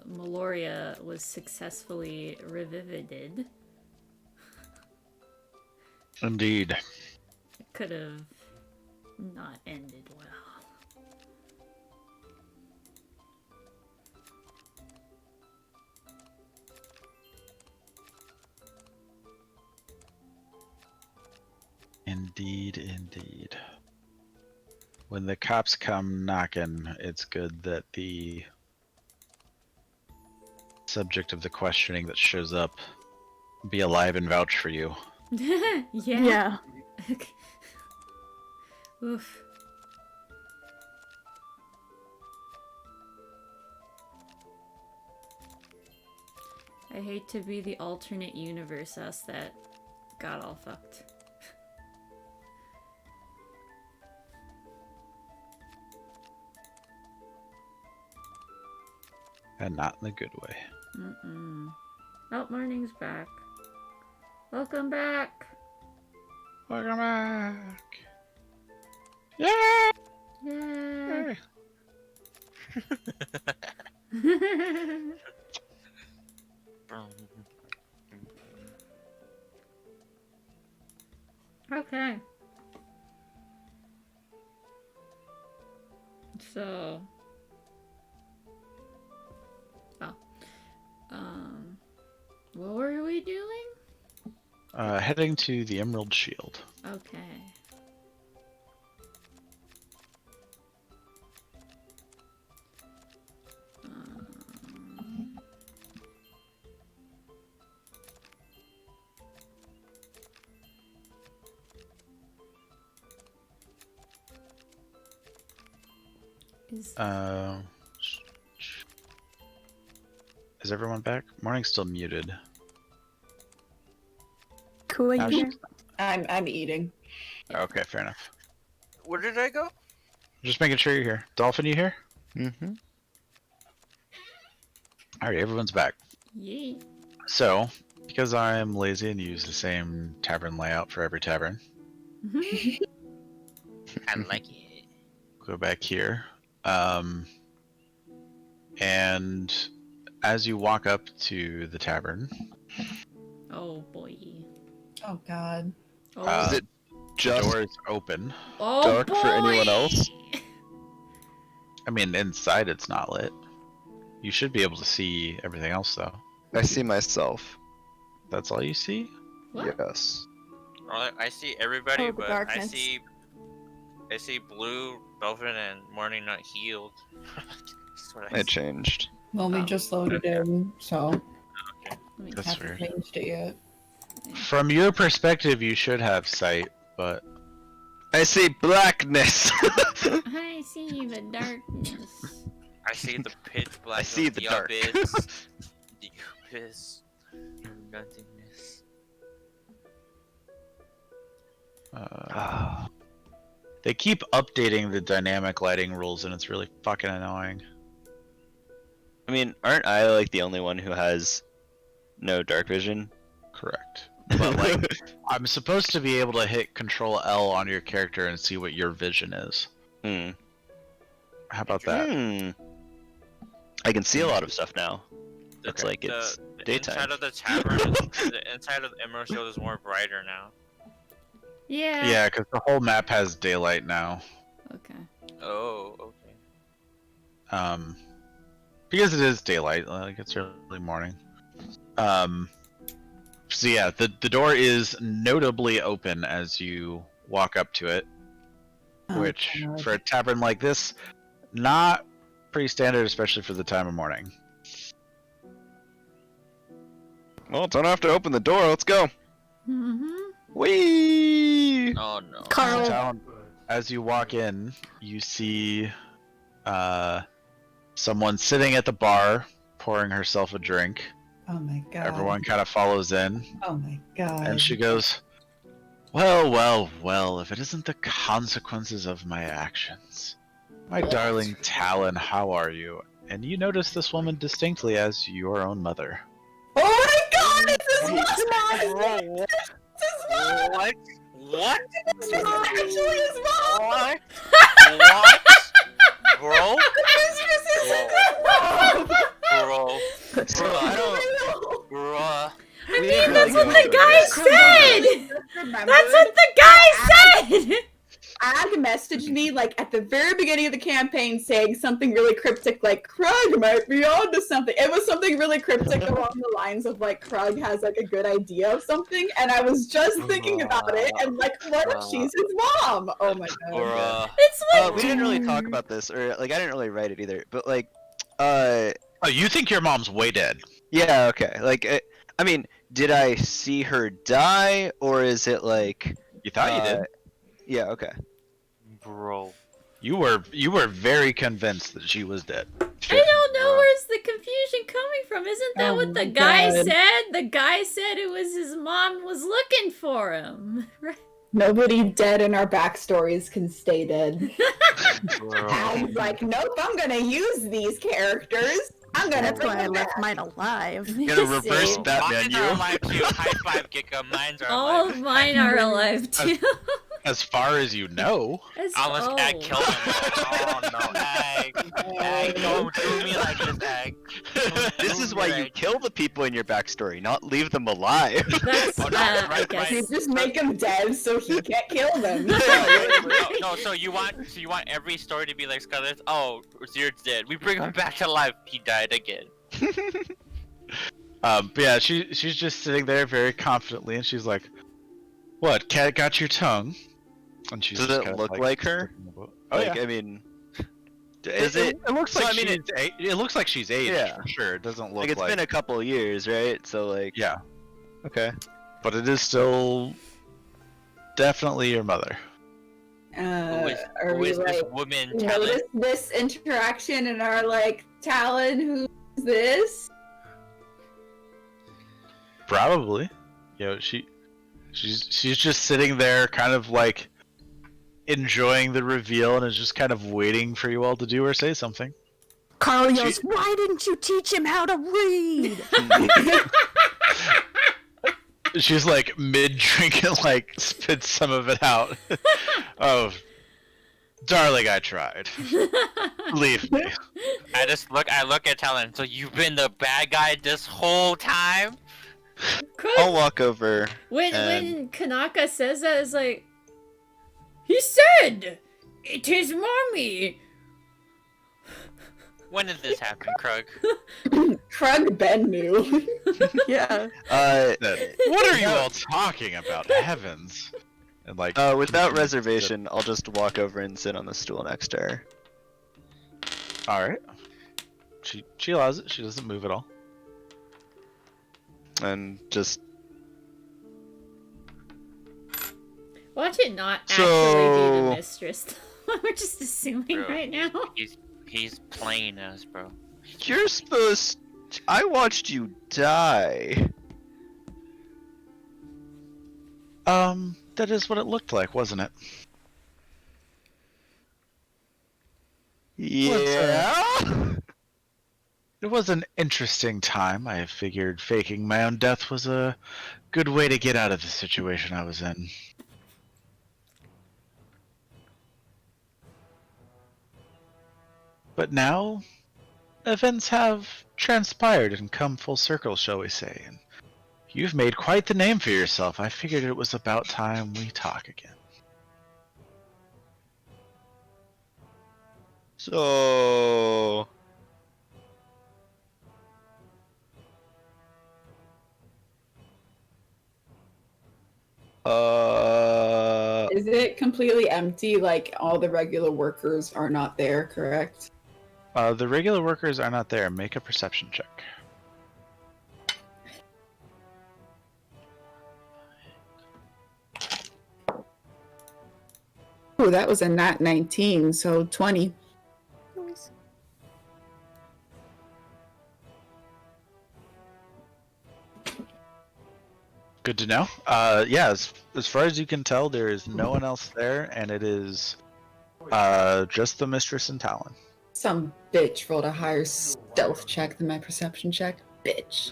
Meloria was successfully revived. Indeed. It could have not ended well. Indeed, indeed. When the cops come knocking, it's good that the subject of the questioning that shows up be alive and vouch for you. Yeah. Yeah. Oof. I hate to be the alternate universe us that got all fucked. And not in a good way. Mm-mm. Oh, morning's back. Welcome back. Welcome back. Yeah! Yay. Okay. So. Oh. What were we doing? Heading to the Emerald Shield. Okay. Is Is everyone back? Morning's still muted. Cool, you Ash- here? I'm eating. Okay, fair enough. Where did I go? Just making sure you're here. Dolphin, you here? Mm-hmm. Alright, everyone's back. yay. So, because I'm lazy and use the same tavern layout for every tavern, I like it. go back here. And as you walk up to the tavern, Oh boy. Oh God. Oh, Is it the just door is open. oh dark boy. for anyone else? I mean, inside it's not lit. You should be able to see everything else, though. I see myself. That's all you see? What? Yes. Well, I see everybody, Oh, the but darkness. I see Blue, Dolphin, and Morning not healed. That's what I It see. changed. Well, we Oh. just loaded in, so Okay. Let me That's haven't weird. changed it yet. From your perspective, you should have sight, but I see blackness. I see the darkness. I see the pitch black. I see of the dark. abyss. The abyss. Nothingness. they keep updating the dynamic lighting rules, and it's really fucking annoying. I mean, aren't I like the only one who has no dark vision? Correct. But like, I'm supposed to be able to hit Control L on your character and see what your vision is. Hmm. How about that? I can see a lot of stuff now. It's Okay. like it's the daytime. inside of the tavern, the inside of the Emerald Shield is more brighter now. Yeah. Yeah, because the whole map has daylight now. Okay. Oh, okay. Because it is daylight, like it's early morning. So yeah, the door is notably open as you walk up to it, which God. for a tavern like this, not pretty standard, especially for the time of morning. Well, don't have to open the door. Let's go. Mm-hmm. Whee! Oh no. Carl, Talon, as you walk in, you see someone sitting at the bar pouring herself a drink. Oh my god. Everyone kind of follows in, Oh my god. and she goes, "Well, well, well, if it isn't the consequences of my actions. My darling Talon, how are you?" And you notice this woman distinctly as your own mother. Oh my god! It's his mom! Bro, what? What? It's actually his mom! What? What? Bro? Mistress is his mom! Bro? So I don't. Bruh. I We mean, didn't that's really what go the into guy this. said! Remember, That's what the guy said! Ag messaged me like at the very beginning of the campaign saying something really cryptic like Krug might be onto something. It was something really cryptic along the lines of like Krug has like a good idea of something, and I was just thinking about it and like, what if she's his mom? Oh my god. Bruh. It's like, We didn't really talk about this, or like I didn't really write it either. But like, Oh, you think your mom's way dead? yeah, okay. Like, I mean, did I see her die, or is it like? You thought you did. Yeah. Okay. Bro. You were very convinced that she was dead. I don't know where's the confusion coming from. Isn't that Oh what the my guy God. said? The guy said it was his mom was looking for him. Right? Nobody dead in our backstories can stay dead. Bro. Ag's like, nope, I'm gonna use these characters. I'm gonna that's bring why I them left back. mine alive. Gonna reverse See? Batman Mine are you. alive too. High five, Gecko. Mine's are All alive. of mine are alive too. As far as you know. As- Almost oh. Ag killed him. Oh no, Ag. Ag, don't do me like this, Ag. This is why you kill the people in your backstory, not leave them alive. That's Oh, no, I right, guess. You just make him dead so he can't kill them. No, so you want every story to be like Scarlet? Oh, Zerd's dead. We bring him back to life. He died again. But yeah, she's just sitting there very confidently, and she's like, "What? Cat got your tongue?" And she's Does just it kind of look like her? sticking the book. Oh Like, yeah. I mean, is it? It looks so, like I mean, it looks like she's aged Yeah. for sure. It doesn't look Like it's been a couple of years, right? So like, yeah, okay. but it is still definitely your mother. Who Are who we is like this woman talent? notice this interaction and are like, Talon, who's this? Probably. You know, she's just sitting there, kind of like enjoying the reveal, and is just kind of waiting for you all to do or say something. Carl yells, "Why didn't you teach him how to read?" She's like mid drink and like spits some of it out. Oh, darling, I tried. Leave me. I look at Talon. So you've been the bad guy this whole time? I'll walk over. When Kanaka says that, it's like, he said, it is mommy. When did this happen, Krug? Krug Ben knew. Yeah. What are you all talking about? Heavens. And like Without reservation, I'll just walk over and sit on the stool next to her. All right. She allows it. She doesn't move at all. And just Watch it not actually be So- the mistress. We're just assuming Bro. right now. He's playing us, bro. you're supposed. I watched you die. That is what it looked like, wasn't it? Yeah. It was an interesting time. I figured faking my own death was a good way to get out of the situation I was in. But now, events have transpired and come full circle, shall we say, and you've made quite the name for yourself. I figured it was about time we talk again. So. Is it completely empty? Like all the regular workers are not there, correct? The regular workers are not there. Make a perception check. Oh, that was a nat 19, so 20. Good to know. Yeah, as far as you can tell, there is no one else there, and it is just the mistress and Talon. Some bitch rolled a higher stealth check than my perception check. Bitch.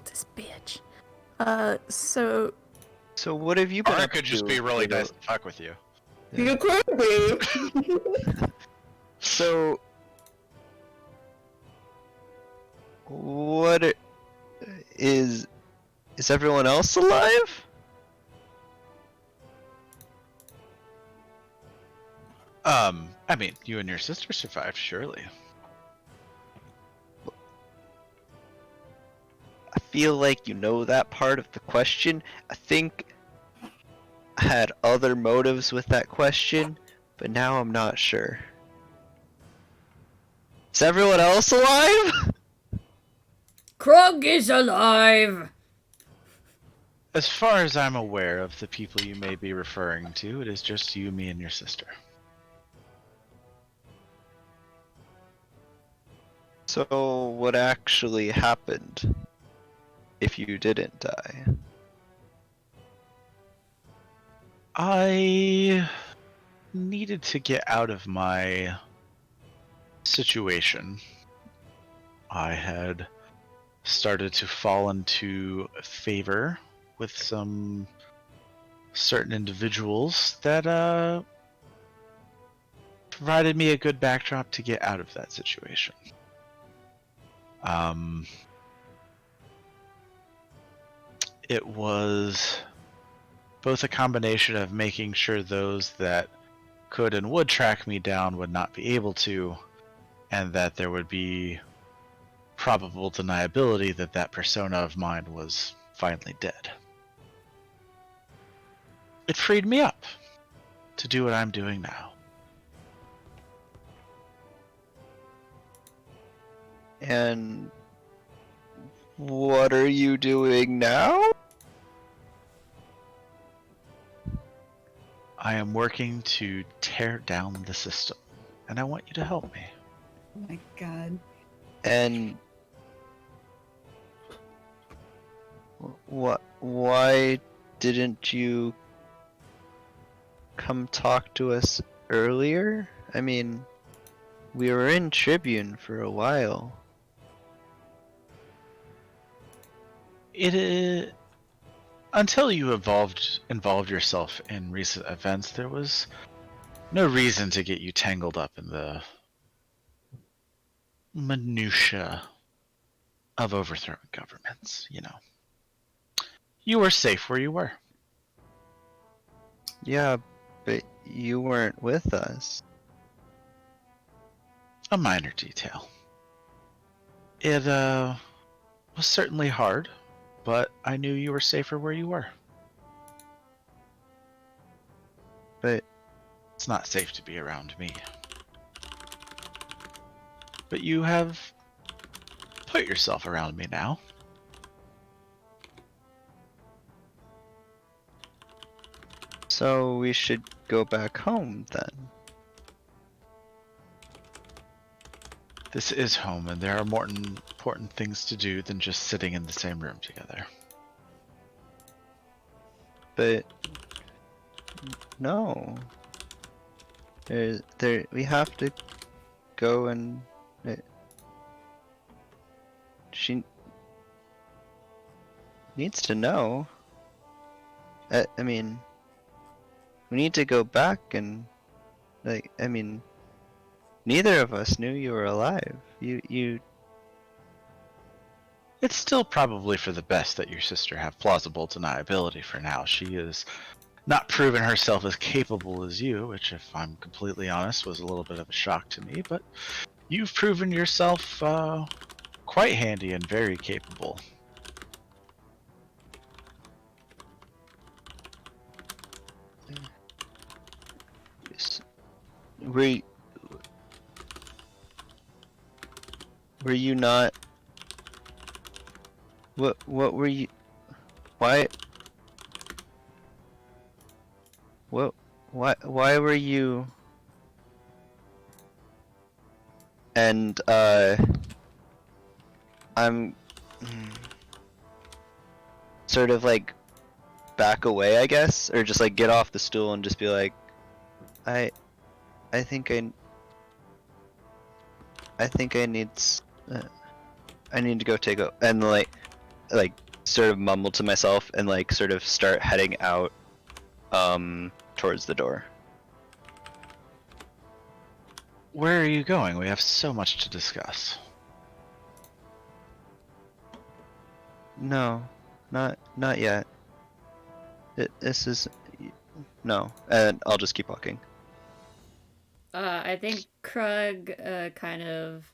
This bitch. So So what have you been Or it up could just to be really for the- nice to fuck with you. Yeah. You could be. So, what is everyone else alive? I mean, you and your sister survived, surely. I feel like you know that part of the question. I think I had other motives with that question, but now I'm not sure. Is everyone else alive? Krug is alive! As far as I'm aware of the people you may be referring to, it is just you, me, and your sister. So, what actually happened if you didn't die? I needed to get out of my situation. I had started to fall into favor with some certain individuals that provided me a good backdrop to get out of that situation. It was both a combination of making sure those that could and would track me down would not be able to, and that there would be probable deniability that that persona of mine was finally dead. It freed me up to do what I'm doing now. And what are you doing now? I am working to tear down the system, and I want you to help me. Oh my god. And why didn't you come talk to us earlier? I mean, we were in Tribune for a while. It is, until you involved yourself in recent events, there was no reason to get you tangled up in the minutia of overthrowing governments, you know. You were safe where you were. Yeah, but you weren't with us. A minor detail. It was certainly hard, but I knew you were safer where you were. But It's not safe to be around me. But you have put yourself around me now. so we should go back home then. This is home, and there are more important things to do than just sitting in the same room together. But no. We have to go and she needs to know. I mean, we need to go back and I mean, neither of us knew you were alive. You It's still probably for the best that your sister have plausible deniability for now. She is not proven herself as capable as you, which, if I'm completely honest, was a little bit of a shock to me. But you've proven yourself quite handy and very capable. Were were you not? What were you? Why? What? Why were you? And I'm sort of like back away, I guess, or just like get off the stool and just be like, I think I think I need to go take a and like sort of mumble to myself and like sort of start heading out towards the door. Where are you going? We have so much to discuss. No, not yet. This is no, and I'll just keep walking. I think Krug kind of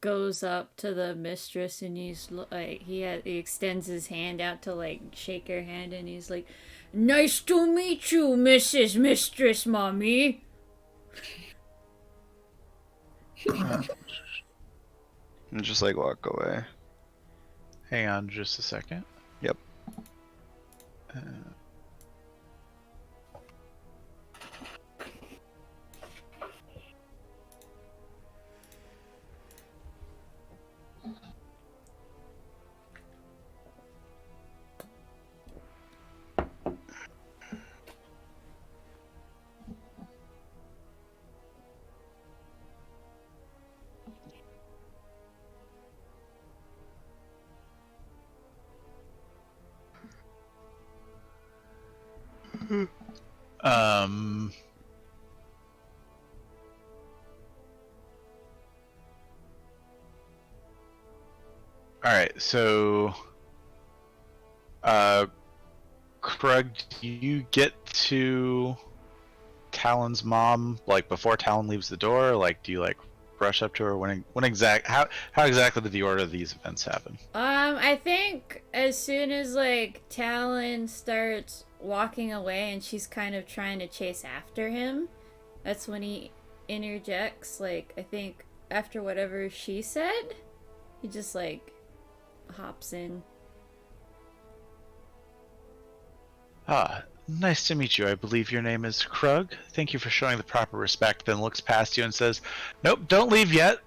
goes up to the mistress and he extends his hand out to like shake her hand and he's like, "Nice to meet you, Mrs. Mistress Mommy." And just like walk away. Hang on just a second. Yep. Um. All right, so, Krug, do you get to Talon's mom like before Talon leaves the door? Like, do you like rush up to her? How exactly did the order of these events happen? I think as soon as like Talon starts walking away and she's kind of trying to chase after him, that's when he interjects. Like, I think after whatever she said, he just like hops in. Ah, nice to meet you. I believe your name is Krug. Thank you for showing the proper respect. Then looks past you and says, "Nope, don't leave yet."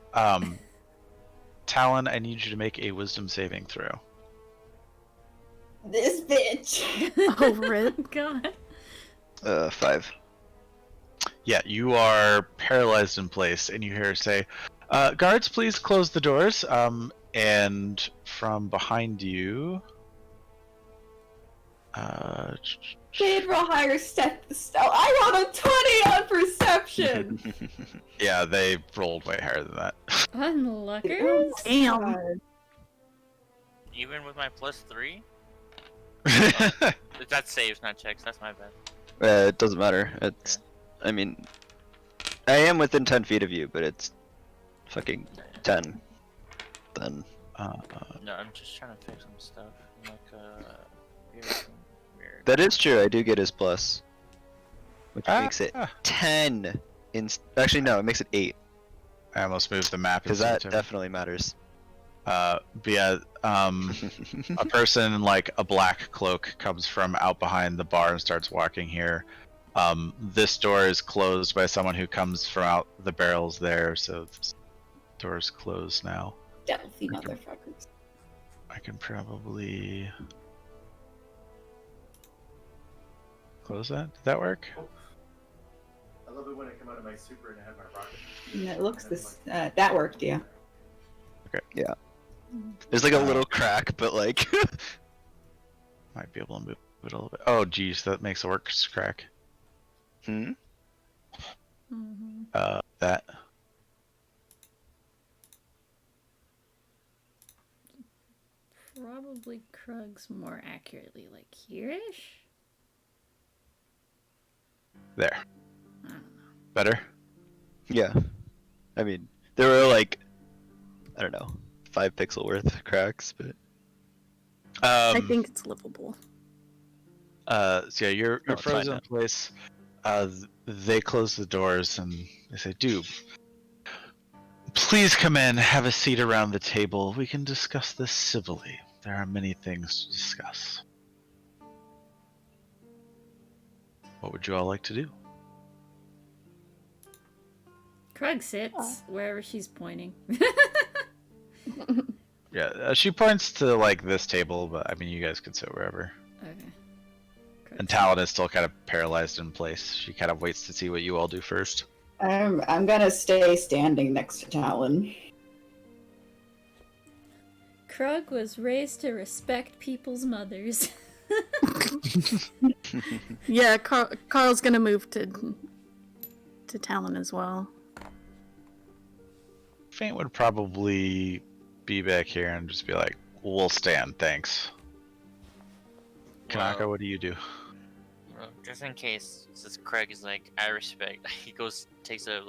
Talon, I need you to make a wisdom saving throw. This bitch. Oh, really? God. 5. Yeah, you are paralyzed in place, and you hear her say, "Guards, please close the doors." And from behind you, They'd roll higher step. I rolled a 20 on perception. yeah, they rolled way higher than that. Unlockers? Damn. Even with my +3? That's saves, not checks. That's my bad. It doesn't matter. It's, I mean, I am within 10 feet of you, but it's fucking 10. Then. No, I'm just trying to fix some stuff. Like, That is true. I do get his plus, which makes it 10. Actually, no, it makes it 8 I almost moved the map because that instead of- definitely matters. But yeah, a person in like a black cloak comes from out behind the bar and starts walking here. This door is closed by someone who comes from out the barrels there, so this door's closed now. Stealthy motherfuckers. I can probably close that. Did that work? I love it when I come out of my super and I have my rocket. And it looks this. That worked, yeah. Yeah. There's like a little crack, but like. Might be able to move it a little bit. Oh, geez, that makes the works crack. Hmm. That. Probably Krug's more accurately like here-ish. There. Better? Yeah. I mean, there were like, I don't know, 5 pixel worth of cracks, but I think it's livable. So yeah, you're No, it's fine frozen now. in place. They close the doors and they say, "Doob, please come in, have a seat around the table. We can discuss this civilly. There are many things to discuss. What would you all like to do?" Krug sits wherever she's pointing. Yeah, she points to like this table, but I mean, you guys could sit wherever. Okay. And Talon is still kind of paralyzed in place. She kind of waits to see what you all do first. I'm gonna stay standing next to Talon. Krug was raised to respect people's mothers. Yeah, Carl's gonna move to Talon as well. Faint would probably be back here and just be like, "We'll stand, thanks." Kanaka, Well, what do you do? well, just in case, since Craig is like, I respect. He takes a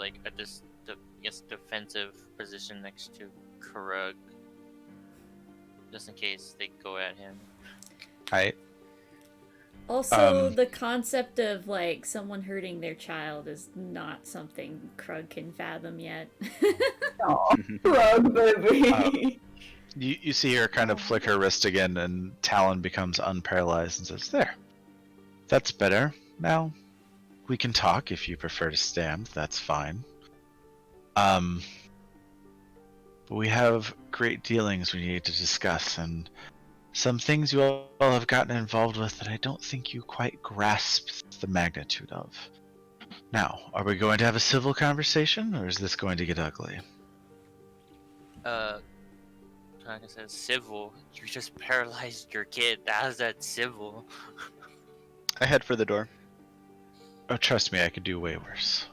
defensive position next to Krug, just in case they go at him. Alright. Also, the concept of like someone hurting their child is not something Krug can fathom yet. Aw, Krug, baby. You see her kind of flick her wrist again, and Talon becomes unparalyzed and says, "There. That's better. Now, we can talk if you prefer to stand. That's fine. But we have great dealings we need to discuss, and some things you all have gotten involved with that I don't think you quite grasp the magnitude of. Now, are we going to have a civil conversation, or is this going to get ugly?" Like I said, civil. You just paralyzed your kid. How's that civil? I head for the door. Oh, trust me, I could do way worse.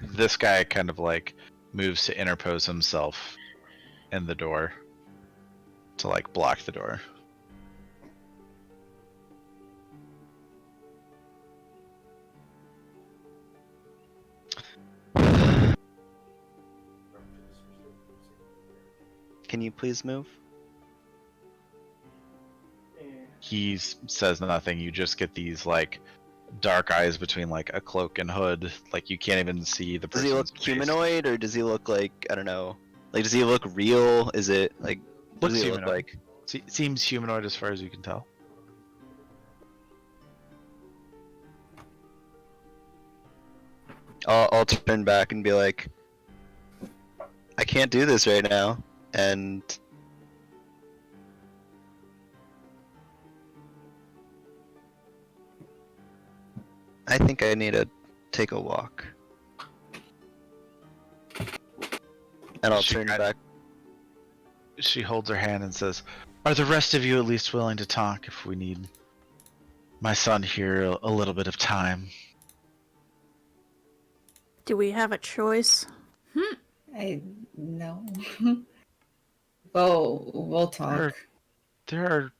This guy kind of like moves to interpose himself in the door to like block the door. Can you please move? He says nothing. You just get these like dark eyes between like a cloak and hood. Like you can't even see the Does person's he look face. humanoid, or does he look like, I don't know, like does he look real? Is it like, what Looks does he humanoid. look like? Seems humanoid as far as you can tell. I'll turn back and be like, I can't do this right now, and I think I need to take a walk. And I'll She turn kind- back. She holds her hand and says, "Are the rest of you at least willing to talk if we need my son here a little bit of time?" Do we have a choice? No. Well, we'll talk. There are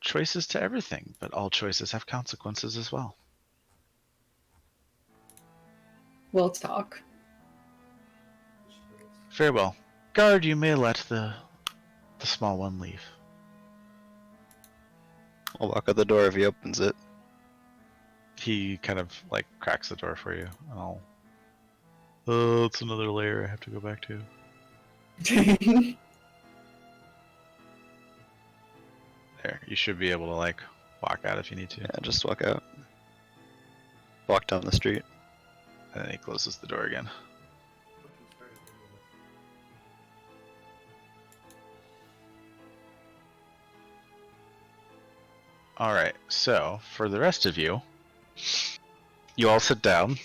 choices to everything, but all choices have consequences as well. We'll talk. Very well. Guard, you may let the small one leave. I'll walk out the door if he opens it. He kind of like cracks the door for you. And oh, it's another layer I have to go back to. There, you should be able to like walk out if you need to. Yeah, just walk out. Walk down the street. And then he closes the door again. Alright, so for the rest of you, you all sit down.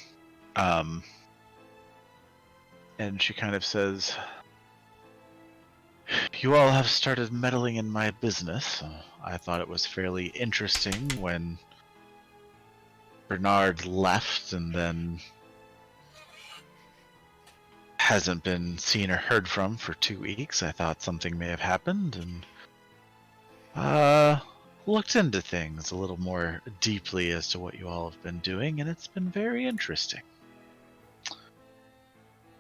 And she kind of says, "You all have started meddling in my business. I thought it was fairly interesting when Bernard left and then hasn't been seen or heard from for 2 weeks. I thought something may have happened, and looked into things a little more deeply as to what you all have been doing, and it's been very interesting.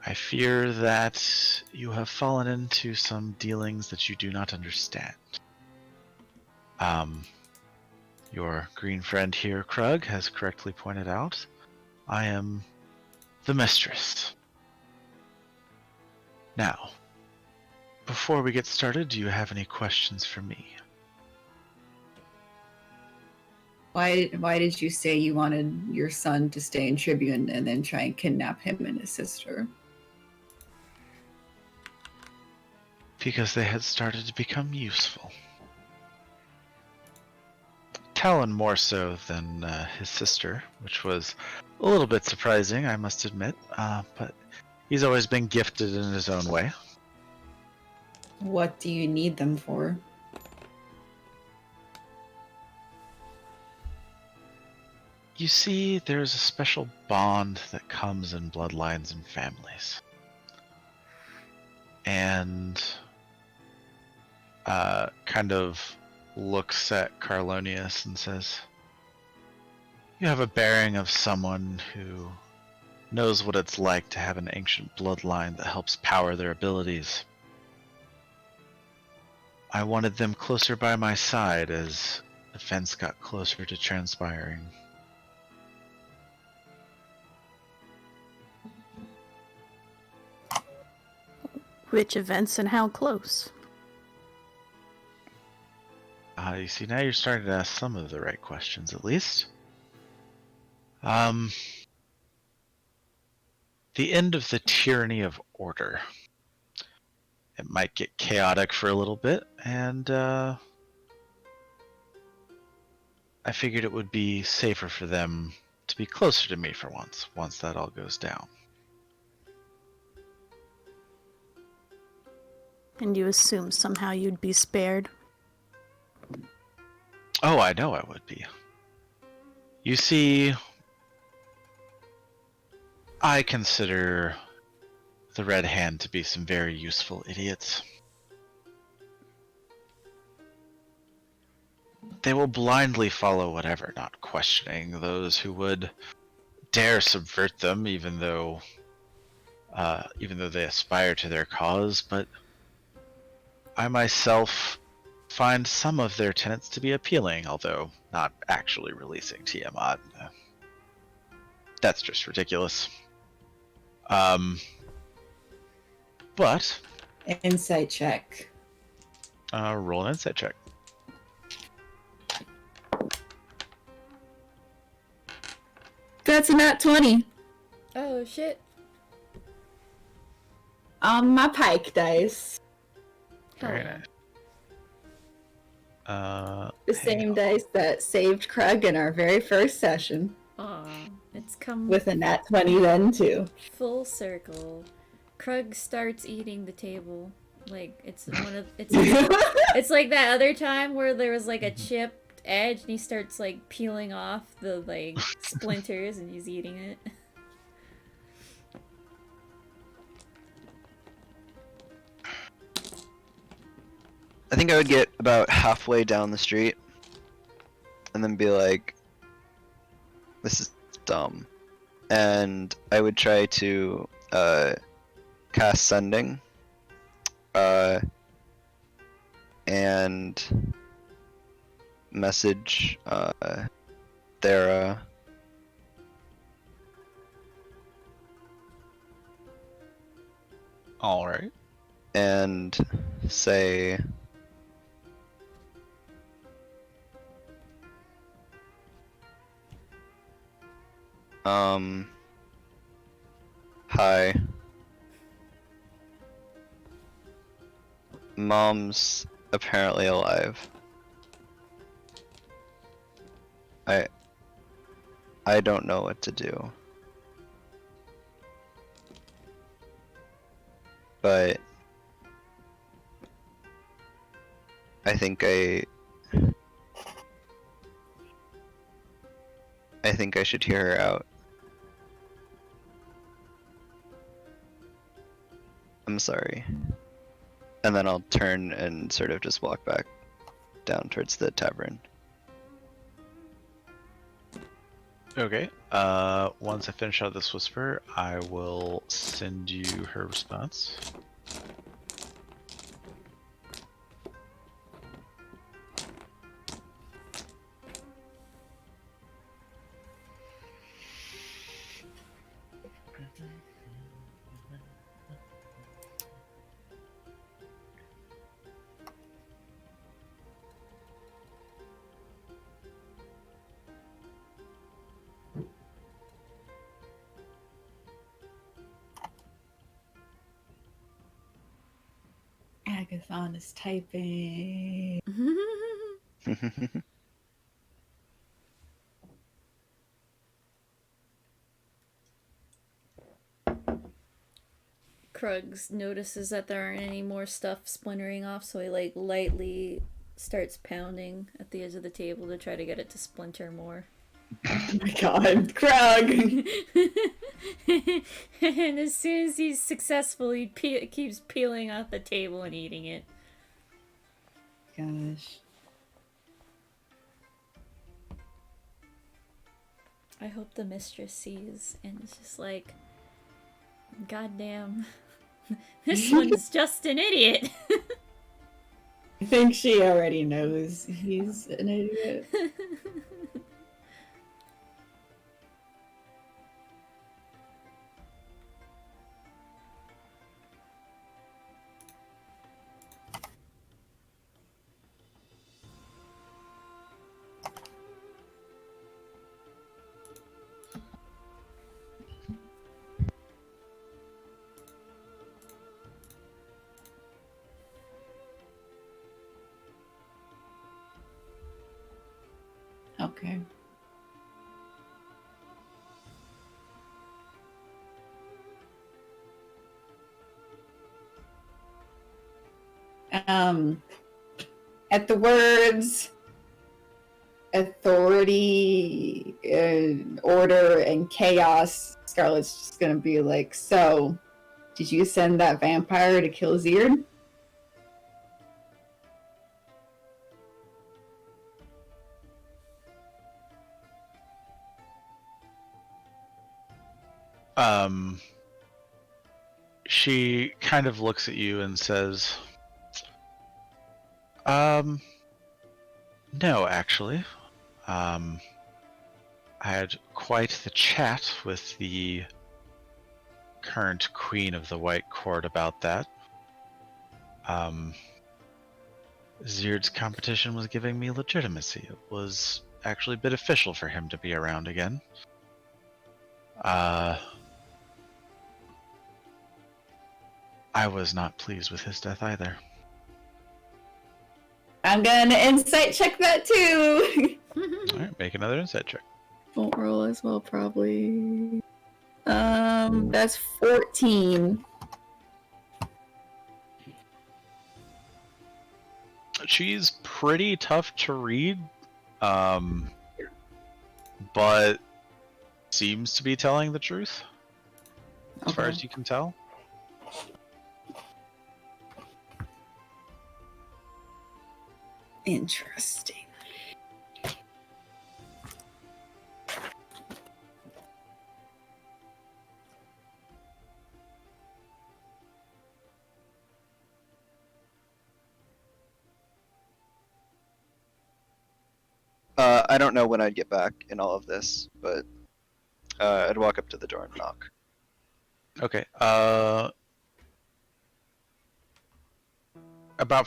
I fear that you have fallen into some dealings that you do not understand. Your green friend here, Krug, has correctly pointed out, I am the mistress. Now, before we get started, do you have any questions for me? Why did you say you wanted your son to stay in Tribune and then try and kidnap him and his sister? Because they had started to become useful. Talon more so than his sister, which was a little bit surprising, I must admit, but he's always been gifted in his own way. What do you need them for? You see, there's a special bond that comes in bloodlines and families. And kind of looks at Carlonius and says, you have a bearing of someone who knows what it's like to have an ancient bloodline that helps power their abilities. I wanted them closer by my side as events got closer to transpiring. Which events and how close? You see, now you're starting to ask some of the right questions, at least. The end of the tyranny of order. It might get chaotic for a little bit, and I figured it would be safer for them to be closer to me for once that all goes down. And you assume somehow you'd be spared? Oh, I know I would be. You see, I consider the Red Hand to be some very useful idiots. They will blindly follow whatever, not questioning those who would dare subvert them, even though they aspire to their cause. But I myself find some of their tenets to be appealing, although not actually releasing Tiamat. That's just ridiculous. But Insight check. roll an insight check. That's a nat 20 Oh shit. on my pike dice. Very Hell nice. The same dice that saved Krug in our very first session. Aw, it's come With a nat 20 then, too. full circle. Krug starts eating the table. Like it's it's it's like that other time where there was like a chipped edge and he starts like peeling off the like splinters and he's eating it. I think I would get about halfway down the street and then be like, this is dumb. And I would try to cast Sending and message Thera. Alright. And say, hi. Mom's apparently alive. I don't know what to do. But I think I should hear her out. I'm sorry. And then I'll turn and sort of just walk back down towards the tavern. Okay. Once I finish out this whisper, I will send you her response. Agathon is typing. Krugs notices that there aren't any more stuff splintering off, so he like lightly starts pounding at the edge of the table to try to get it to splinter more. Oh my god, Krug! And as soon as he's successful, he keeps peeling off the table and eating it. Gosh. I hope the mistress sees and is just like, goddamn, this one's just an idiot. I think she already knows he's an idiot. Okay. At the words authority and order and chaos, Scarlett's just gonna be like, so, did you send that vampire to kill Zird? She kind of looks at you and says, no, actually. I had quite the chat with the current queen of the White Court about that. Zird's competition was giving me legitimacy. It was actually beneficial for him to be around again. I was not pleased with his death either. I'm gonna insight check that too! Alright, make another insight check. Won't roll as well, probably. That's 14. She's pretty tough to read, but seems to be telling the truth, as far as you can tell. Interesting. I don't know when I'd get back in all of this, but I'd walk up to the door and knock. Okay, about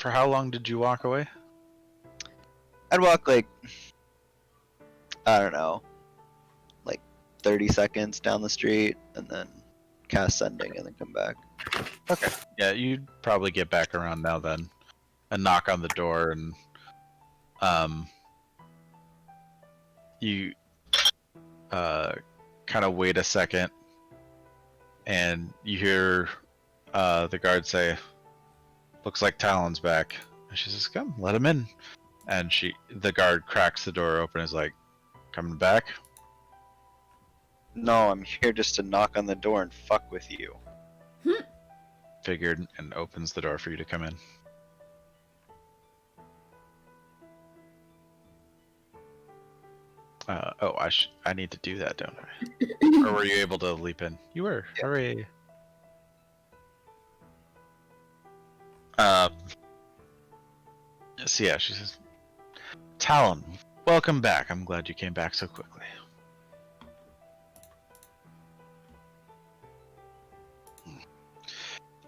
for how long did you walk away? I'd walk like, I don't know, like 30 seconds down the street and then cast sending and then come back. Okay. Yeah, you'd probably get back around now then and knock on the door, and you kind of wait a second and you hear the guard say, looks like Talon's back. And she says, come, let him in. And the guard cracks the door open and is like, coming back? No, I'm here just to knock on the door and fuck with you. Figured, and opens the door for you to come in. Oh, I need to do that, don't I? Or were you able to leap in? You were. Yeah. Hooray. So yeah, she says, Talon, welcome back. I'm glad you came back so quickly.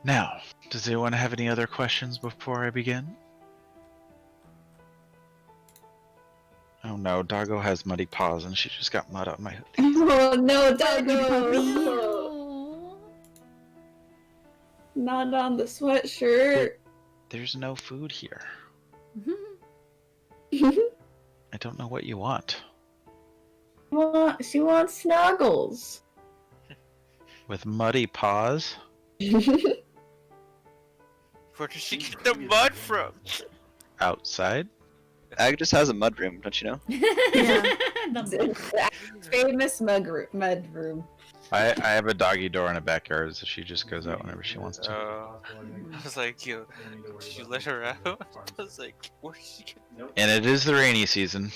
Now, does anyone have any other questions before I begin? Oh no, Doggo has muddy paws and she just got mud on my hoodie. Oh no, Doggo! Oh. Not on the sweatshirt. There's no food here. She I don't know what you want. wants snuggles. With muddy paws? Where does she get the mud from? Outside? Ag just has a mud room, don't you know? The Famous mud room. I have a doggy door in a backyard, so she just goes out whenever she wants to. I was like, yo, did you let her out? I was like, where's she get And it is the rainy season.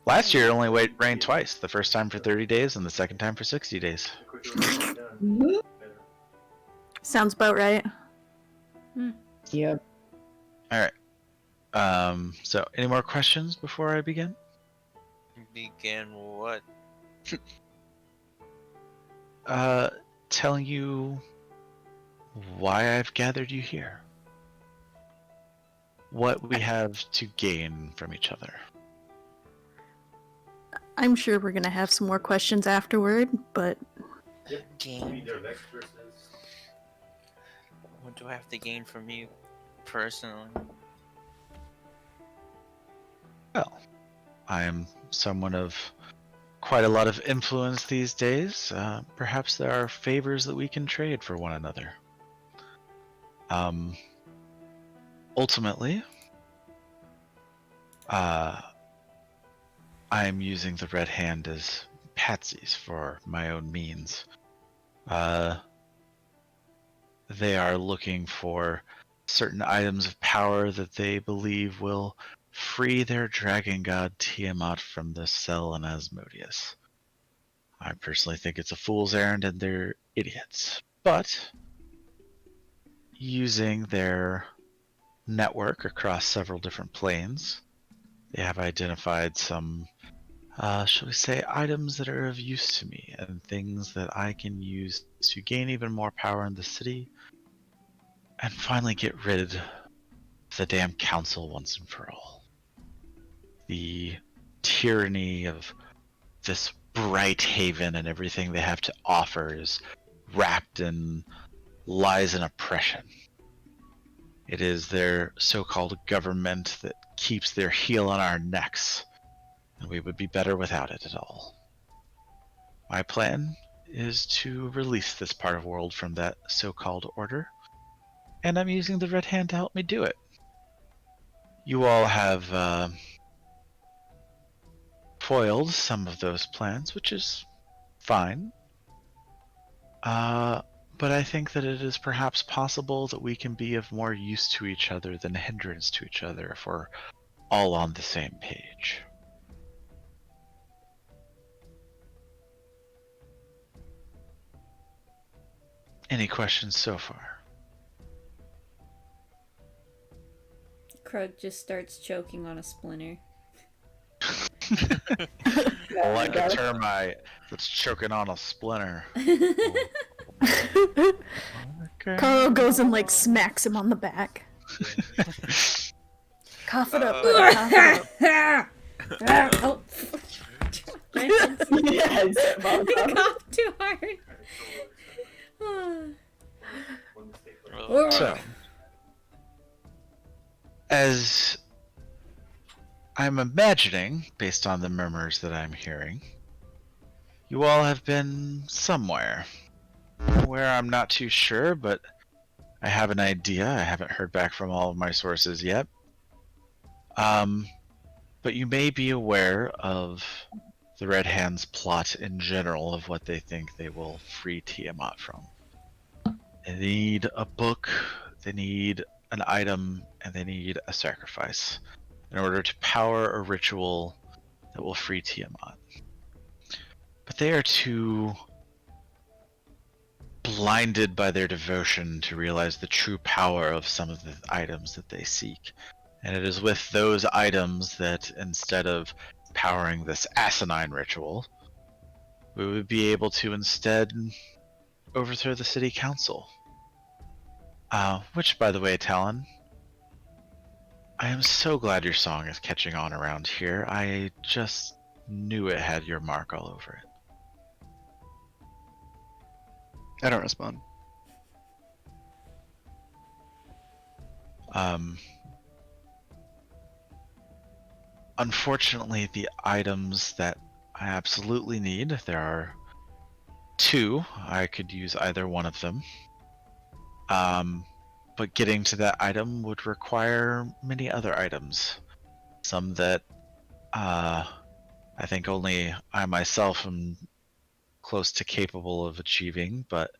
Last year it only rained twice. The first time for 30 days and the second time for 60 days. The quicker we get it done, the better. Sounds about right. Yep. So any more questions before I begin? begin what? Telling you why I've gathered you here. What we have to gain from each other. I'm sure we're gonna have some more questions afterward, but Yep. We Gain? need their Vex versus. What do I have to gain from you, personally? Well, I am someone of quite a lot of influence these days. Perhaps there are favors that we can trade for one another. Ultimately, I am using the Red Hand as patsies for my own means. They are looking for certain items of power that they believe will free their dragon god Tiamat from the cell in Asmodeus. I personally think it's a fool's errand and they're idiots. But using their network across several different planes, they have identified some, shall we say, items that are of use to me and things that I can use to gain even more power in the city and finally get rid of the damn council once and for all. The tyranny of this bright haven and everything they have to offer is wrapped in lies and oppression. It is their so-called government that keeps their heel on our necks, and we would be better without it at all. My plan is to release this part of the world from that so-called order, and I'm using the Red Hand to help me do it. You all have foiled some of those plans, which is fine. But I think that it is perhaps possible that we can be of more use to each other than a hindrance to each other if we're all on the same page. Any questions so far? Krug just starts choking on a splinter. Like a termite that's choking on a splinter. Okay. Carl goes and like smacks him on the back. Cough it up, buddy, cough it up. Oh. Brandon, Yes, I coughed too hard. One mistake. So, as I'm imagining, based on the murmurs that I'm hearing, you all have been somewhere. Where I'm not too sure, but I have an idea. I haven't heard back from all of my sources yet. But you may be aware of the Red Hand's plot in general of what they think they will free Tiamat from. They need a book, they need an item, and they need a sacrifice in order to power a ritual that will free Tiamat. But they are too blinded by their devotion to realize the true power of some of the items that they seek. And it is with those items that, instead of powering this asinine ritual, we would be able to instead overthrow the city council. Which, by the way, Talon, I am so glad your song is catching on around here. I just knew it had your mark all over it. I don't respond. Unfortunately, the items that I absolutely need, there are two. I could use either one of them. But getting to that item would require many other items. Some that I think only I myself am close to capable of achieving, but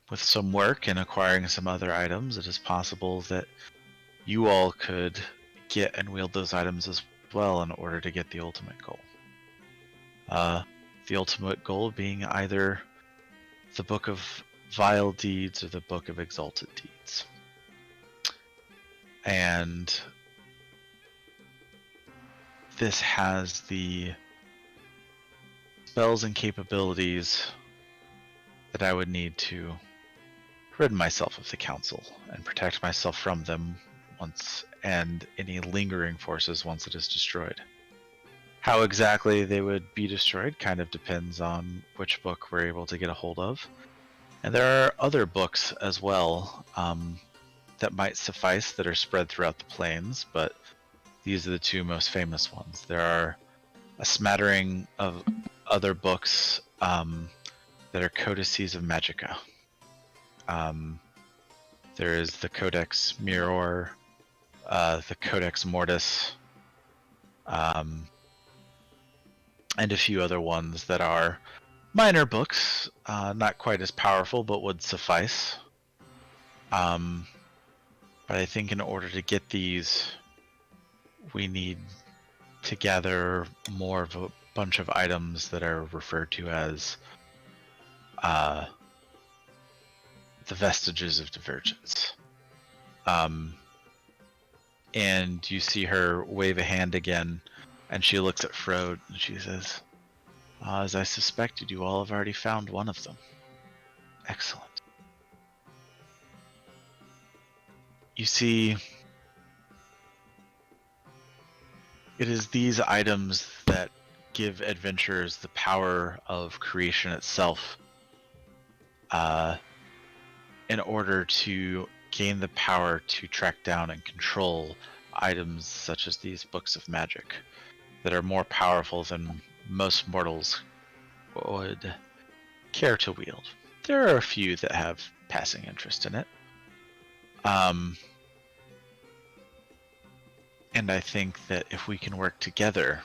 with some work and acquiring some other items, it is possible that you all could get and wield those items as well in order to get the ultimate goal. The ultimate goal being either the Book of Vile Deeds or the Book of Exalted Deeds. And this has the spells and capabilities that I would need to rid myself of the council and protect myself from them once, and any lingering forces once it is destroyed. How exactly they would be destroyed kind of depends on which book we're able to get a hold of. And there are other books as well that might suffice that are spread throughout the plains, but these are the two most famous ones. There are a smattering of other books that are codices of Magica. There is the Codex Mirror, the Codex Mortis, and a few other ones that are minor books, not quite as powerful, but would suffice. But I think in order to get these, we need to gather more of a bunch of items that are referred to as the vestiges of divergence. And you see her wave a hand again, and she looks at Frode and she says, as I suspected, you all have already found one of them. Excellent. You see, it is these items that give adventurers the power of creation itself, in order to gain the power to track down and control items such as these books of magic that are more powerful than most mortals would care to wield. There are a few that have passing interest in it. And I think that if we can work together,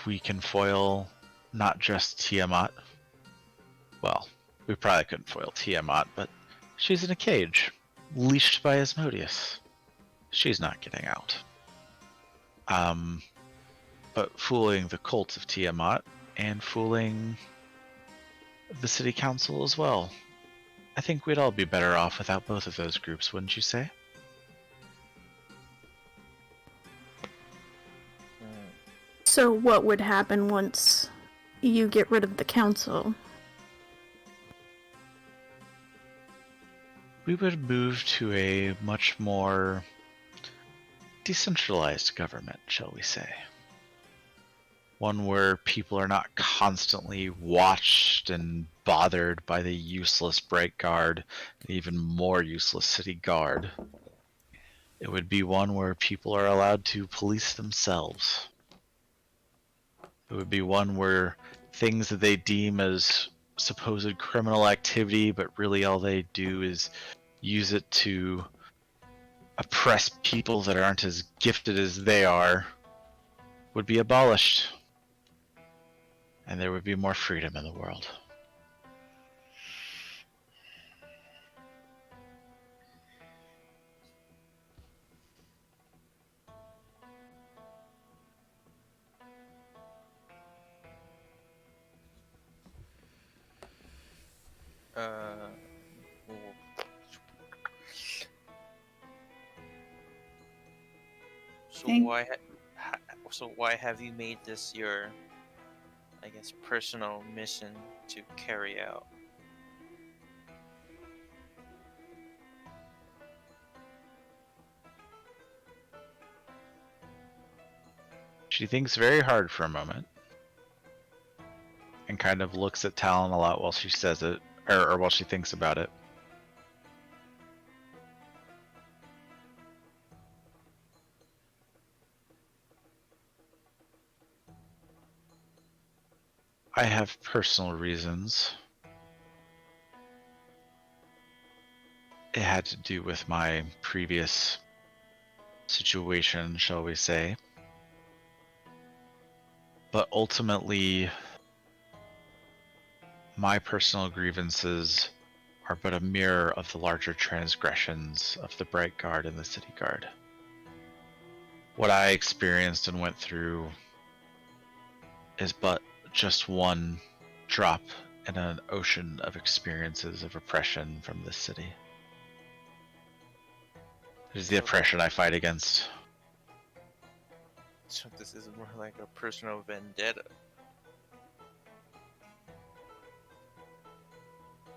we can foil not just Tiamat. Well, we probably couldn't foil Tiamat, but she's in a cage, leashed by Asmodeus. She's not getting out. But fooling the cult of Tiamat and fooling the city council as well. I think we'd all be better off without both of those groups, wouldn't you say? So what would happen once you get rid of the council? We would move to a much more decentralized government, shall we say. One where people are not constantly watched and bothered by the useless Bright Guard, and even more useless City Guard. It would be one where people are allowed to police themselves. It would be one where things that they deem as supposed criminal activity, but really all they do is use it to oppress people that aren't as gifted as they are, would be abolished. And there would be more freedom in the world. So Thank- why have you made this your, I guess, personal mission to carry out? She thinks very hard for a moment and kind of looks at Talon a lot while she says it, or while she thinks about it. I have personal reasons. It had to do with my previous situation, shall we say. But ultimately, my personal grievances are but a mirror of the larger transgressions of the Bright Guard and the City Guard. What I experienced and went through is but just one drop in an ocean of experiences of oppression from this city. It is the oppression I fight against. So this is more like a personal vendetta.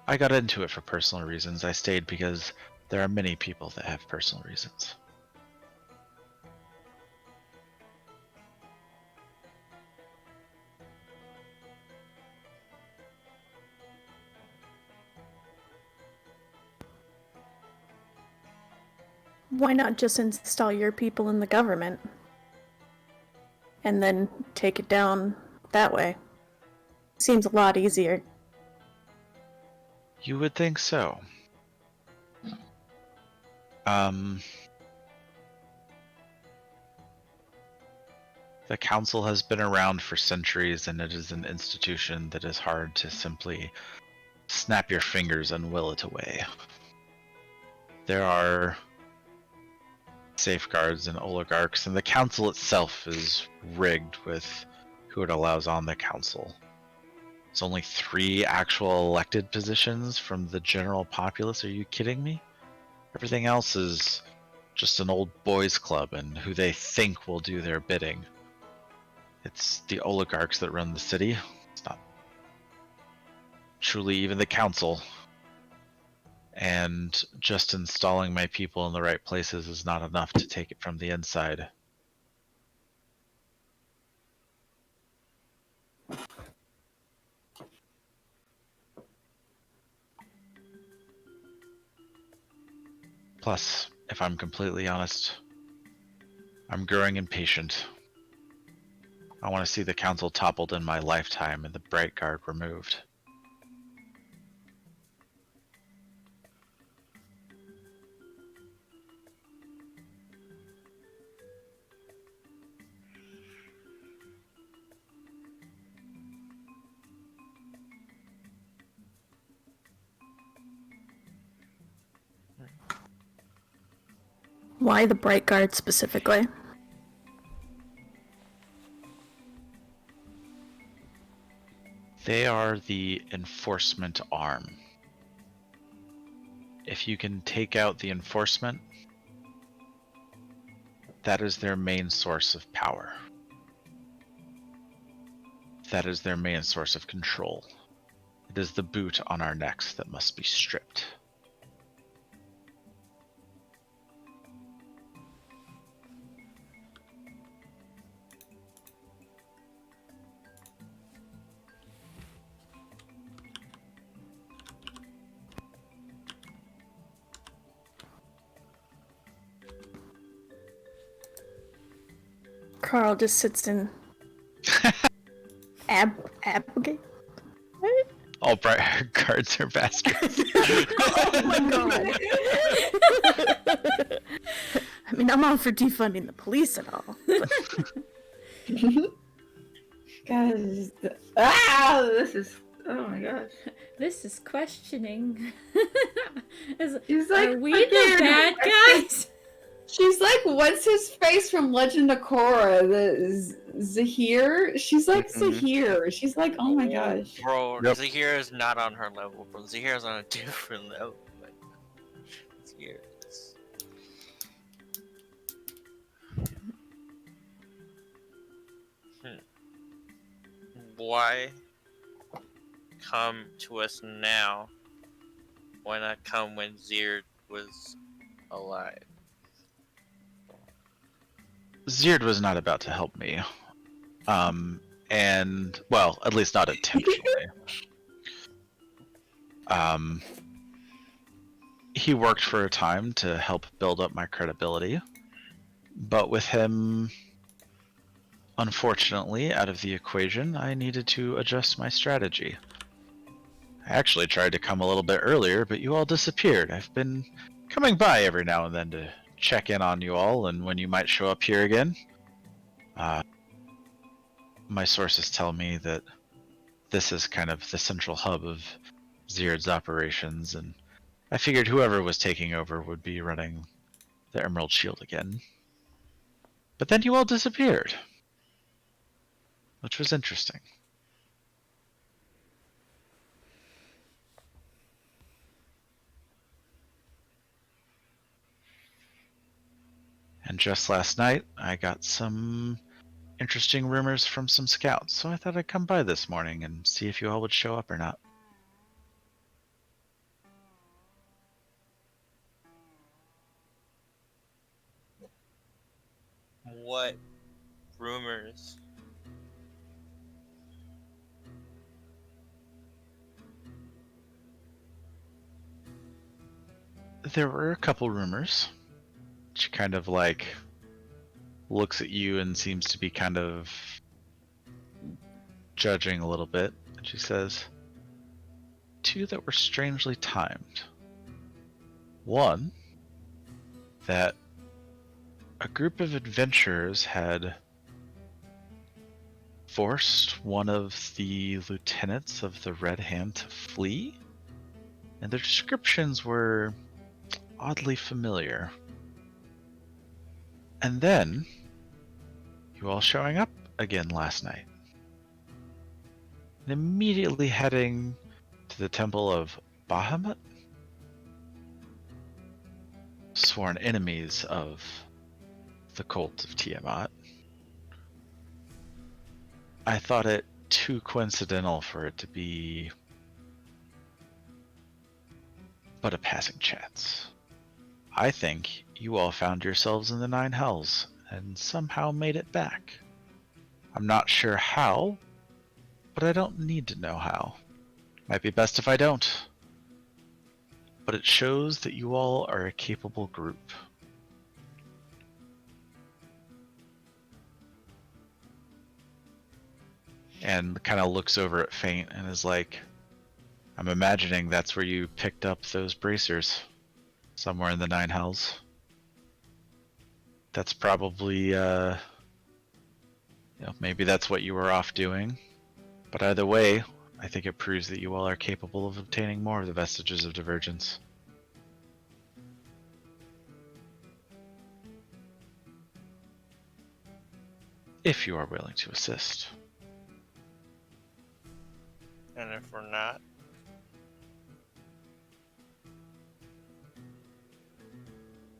I got into it for personal reasons. I stayed because there are many people that have personal reasons. Why not just install your people in the government? And then take it down that way. Seems a lot easier. You would think so. The council has been around for centuries, and it is an institution that is hard to simply snap your fingers and will it away. There are safeguards and oligarchs, and the council itself is rigged with who it allows on the council. There's only 3 actual elected positions from the general populace. Are you kidding me? Everything else is just an old boys club and who they think will do their bidding. It's the oligarchs that run the city. It's not truly even the council. And just installing my people in the right places is not enough to take it from the inside. Plus, if I'm completely honest, I'm growing impatient. I want to see the council toppled in my lifetime and the Bright Guard removed. Why the Bright Guard specifically? They are the enforcement arm. If you can take out the enforcement, that is their main source of power. That is their main source of control. It is the boot on our necks that must be stripped. Carl just sits in Abgate? All Bright Guards are bastards. Oh my god. I mean, I'm all for defunding the police and all. But Guys, this is. Oh my gosh. This is questioning. She's like, Are we the fucking- bad guys? She's like what's his face from Legend of Korra? The Zahir? She's like Zahir. She's like, oh my gosh. Bro, Yep. Zahir is not on her level, bro. Zahir is on a different level. Like, Zahir is... Why come to us now? Why not come when Zahir was alive? Zird was not about to help me. And, well, at least not intentionally. He worked for a time to help build up my credibility. But with him, unfortunately, out of the equation, I needed to adjust my strategy. I actually tried to come a little bit earlier, but you all disappeared. I've been coming by every now and then to check in on you all and when you might show up here again. My sources tell me that this is kind of the central hub of Zird's operations, and I figured whoever was taking over would be running the Emerald Shield again. But then you all disappeared, which was interesting. And just last night, I got some interesting rumors from some scouts, so I thought I'd come by this morning and see if you all would show up or not. What rumors? There were a couple rumors. She kind of like looks at you and seems to be kind of judging a little bit. And she says, two that were strangely timed. One, that a group of adventurers had forced one of the lieutenants of the Red Hand to flee, and their descriptions were oddly familiar. And then, you all showing up again last night. And immediately heading to the temple of Bahamut, sworn enemies of the cult of Tiamat. I thought it too coincidental for it to be but a passing chance. I think you all found yourselves in the Nine Hells and somehow made it back. I'm not sure how, but I don't need to know how. Might be best if I don't. But it shows that you all are a capable group. And kind of looks over at Faint and is like, I'm imagining that's where you picked up those bracers. Somewhere in the Nine Hells. That's probably, maybe that's what you were off doing. But either way, I think it proves that you all are capable of obtaining more of the vestiges of divergence. If you are willing to assist. And if we're not?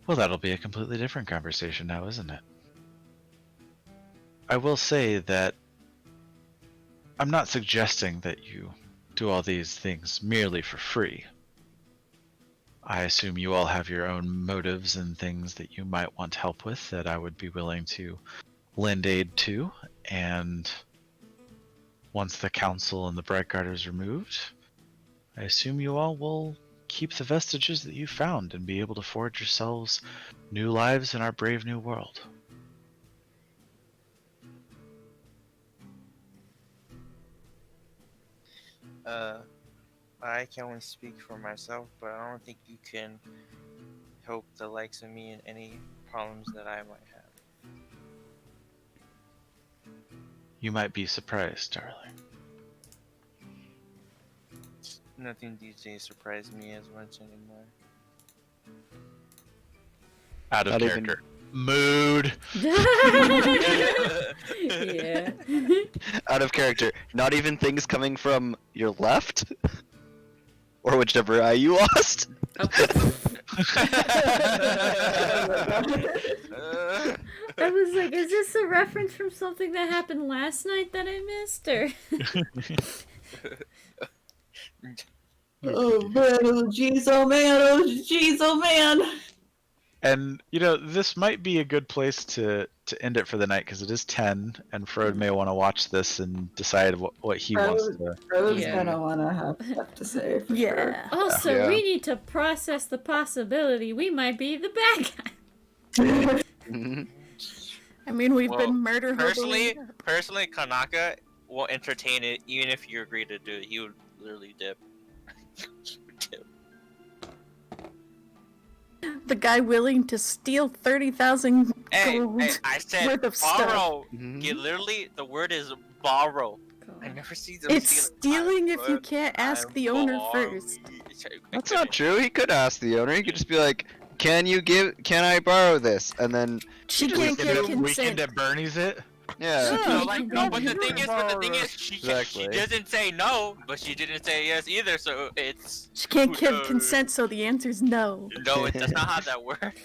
Well, that'll be a completely different conversation now, isn't it? I will say that I'm not suggesting that you do all these things merely for free. I assume you all have your own motives and things that you might want help with that I would be willing to lend aid to, and once the council and the Bright Guard is removed, I assume you all will keep the vestiges that you found and be able to forge yourselves new lives in our brave new world. I can only speak for myself, but I don't think you can help the likes of me in any problems that I might have. You might be surprised, darling. Nothing these days surprises me as much anymore. Out of Not character. Mood. Yeah. Out of character. Not even things coming from your left? Or whichever eye you lost? I was like, is this a reference from something that happened last night that I missed? Or Oh man, oh jeez, oh man, oh jeez, oh man. And this might be a good place to end it for the night because it is 10, and Frode may want to watch this and decide what he wants to. Frode's Yeah. gonna wanna have stuff to say for sure. Yeah. also, Yeah. we need to process the possibility we might be the bad guy. I mean, we've Well, been murder Personally, Kanaka will entertain it even if you agree to do it. He would literally dip. The guy willing to steal 30,000 Hey, gold I said worth of stuff. borrow. Mhm. You literally, the word is borrow. I never see them It's stealing. stealing if you can't ask I'm the owner borrowing. first. That's not true. He could ask the owner. He could just be like, can I borrow this? And then, She just can't get get a Weekend consent. at Bernie's it. yeah. No, Yeah. but the thing is, she Exactly. doesn't say no, but she didn't say yes either. So it's She can't give No. consent, so the answer's no. no. That's not how that works.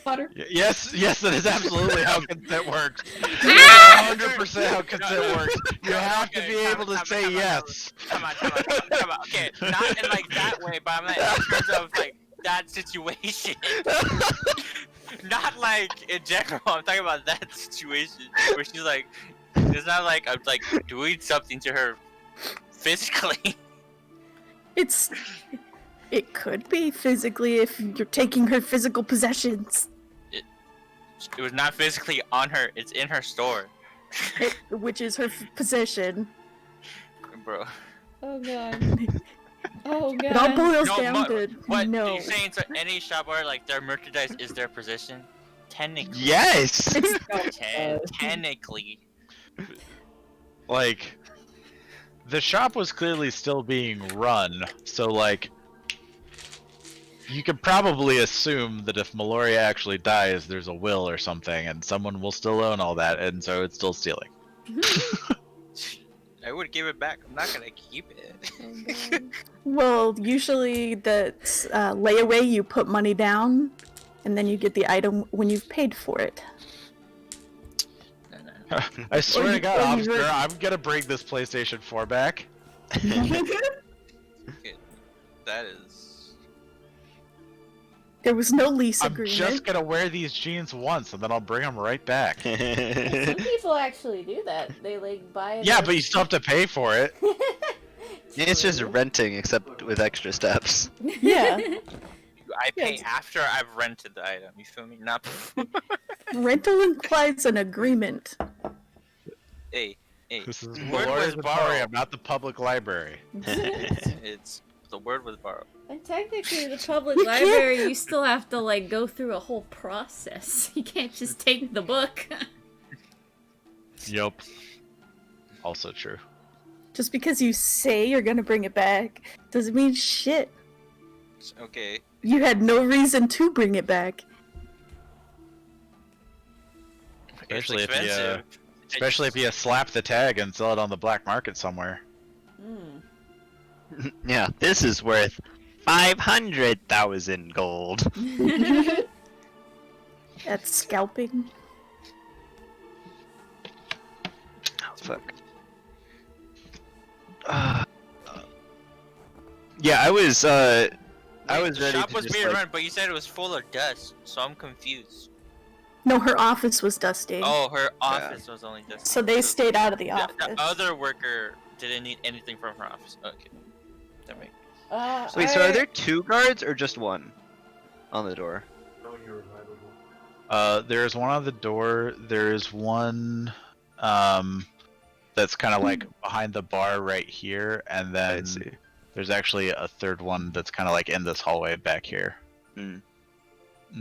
Water. Yes, that is absolutely how consent works. Ah! 100% how consent works. You have to Okay, be able to come say on. yes. Come on. Okay, not in like that way, but I'm like in terms of like that situation. Not like in general. I'm talking about that situation where she's like, it's not like I'm like doing something to her physically. It could be physically if you're taking her physical possessions, It was not physically on her. It's in her store, which is her possession. bro. Oh god. Oh It all god. boils No, down to What no. you're saying? So any shop where like their merchandise is their possession, technically. Yes! Technically. Like, the shop was clearly still being run, so like, you could probably assume that if Meloria actually dies, there's a will or something, and someone will still own all that, and so it's still stealing. I would give it back. I'm not gonna keep it. Oh, god. Well, usually that's layaway. You put money down, and then you get the item when you've paid for it. No. I swear to you- God, or you officer, were- I'm gonna bring this PlayStation 4 back. That is. There was no lease I'm agreement. just gonna wear these jeans once, and then I'll bring them right back. Some people actually do that. They like buy it. Yeah, but you still have to pay for it. It's just renting, except with extra steps. Yeah. I pay Yes. after I've rented the item. You feel me? Not before. Rental implies an agreement. Hey. This is The word Meloria's was borrowed. Emporium, not the public library. It's the word was borrowed. And technically, the public We can't- library, you still have to like go through a whole process. You can't just take the book. Yup. Also true. Just because you say you're gonna bring it back doesn't mean shit. Okay. You had no reason to bring it back. Especially it's if you, expensive. Especially if you slap the tag and sell it on the black market somewhere. Yeah, this is worth 500,000 gold. That's scalping. Oh, fuck. Yeah, I was Wait, ready the shop to was just, being like- run, but you said it was full of dust, so I'm confused. No, her office was dusty. Oh, her office was only dust. So they stayed out of the The office. other worker didn't need anything from her office. Okay. That makes. Wait, so are there 2 guards or just 1 on the door? Oh, you're revivable. There's one on the door. There's one, that's kind of like behind the bar right here, and I then see. there's actually a third one that's kind of like in this hallway back here. Hmm.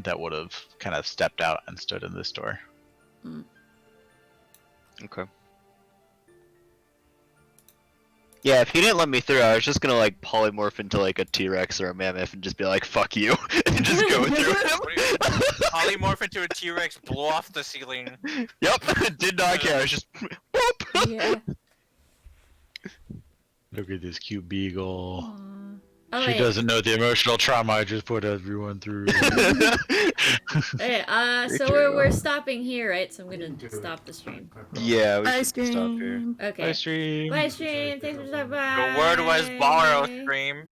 That would have kind of stepped out and stood in this door. Okay. Yeah, if you didn't let me through, I was just gonna like polymorph into like a T-Rex or a mammoth and just be like, "Fuck you," and just go through him. Polymorph into a T-Rex, blow off the ceiling. Yep, did not care. I was just, whoop. Yeah. Look at this cute beagle. Aw. Oh, She wait. doesn't know the emotional trauma I just put everyone through. Okay, so Great we're job. stopping here, right? So I'm gonna stop the stream. Yeah, we Ice should stop here. cream. Okay. Bye, stream. Bye, stream. Thanks for stopping by. The word was borrow stream.